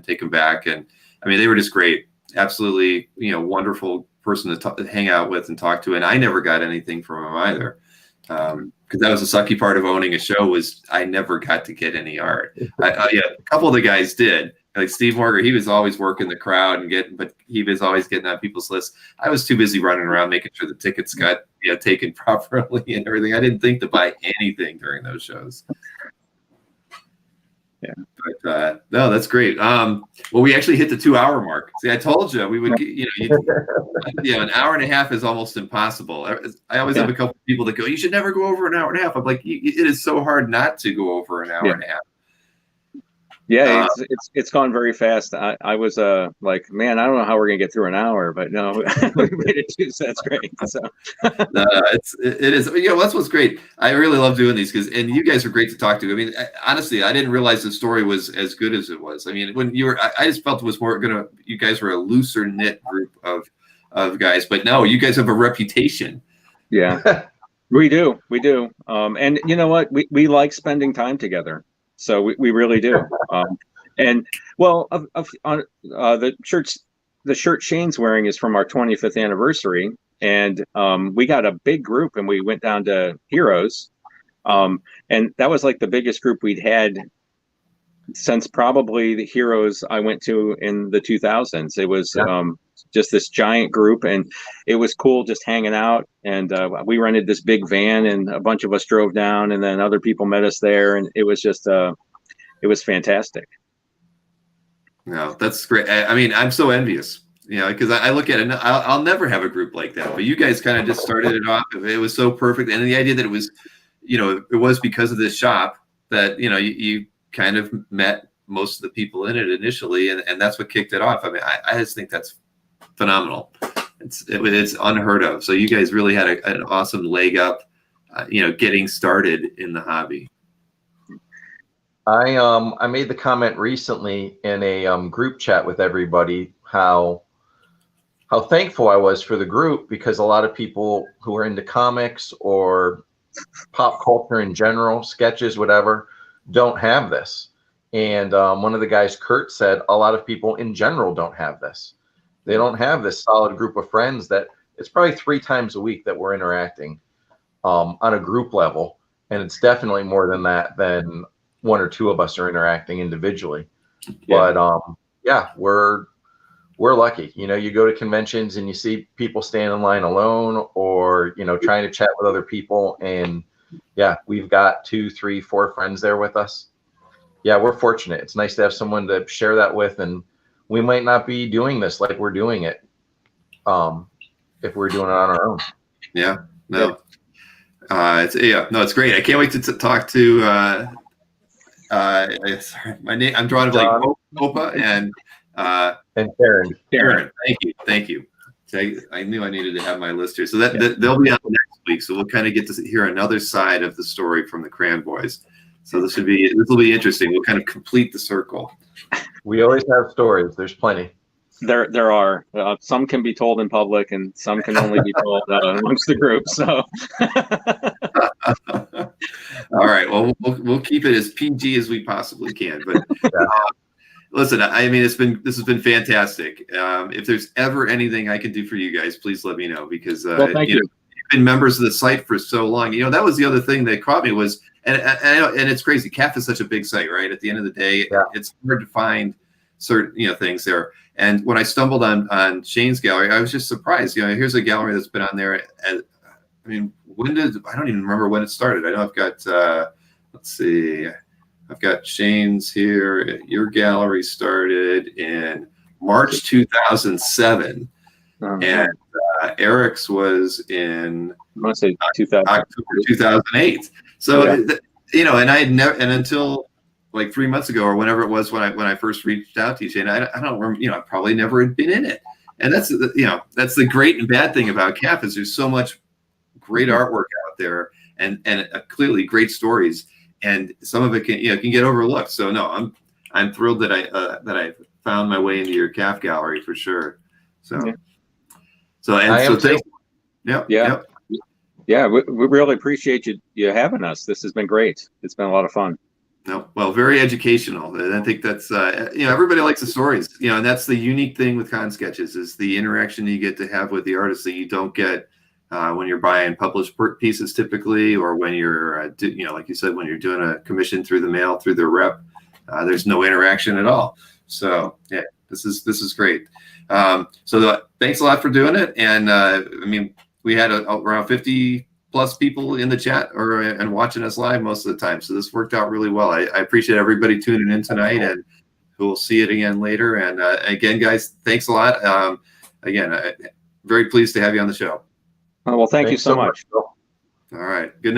Speaker 1: take him back. And I mean, they were just great, absolutely, wonderful person to hang out with and talk to. And I never got anything from him either, because that was the sucky part of owning a show was I never got to get any art. A couple of the guys did. Like Steve Morgan, he was always working the crowd but he was always getting on people's lists. I was too busy running around making sure the tickets got taken properly and everything. I didn't think to buy anything during those shows. Yeah, but no, that's great. Well, we actually hit the 2-hour mark. See, I told you we would get, an hour and a half is almost impossible. I always have a couple of people that go, you should never go over an hour and a half. I'm like, it is so hard not to go over an hour and a half.
Speaker 2: Yeah, it's gone very fast. I was like, man, I don't know how we're gonna get through an hour, but no, we made it 2, so that's great. So
Speaker 1: it is. That's what's great. I really love doing these and you guys are great to talk to. I mean, honestly, I didn't realize the story was as good as it was. I mean, when I just felt it was more you guys were a looser knit group of guys, but no, you guys have a reputation.
Speaker 2: Yeah, we do. And you know what? We like spending time together. So we really do. And well, the shirt Shane's wearing is from our 25th anniversary, and we got a big group, and we went down to Heroes, and that was like the biggest group we'd had since probably the Heroes I went to in the 2000s. It was just this giant group, and it was cool just hanging out. And we rented this big van, and a bunch of us drove down, and then other people met us there, and it was just it was fantastic.
Speaker 1: No, that's great. I mean, I'm so envious, because I look at it, and I'll never have a group like that. But you guys kind of just started it off. It was so perfect, and the idea that it was, it was because of this shop that you kind of met most of the people in it initially, and that's what kicked it off. I mean, I just think that's phenomenal. It's unheard of. So you guys really had an awesome leg up, getting started in the hobby.
Speaker 3: I made the comment recently in a group chat with everybody how thankful I was for the group, because a lot of people who are into comics or pop culture in general, sketches, whatever, don't have this. And one of the guys, Kurt, said a lot of people in general don't have this. They don't have this solid group of friends that it's probably 3 times a week that we're interacting on a group level. And it's definitely more than that, than 1 or 2 of us are interacting individually. Yeah. But we're lucky. You go to conventions and you see people stand in line alone or, trying to chat with other people. And yeah, we've got 2, 3, 4 friends there with us. Yeah, we're fortunate. It's nice to have someone to share that with, and we might not be doing this like we're doing it if we're doing it on our own.
Speaker 1: Yeah, no, it's great. I can't wait to talk to. Sorry, my name. I'm drawing like Opa and Karen. Thank you. I knew I needed to have my list here, so that they'll be on next week, so we'll kind of get to hear another side of the story from the Cran boys. So this will be interesting. We'll kind of complete the circle.
Speaker 3: We always have stories. There's plenty.
Speaker 2: There are some can be told in public, and some can only be told amongst the group. So,
Speaker 1: all right. Well, we'll keep it as PG as we possibly can. But listen, I mean, this has been fantastic. If there's ever anything I can do for you guys, please let me know, because
Speaker 2: thank you.
Speaker 1: you've been members of the site for so long. You know, that was the other thing that caught me was, and it's crazy. CAF is such a big site, right? At the end of the day, it's hard to find certain things there. And when I stumbled on Shane's gallery, I was just surprised. Here's a gallery that's been on there. I mean, I don't even remember when it started. I know I've got, let's see, I've got Shane's here. Your gallery started in March 2007. And Eric's was in October 2008. So, and I had never, and until like 3 months ago or whenever it was when I first reached out to you, Shane, I don't remember, I probably never had been in it. And that's the great and bad thing about CAF is there's so much great artwork out there and clearly great stories, and some of it can get overlooked. So no, I'm thrilled that I found my way into your CAF gallery for sure. So thanks.
Speaker 2: Yeah, we really appreciate you having us. This has been great. It's been a lot of fun.
Speaker 1: No, well, very educational. And I think that's everybody likes the stories, and that's the unique thing with Con Sketches is the interaction you get to have with the artists that you don't get when you're buying published pieces typically, or when you're like you said, when you're doing a commission through the mail through their rep. There's no interaction at all. So yeah, this is great. Thanks a lot for doing it. And I mean, we had around 50 plus people in the chat and watching us live most of the time. So this worked out really well. I appreciate everybody tuning in tonight, and we'll see it again later. And again, guys, thanks a lot. Very pleased to have you on the show.
Speaker 2: Well, thank you so much.
Speaker 1: All right. Good night.